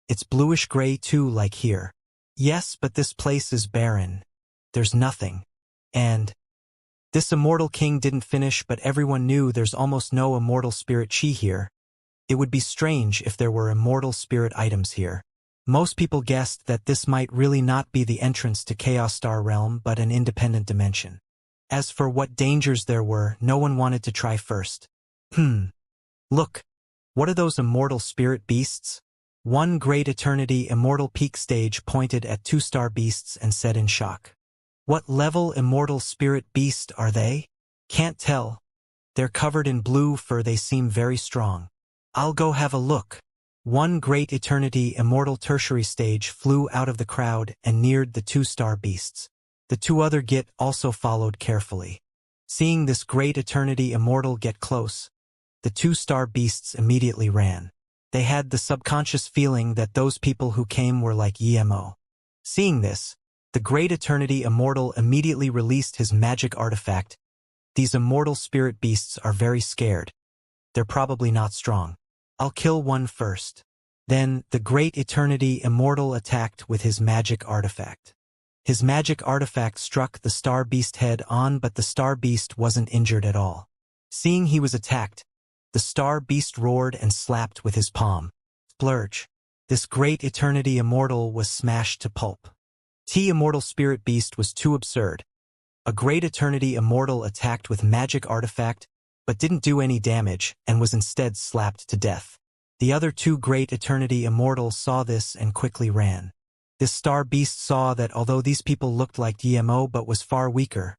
it's bluish-gray too, like here. Yes, but this place is barren. There's nothing. And this immortal king didn't finish, but everyone knew there's almost no immortal spirit chi here. It would be strange if there were immortal spirit items here. Most people guessed that this might really not be the entrance to Chaos Star Realm, but an independent dimension. As for what dangers there were, no one wanted to try first. Look, what are those immortal spirit beasts? One great eternity immortal peak stage pointed at 2-star beasts and said in shock. What level immortal spirit beast are they? Can't tell. They're covered in blue fur. They seem very strong. I'll go have a look. One great eternity immortal tertiary stage flew out of the crowd and neared the 2-star beasts. The 2 other Git also followed carefully. Seeing this great eternity immortal get close, the 2-star beasts immediately ran. They had the subconscious feeling that those people who came were like YMO. Seeing this, the great eternity immortal immediately released his magic artifact. These immortal spirit beasts are very scared. They're probably not strong. I'll kill one first. Then, the great eternity immortal attacked with his magic artifact. His magic artifact struck the star beast head on, but the star beast wasn't injured at all. Seeing he was attacked, the star beast roared and slapped with his palm. Splurge. This great eternity immortal was smashed to pulp. Immortal spirit beast was too absurd. A great eternity immortal attacked with magic artifact, but didn't do any damage and was instead slapped to death. The other 2 great eternity immortals saw this and quickly ran. This star beast saw that although these people looked like YMO but was far weaker,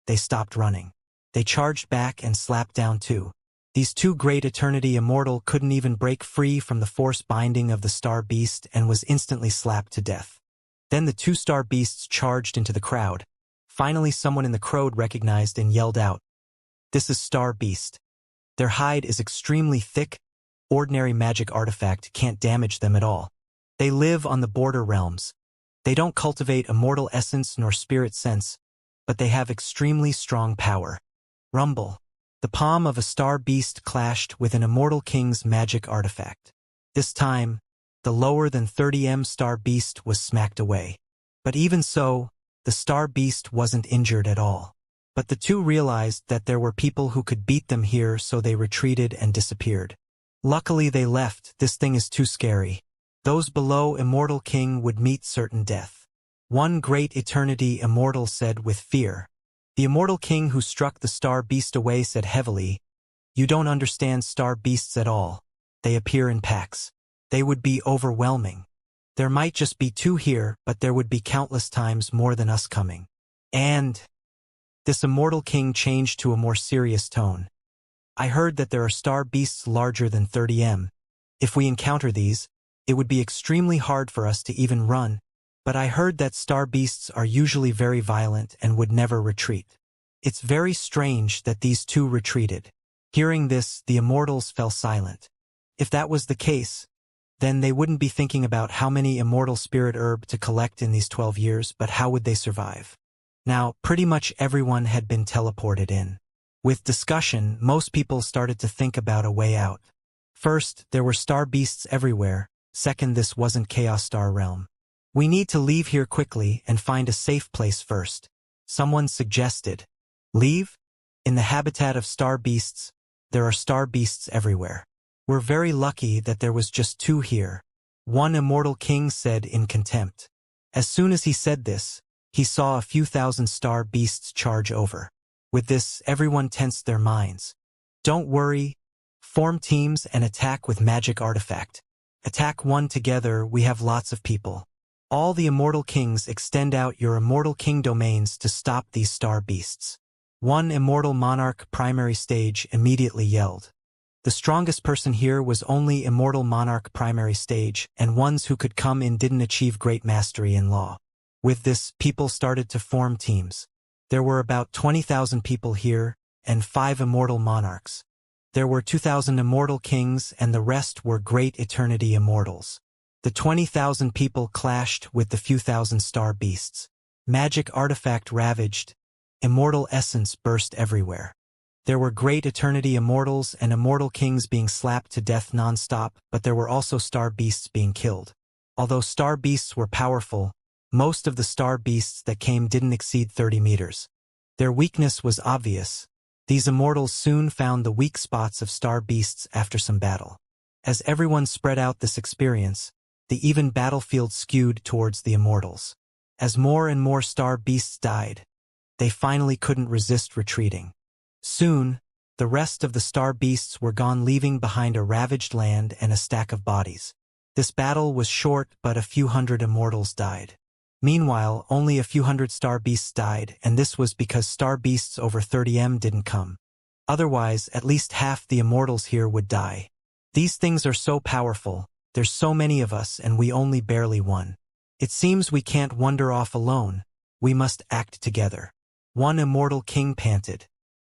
they stopped running. They charged back and slapped down too. These 2 great eternity immortal couldn't even break free from the force binding of the star beast and was instantly slapped to death. Then the 2-star beasts charged into the crowd. Finally someone in the crowd recognized and yelled out, "This is Star Beast. Their hide is extremely thick. Ordinary magic artifact can't damage them at all. They live on the border realms. They don't cultivate immortal essence nor spirit sense, but they have extremely strong power." Rumble. The palm of a star beast clashed with an immortal king's magic artifact. This time, the lower than 30m star beast was smacked away. But even so, the star beast wasn't injured at all. But the 2 realized that there were people who could beat them here, so they retreated and disappeared. Luckily they left. This thing is too scary. Those below immortal king would meet certain death. One great eternity immortal said with fear. The immortal king who struck the star beast away said heavily, "You don't understand star beasts at all. They appear in packs. They would be overwhelming. There might just be 2 here, but there would be countless times more than us coming." And this immortal king changed to a more serious tone. "I heard that there are star beasts larger than 30m. If we encounter these, it would be extremely hard for us to even run. But I heard that star beasts are usually very violent and would never retreat. It's very strange that these 2 retreated." Hearing this, the immortals fell silent. If that was the case, then they wouldn't be thinking about how many immortal spirit herb to collect in these 12 years, but how would they survive? Now, pretty much everyone had been teleported in. With discussion, most people started to think about a way out. First, there were star beasts everywhere. Second, this wasn't Chaos Star Realm. "We need to leave here quickly and find a safe place first," someone suggested. "Leave? In the habitat of star beasts, there are star beasts everywhere. We're very lucky that there was just 2 here," one immortal king said in contempt. As soon as he said this, he saw a few thousand star beasts charge over. With this, everyone tensed their minds. "Don't worry. Form teams and attack with magic artifact. Attack one together. We have lots of people. All the immortal kings, extend out your immortal king domains to stop these star beasts." One immortal monarch primary stage immediately yelled. The strongest person here was only immortal monarch primary stage, and ones who could come in didn't achieve great mastery in law. With this, people started to form teams. There were about 20,000 people here, and 5 immortal monarchs. There were 2,000 immortal kings, and the rest were great eternity immortals. The 20,000 people clashed with the few thousand star beasts. Magic artifact ravaged. Immortal essence burst everywhere. There were great eternity immortals and immortal kings being slapped to death non-stop, but there were also star beasts being killed. Although star beasts were powerful, most of the star beasts that came didn't exceed 30 meters. Their weakness was obvious. These immortals soon found the weak spots of star beasts after some battle. As everyone spread out this experience, the even battlefield skewed towards the immortals. As more and more star beasts died, they finally couldn't resist retreating. Soon, the rest of the star beasts were gone, leaving behind a ravaged land and a stack of bodies. This battle was short, but a few hundred immortals died. Meanwhile, only a few hundred star beasts died, and this was because star beasts over 30M didn't come. Otherwise, at least half the immortals here would die. These things are so powerful, there's so many of us and we only barely won. It seems we can't wander off alone, we must act together. One immortal king panted.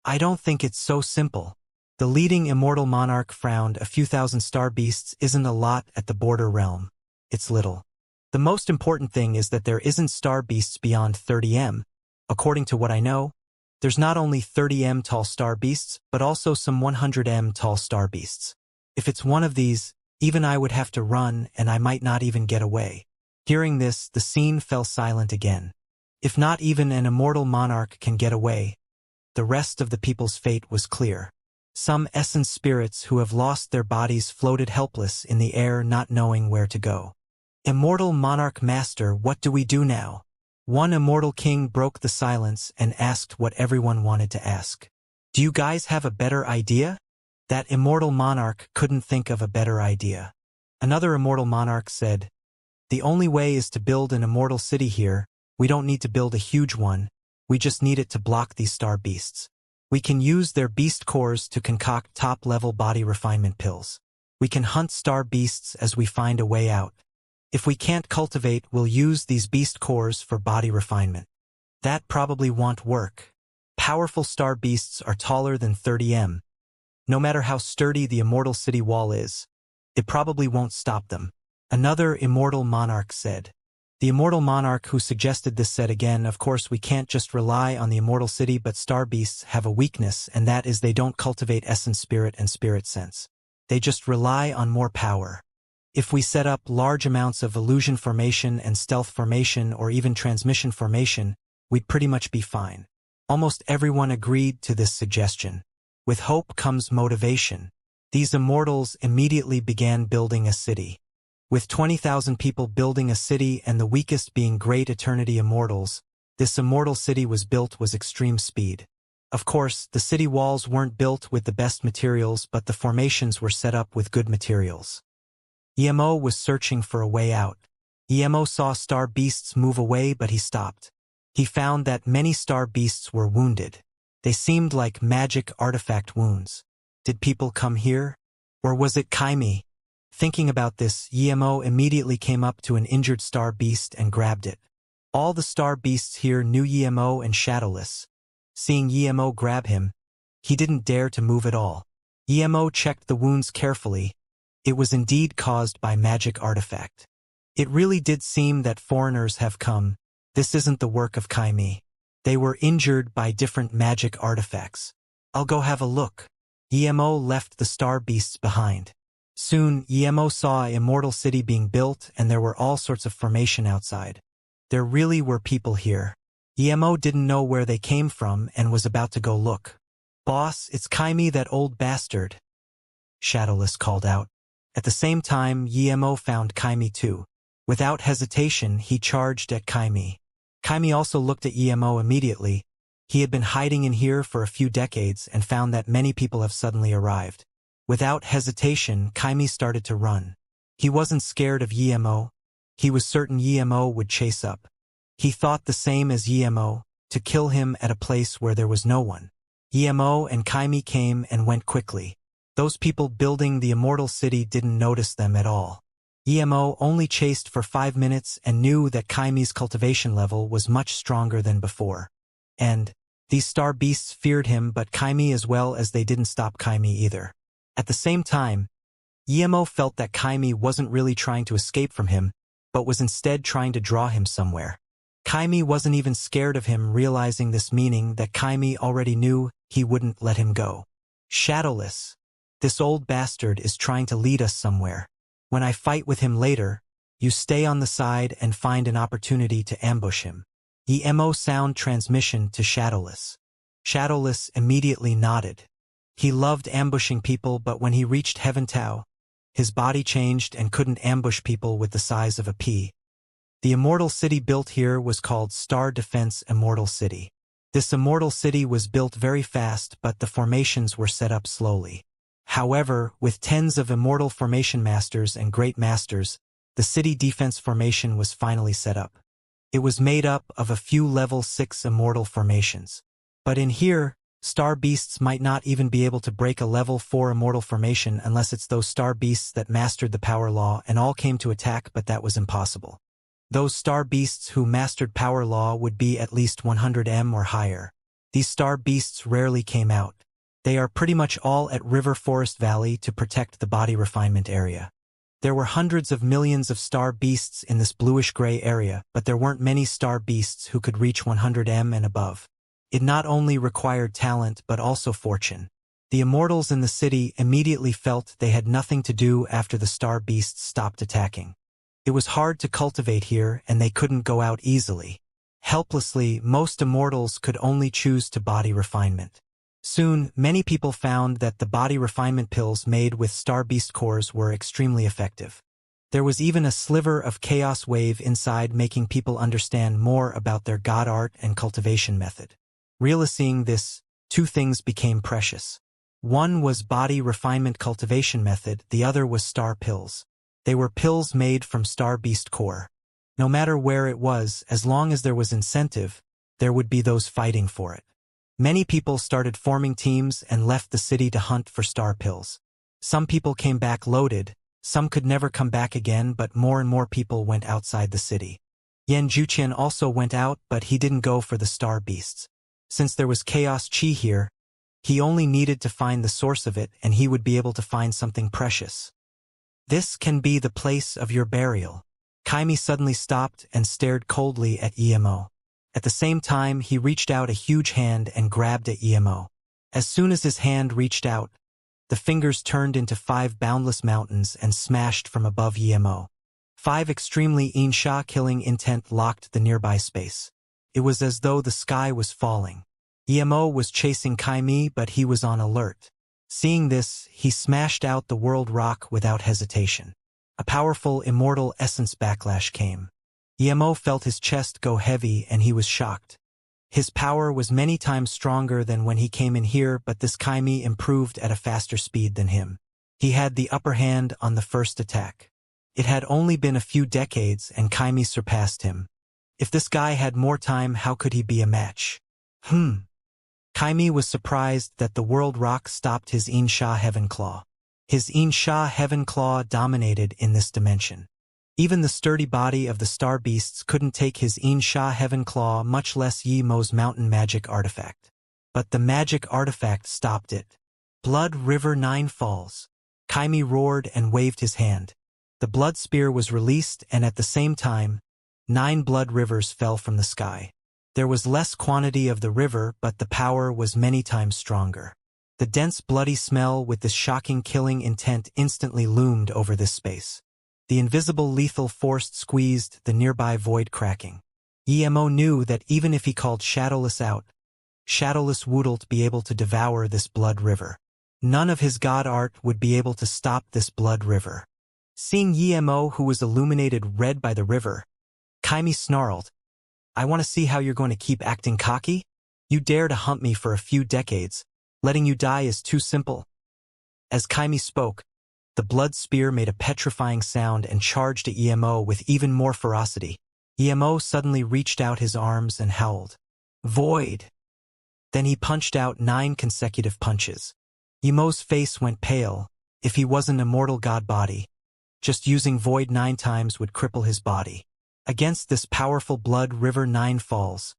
I don't think it's so simple. The leading immortal monarch frowned. A few thousand star beasts isn't a lot at the border realm. It's little. The most important thing is that there isn't star beasts beyond 30M. According to what I know, there's not only 30M tall star beasts, but also some 100M tall star beasts. If it's one of these, even I would have to run and I might not even get away. Hearing this, the scene fell silent again. If not even an immortal monarch can get away, the rest of the people's fate was clear. Some essence spirits who have lost their bodies floated helpless in the air, not knowing where to go. Immortal monarch master, what do we do now? One immortal king broke the silence and asked what everyone wanted to ask. Do you guys have a better idea? That immortal monarch couldn't think of a better idea. Another immortal monarch said, the only way is to build an immortal city here. We don't need to build a huge one. We just need it to block these star beasts. We can use their beast cores to concoct top-level body refinement pills. We can hunt star beasts as we find a way out. If we can't cultivate, we'll use these beast cores for body refinement. That probably won't work. Powerful star beasts are taller than 30M. No matter how sturdy the immortal city wall is, it probably won't stop them. Another immortal monarch said. The immortal monarch who suggested this said again, of course we can't just rely on the immortal city, but star beasts have a weakness, and that is they don't cultivate essence spirit and spirit sense. They just rely on more power. If we set up large amounts of illusion formation and stealth formation or even transmission formation, we'd pretty much be fine. Almost everyone agreed to this suggestion. With hope comes motivation. These immortals immediately began building a city. With 20,000 people building a city and the weakest being great eternity immortals, this immortal city was built with extreme speed. Of course, the city walls weren't built with the best materials, but the formations were set up with good materials. EMO was searching for a way out. EMO saw star beasts move away, but he stopped. He found that many star beasts were wounded. They seemed like magic artifact wounds. Did people come here? Or was it Kaimi? Thinking about this, EMO immediately came up to an injured star beast and grabbed it. All the star beasts here knew EMO and Shadowless. Seeing EMO grab him, he didn't dare to move at all. EMO checked the wounds carefully. It was indeed caused by magic artifact. It really did seem that foreigners have come. This isn't the work of Kaimi. They were injured by different magic artifacts. I'll go have a look. EMO left the star beasts behind. Soon, EMO saw an immortal city being built, and there were all sorts of formation outside. There really were people here. EMO didn't know where they came from and was about to go look. Boss, it's Kaimi, that old bastard, Shadowless called out. At the same time, EMO found Kaimi too. Without hesitation, he charged at Kaimi. Kaimi also looked at EMO immediately. He had been hiding in here for a few decades and found that many people have suddenly arrived. Without hesitation, Kaimi started to run. He wasn't scared of EMO. He was certain EMO would chase up. He thought the same as EMO, to kill him at a place where there was no one. EMO and Kaimi came and went quickly. Those people building the immortal city didn't notice them at all. EMO only chased for 5 minutes and knew that Kaimi's cultivation level was much stronger than before. And these star beasts feared him, but Kaimi as well, as they didn't stop Kaimi either. At the same time, EMO felt that Kaimi wasn't really trying to escape from him, but was instead trying to draw him somewhere. Kaimi wasn't even scared of him, realizing this, meaning that Kaimi already knew he wouldn't let him go. Shadowless. This old bastard is trying to lead us somewhere. When I fight with him later, you stay on the side and find an opportunity to ambush him. EMO sound transmission to Shadowless. Shadowless immediately nodded. He loved ambushing people, but when he reached Heaventau, his body changed and couldn't ambush people with the size of a pea. The immortal city built here was called Star Defense Immortal City. This immortal city was built very fast, but the formations were set up slowly. However, with tens of immortal formation masters and great masters, the city defense formation was finally set up. It was made up of a few level 6 immortal formations. But in here, star beasts might not even be able to break a level 4 immortal formation unless it's those star beasts that mastered the power law and all came to attack, but that was impossible. Those star beasts who mastered power law would be at least 100M or higher. These star beasts rarely came out. They are pretty much all at River Forest Valley to protect the body refinement area. There were hundreds of millions of star beasts in this bluish-gray area, but there weren't many star beasts who could reach 100M and above. It not only required talent but also fortune. The immortals in the city immediately felt they had nothing to do after the star beasts stopped attacking. It was hard to cultivate here and they couldn't go out easily. Helplessly, most immortals could only choose to body refinement. Soon, many people found that the body refinement pills made with star beast cores were extremely effective. There was even a sliver of chaos wave inside, making people understand more about their god art and cultivation method. Realizing this, two things became precious. One was body refinement cultivation method, the other was star pills. They were pills made from star beast core. No matter where it was, as long as there was incentive, there would be those fighting for it. Many people started forming teams and left the city to hunt for star pills. Some people came back loaded, some could never come back again, but more and more people went outside the city. Yan Juqian also went out, but he didn't go for the star beasts. Since there was chaos chi here, he only needed to find the source of it and he would be able to find something precious. This can be the place of your burial. Kaimi suddenly stopped and stared coldly at EMO. At the same time, he reached out a huge hand and grabbed at EMO. As soon as his hand reached out, the fingers turned into 5 boundless mountains and smashed from above EMO. 5 extremely Xianxia killing intent locked the nearby space. It was as though the sky was falling. EMO was chasing Kaimi, but he was on alert. Seeing this, he smashed out the world rock without hesitation. A powerful immortal essence backlash came. EMO felt his chest go heavy and he was shocked. His power was many times stronger than when he came in here, but this Kaimi improved at a faster speed than him. He had the upper hand on the first attack. It had only been a few decades and Kaimi surpassed him. If this guy had more time, how could he be a match? Kaimi was surprised that the world rock stopped his Xianxia Heaven Claw. His Xianxia Heaven Claw dominated in this dimension. Even the sturdy body of the star beasts couldn't take his Xianxia Heaven Claw, much less Yi-Mo's mountain magic artifact. But the magic artifact stopped it. Blood River 9 Falls. Kaimi roared and waved his hand. The blood spear was released and at the same time, 9 blood rivers fell from the sky. There was less quantity of the river, but the power was many times stronger. The dense bloody smell with this shocking killing intent instantly loomed over this space. The invisible lethal force squeezed the nearby void, cracking. EMO knew that even if he called Shadowless out, Shadowless wouldn't be able to devour this blood river. None of his god art would be able to stop this blood river. Seeing EMO, who was illuminated red by the river, Kaimi snarled, "I want to see how you're going to keep acting cocky? You dare to hunt me for a few decades. Letting you die is too simple." As Kaimi spoke, the blood spear made a petrifying sound and charged at EMO with even more ferocity. EMO suddenly reached out his arms and howled, "Void!" Then he punched out 9 consecutive punches. EMO's face went pale. If he was an immortal god body, just using Void 9 times would cripple his body. Against this powerful blood river 9 falls,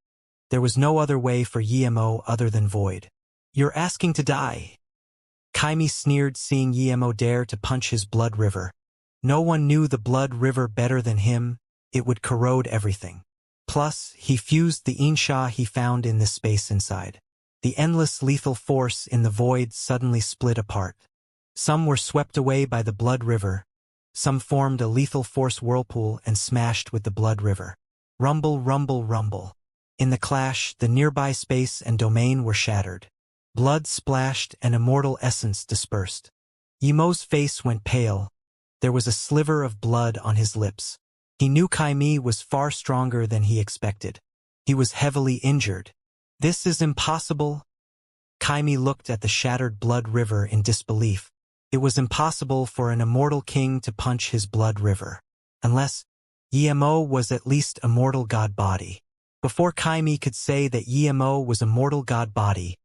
there was no other way for EMO other than Void. "You're asking to die." Kaimi sneered, seeing EMO dare to punch his blood river. No one knew the blood river better than him. It would corrode everything. Plus, he fused the Xianxia he found in this space inside. The endless lethal force in the void suddenly split apart. Some were swept away by the blood river. Some formed a lethal force whirlpool and smashed with the blood river. Rumble, rumble, rumble. In the clash, the nearby space and domain were shattered. Blood splashed and immortal essence dispersed. Yimo's face went pale. There was a sliver of blood on his lips. He knew Kaimi was far stronger than he expected. He was heavily injured. This is impossible. Kaimi looked at the shattered blood river in disbelief. It was impossible for an immortal king to punch his blood river. Unless Yimo was at least a mortal god body. Before Kaimi could say that Yimo was a mortal god body,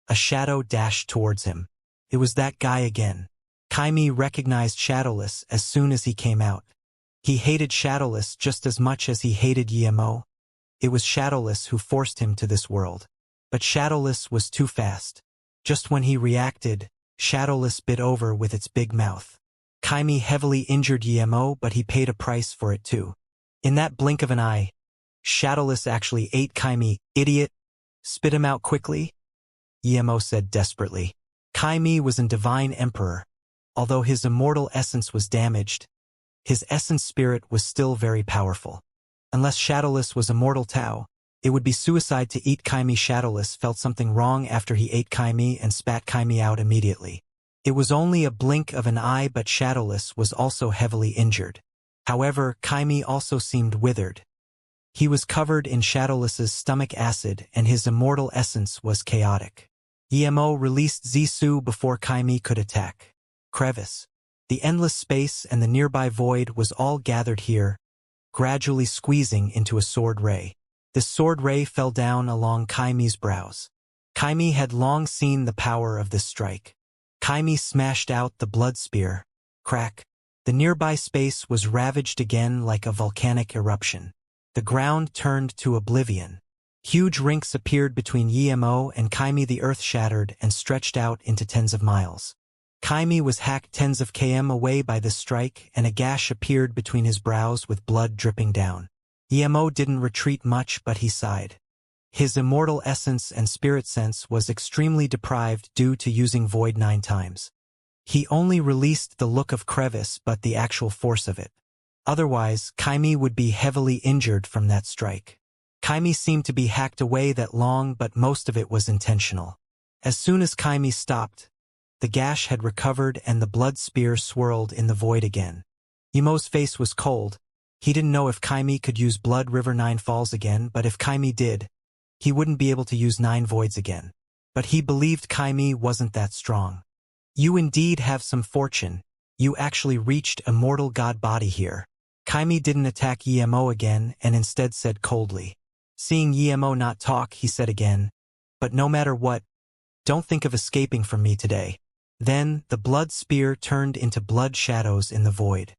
a shadow dashed towards him. It was that guy again. Kaimi recognized Shadowless as soon as he came out. He hated Shadowless just as much as he hated Yimo. It was Shadowless who forced him to this world. But Shadowless was too fast. Just when he reacted, Shadowless bit over with its big mouth. Kaimi heavily injured Yimo, but he paid a price for it too. In that blink of an eye, Shadowless actually ate Kaimi. Idiot! Spit him out quickly, Yimo said desperately. Kaimi was a divine emperor. Although his immortal essence was damaged, his essence spirit was still very powerful. Unless Shadowless was immortal Tao, it would be suicide to eat Kaimi. Shadowless felt something wrong after he ate Kaimi and spat Kaimi out immediately. It was only a blink of an eye, but Shadowless was also heavily injured. However, Kaimi also seemed withered. He was covered in Shadowless's stomach acid and his immortal essence was chaotic. Yimo released Zisu before Kaimi could attack. Crevice. The endless space and the nearby void was all gathered here, gradually squeezing into a sword ray. This sword ray fell down along Kaimi's brows. Kaimi had long seen the power of this strike. Kaimi smashed out the blood spear. Crack. The nearby space was ravaged again like a volcanic eruption. The ground turned to oblivion. Huge rinks appeared between Yimo and Kaimi. The earth shattered and stretched out into tens of miles. Kaimi was hacked tens of km away by this strike, and a gash appeared between his brows with blood dripping down. Yimo didn't retreat much, but he sighed. His immortal essence and spirit sense was extremely deprived due to using Void 9 times. He only released the look of crevice but the actual force of it. Otherwise, Kaimi would be heavily injured from that strike. Kaimi seemed to be hacked away that long, but most of it was intentional. As soon as Kaimi stopped, the gash had recovered and the blood spear swirled in the void again. Yimo's face was cold. He didn't know if Kaimi could use Blood River 9 Falls again, but if Kaimi did, he wouldn't be able to use 9 Voids again. But he believed Kaimi wasn't that strong. You indeed have some fortune. You actually reached a mortal god body here. Kaimi didn't attack Yimo again and instead said coldly. Seeing Yimo not talk, he said again, "But no matter what, don't think of escaping from me today." Then, the blood spear turned into blood shadows in the void.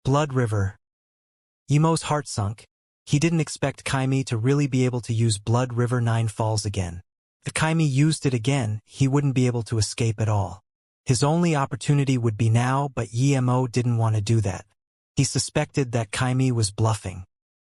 Blood River. Yimo's heart sunk. He didn't expect Kaimi to really be able to use Blood River 9 Falls again. If Kaimi used it again, he wouldn't be able to escape at all. His only opportunity would be now, but Yimo didn't want to do that. He suspected that Kaimi was bluffing.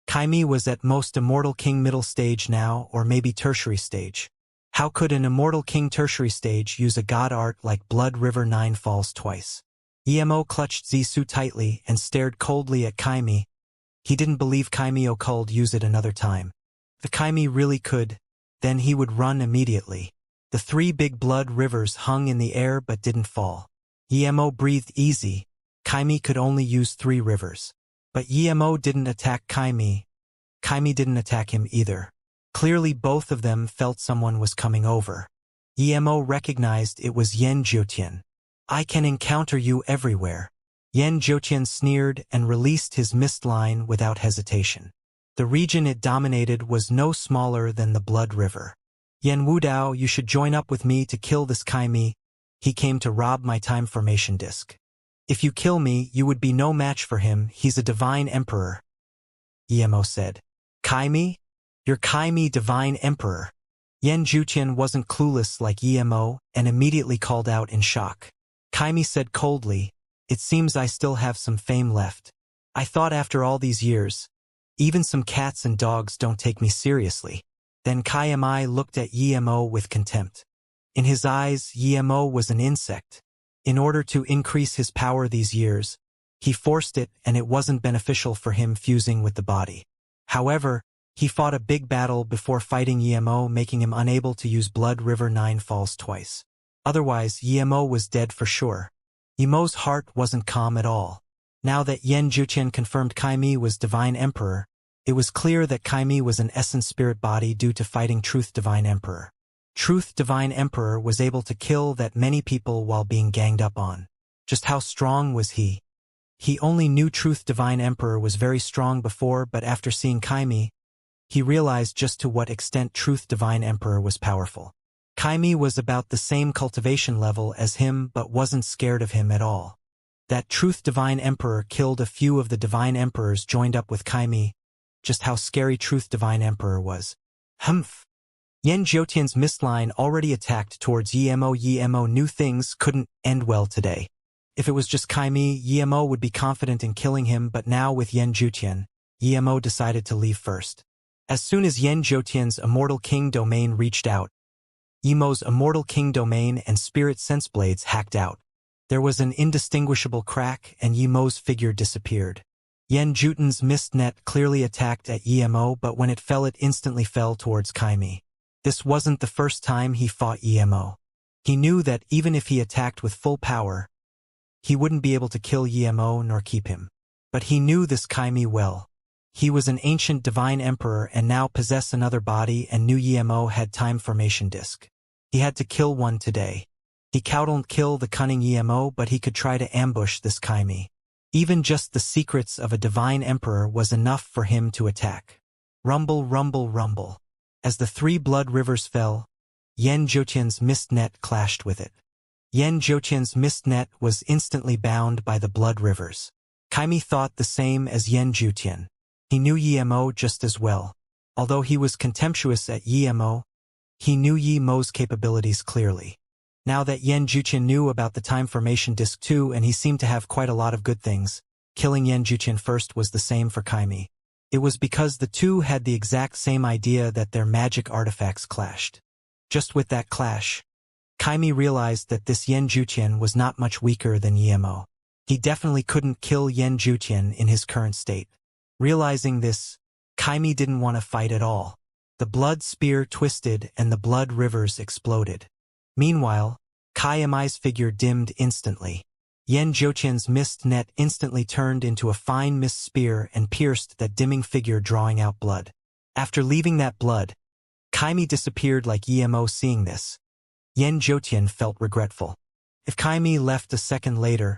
Kaimi was at most Immortal King middle stage now, or maybe tertiary stage. How could an Immortal King tertiary stage use a god art like Blood River 9 Falls twice? Yimo clutched Zisu tightly and stared coldly at Kaimi. He didn't believe Kaimi could use it another time. If Kaimi really could, then he would run immediately. The 3 big blood rivers hung in the air but didn't fall. Yimo breathed easy. Kaimi could only use 3 rivers. But Yimo didn't attack Kaimi. Kaimi didn't attack him either. Clearly both of them felt someone was coming over. Yimo recognized it was Yan Jiutian. "I can encounter you everywhere." Yan Jiutian sneered and released his mist line without hesitation. The region it dominated was no smaller than the Blood River. "Yan Wudao, you should join up with me to kill this Kaimi. He came to rob my time formation disk. If you kill me, you would be no match for him. He's a divine emperor," Yimo said. "Kaimi? You're Kaimi, divine emperor." Yan Jiutian wasn't clueless like Yimo and immediately called out in shock. Kaimi said coldly, "It seems I still have some fame left. I thought after all these years, even some cats and dogs don't take me seriously." Then Kai looked at Yemo with contempt. In his eyes, Yemo was an insect. In order to increase his power these years, he forced it and it wasn't beneficial for him fusing with the body. However, he fought a big battle before fighting Yemo, making him unable to use Blood River 9 Falls twice. Otherwise, Yemo was dead for sure. Yemo's heart wasn't calm at all. Now that Yan Zhuqian confirmed Kai was Divine Emperor, it was clear that Kai was an essence spirit body due to fighting Truth Divine Emperor. Truth Divine Emperor was able to kill that many people while being ganged up on. Just how strong was he? He only knew Truth Divine Emperor was very strong before, but after seeing Kai, he realized just to what extent Truth Divine Emperor was powerful. Kai was about the same cultivation level as him but wasn't scared of him at all. That Truth Divine Emperor killed a few of the Divine Emperors joined up with Kai, just how scary Truth Divine Emperor was. Humph! Yan Zhuqian's mist line already attacked towards Yemo. Yemo knew things couldn't end well today. If it was just Kai, Yemo would be confident in killing him, but now with Yan Zhuqian, Yemo decided to leave first. As soon as Yan Zhuqian's Immortal King domain reached out, Yemo's Immortal King domain and Spirit Sense Blades hacked out. There was an indistinguishable crack and Yemo's figure disappeared. Yan Zhuqian's mist net clearly attacked at Yemo, but when it fell it instantly fell towards Kai. This wasn't the first time he fought Yemo. He knew that even if he attacked with full power, he wouldn't be able to kill Yemo nor keep him. But he knew this Kai well. He was an ancient divine emperor and now possessed another body and knew Yemo had time formation disc. He had to kill one today. He couldn't kill the cunning Yemo, but he could try to ambush this Kai. Even just the secrets of a divine emperor was enough for him to attack. Rumble, rumble, rumble. As the 3 blood rivers fell, Yan Zhuqian's mist net clashed with it. Yan Zhuqian's mist net was instantly bound by the blood rivers. Kai thought the same as Yan Zhuqian. He knew Yemo just as well. Although he was contemptuous at Yemo, he knew Yemo's capabilities clearly. Now that Yan Zhuqian knew about the time formation disc too, and he seemed to have quite a lot of good things, killing Yan Zhuqian first was the same for Kai. It was because the two had the exact same idea that their magic artifacts clashed. Just with that clash, Kai realized that this Yan Zhuqian was not much weaker than Yemo. He definitely couldn't kill Yan Zhuqian in his current state. Realizing this, Kai didn't want to fight at all. The blood spear twisted and the blood rivers exploded. Meanwhile, Kai's figure dimmed instantly. Yan Zhuqian's mist net instantly turned into a fine mist spear and pierced that dimming figure, drawing out blood. After leaving that blood, Kai disappeared like Yemo. Seeing this, Yan Zhuqian felt regretful. If Kai left a second later,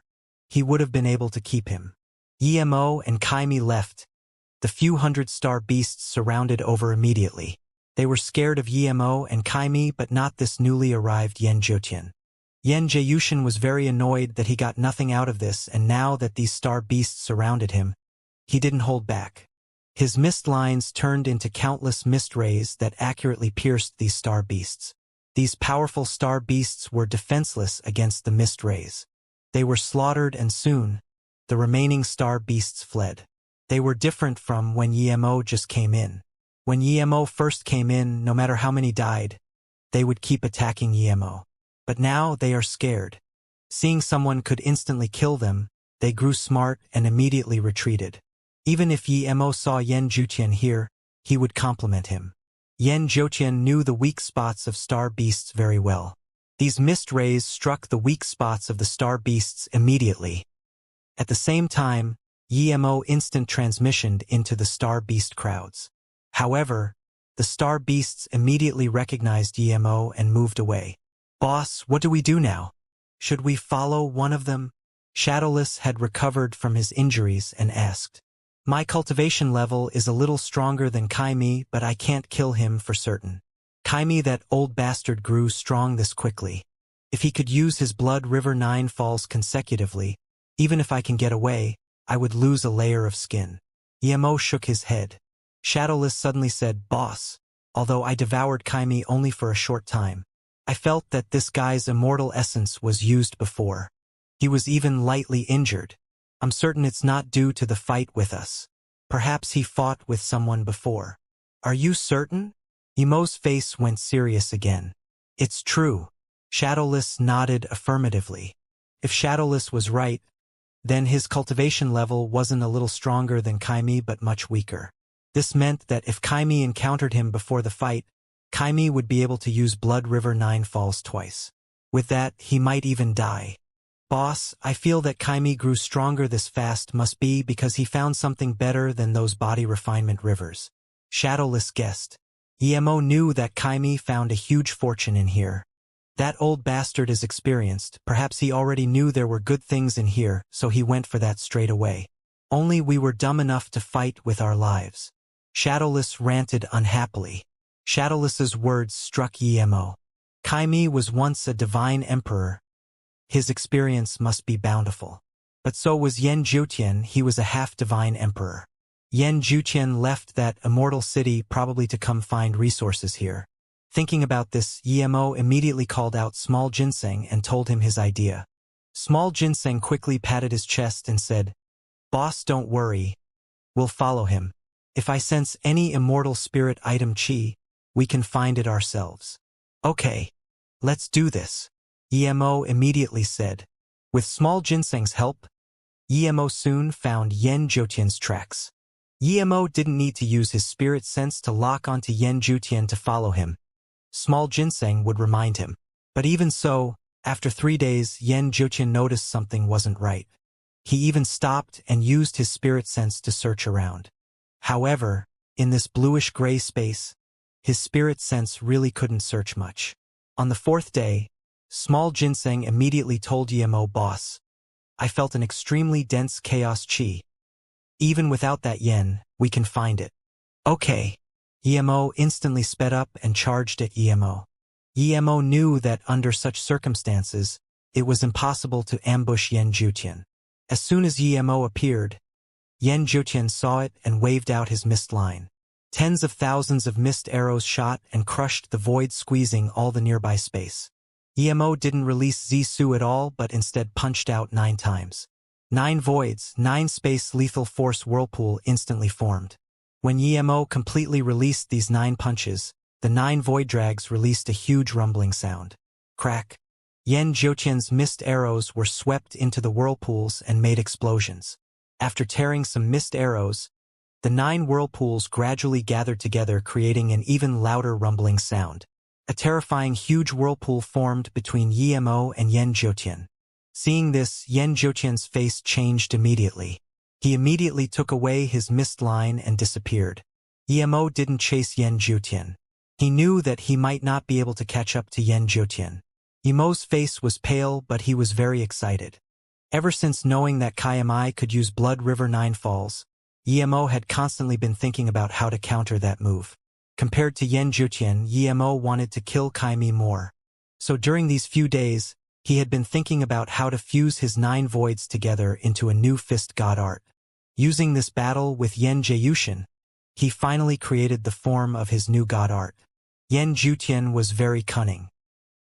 he would have been able to keep him. Yemo and Kai left. The few hundred star beasts surrounded over immediately. They were scared of Yemo and Kai, but not this newly arrived Yan Zhuqian. Yan Zhuqian was very annoyed that he got nothing out of this, and now that these star beasts surrounded him, he didn't hold back. His mist lines turned into countless mist rays that accurately pierced these star beasts. These powerful star beasts were defenseless against the mist rays. They were slaughtered, and soon, the remaining star beasts fled. They were different from when Yemo just came in. When Yemo first came in, no matter how many died, they would keep attacking Yemo. But now they are scared. Seeing someone could instantly kill them, they grew smart and immediately retreated. Even if Yemo saw Yan Zhuqian here, he would compliment him. Yan Zhuqian knew the weak spots of star beasts very well. These mist rays struck the weak spots of the star beasts immediately. At the same time, Yemo instant transmissioned into the star beast crowds. However, the star beasts immediately recognized Yemo and moved away. "Boss, what do we do now? Should we follow one of them?" Shadowless had recovered from his injuries and asked. "My cultivation level is a little stronger than Kai, but I can't kill him for certain." Kai, that old bastard, grew strong this quickly. If he could use his Blood River 9 falls consecutively, even if I can get away, I would lose a layer of skin. Yemo shook his head. Shadowless suddenly said, "Boss, although I devoured Kai only for a short time, I felt that this guy's immortal essence was used before. He was even lightly injured. I'm certain it's not due to the fight with us. Perhaps he fought with someone before." "Are you certain?" Yemo's face went serious again. It's true. Shadowless nodded affirmatively. If Shadowless was right, then his cultivation level wasn't a little stronger than Kaimi but much weaker. This meant that if Kaimi encountered him before the fight, Kaimi would be able to use Blood River 9 Falls twice. With that, he might even die. Boss, I feel that Kaimi grew stronger this fast must be because he found something better than those body refinement rivers. Shadowless guessed. Yemo knew that Kaimi found a huge fortune in here. That old bastard is experienced, perhaps he already knew there were good things in here, so he went for that straight away. Only we were dumb enough to fight with our lives. Shadowless ranted unhappily. Shadowless's words struck Yemo. Kaimi was once a divine emperor. His experience must be bountiful. But so was Yen Jiutian, he was a half-divine emperor. Yen Jiutian left that immortal city probably to come find resources here. Thinking about this, Yemo immediately called out Small Ginseng and told him his idea. Small Ginseng quickly patted his chest and said, "Boss, don't worry. We'll follow him. If I sense any immortal spirit item chi, we can find it ourselves." "Okay. Let's do this," Yemo immediately said. With Small Ginseng's help, Yemo soon found Yen Jiutian's tracks. Yemo didn't need to use his spirit sense to lock onto Yen Jiutian to follow him. Small Ginseng would remind him. But even so, after 3 days, Yen Jiutian noticed something wasn't right. He even stopped and used his spirit sense to search around. However, in this bluish-gray space, his spirit sense really couldn't search much. On the 4th day, Small Ginseng immediately told Yemo, "Boss, I felt an extremely dense chaos chi. Even without that yen, we can find it." "Okay." Yemo instantly sped up and charged at Yemo. Yemo knew that under such circumstances, it was impossible to ambush Yen Jiutian. As soon as Yemo appeared, Yen Jiutian saw it and waved out his mist line. Tens of thousands of mist arrows shot and crushed the void, squeezing all the nearby space. Yemo didn't release Zisu at all but instead punched out 9 times. 9 voids, 9 space lethal force whirlpool instantly formed. When Yemo completely released these 9 punches, the 9 void drags released a huge rumbling sound. Crack. Yen Jiutian's mist arrows were swept into the whirlpools and made explosions. After tearing some mist arrows, the 9 whirlpools gradually gathered together, creating an even louder rumbling sound. A terrifying huge whirlpool formed between Yemo and Yen Jiutian. Seeing this, Yen Jiutian's face changed immediately. He immediately took away his mist line and disappeared. Yemo didn't chase Yen Jiutian. He knew that he might not be able to catch up to Yen Jiutian. Yemo's face was pale, but he was very excited. Ever since knowing that Kaimi could use Blood River 9 Falls, Yemo had constantly been thinking about how to counter that move. Compared to Yen Jiutian, Yemo wanted to kill Kaimi more. So during these few days, he had been thinking about how to fuse his 9 voids together into a new fist god art. Using this battle with Yen Jiutian, he finally created the form of his new god art. Yen Jiutian was very cunning.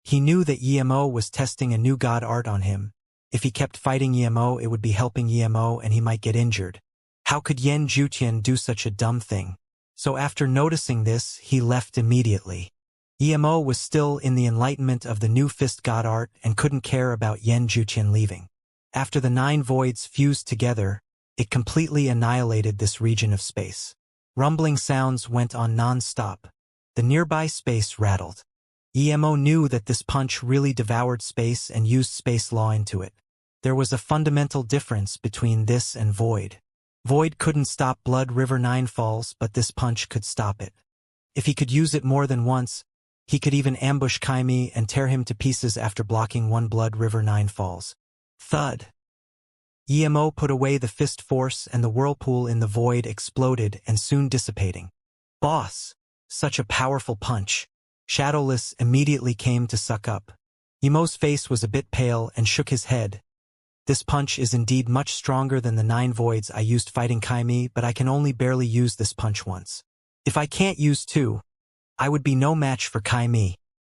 He knew that Yemo was testing a new god art on him. If he kept fighting Yemo, it would be helping Yemo and he might get injured. How could Yen Jiutian do such a dumb thing? So after noticing this, he left immediately. Yemo was still in the enlightenment of the new fist god art and couldn't care about Yen Jiutian leaving. After the 9 voids fused together, it completely annihilated this region of space. Rumbling sounds went on non-stop. The nearby space rattled. Yemo knew that this punch really devoured space and used space law into it. There was a fundamental difference between this and Void. Void couldn't stop Blood River 9 Falls, but this punch could stop it. If he could use it more than once, he could even ambush Kaimi and tear him to pieces after blocking 1 Blood River 9 Falls. Thud. Yemo put away the fist force and the whirlpool in the void exploded and soon dissipating. "Boss! Such a powerful punch." Shadowless immediately came to suck up. Yemo's face was a bit pale and shook his head. "This punch is indeed much stronger than the 9 voids I used fighting Kaimi, but I can only barely use this punch once. If I can't use 2, I would be no match for Kaimi."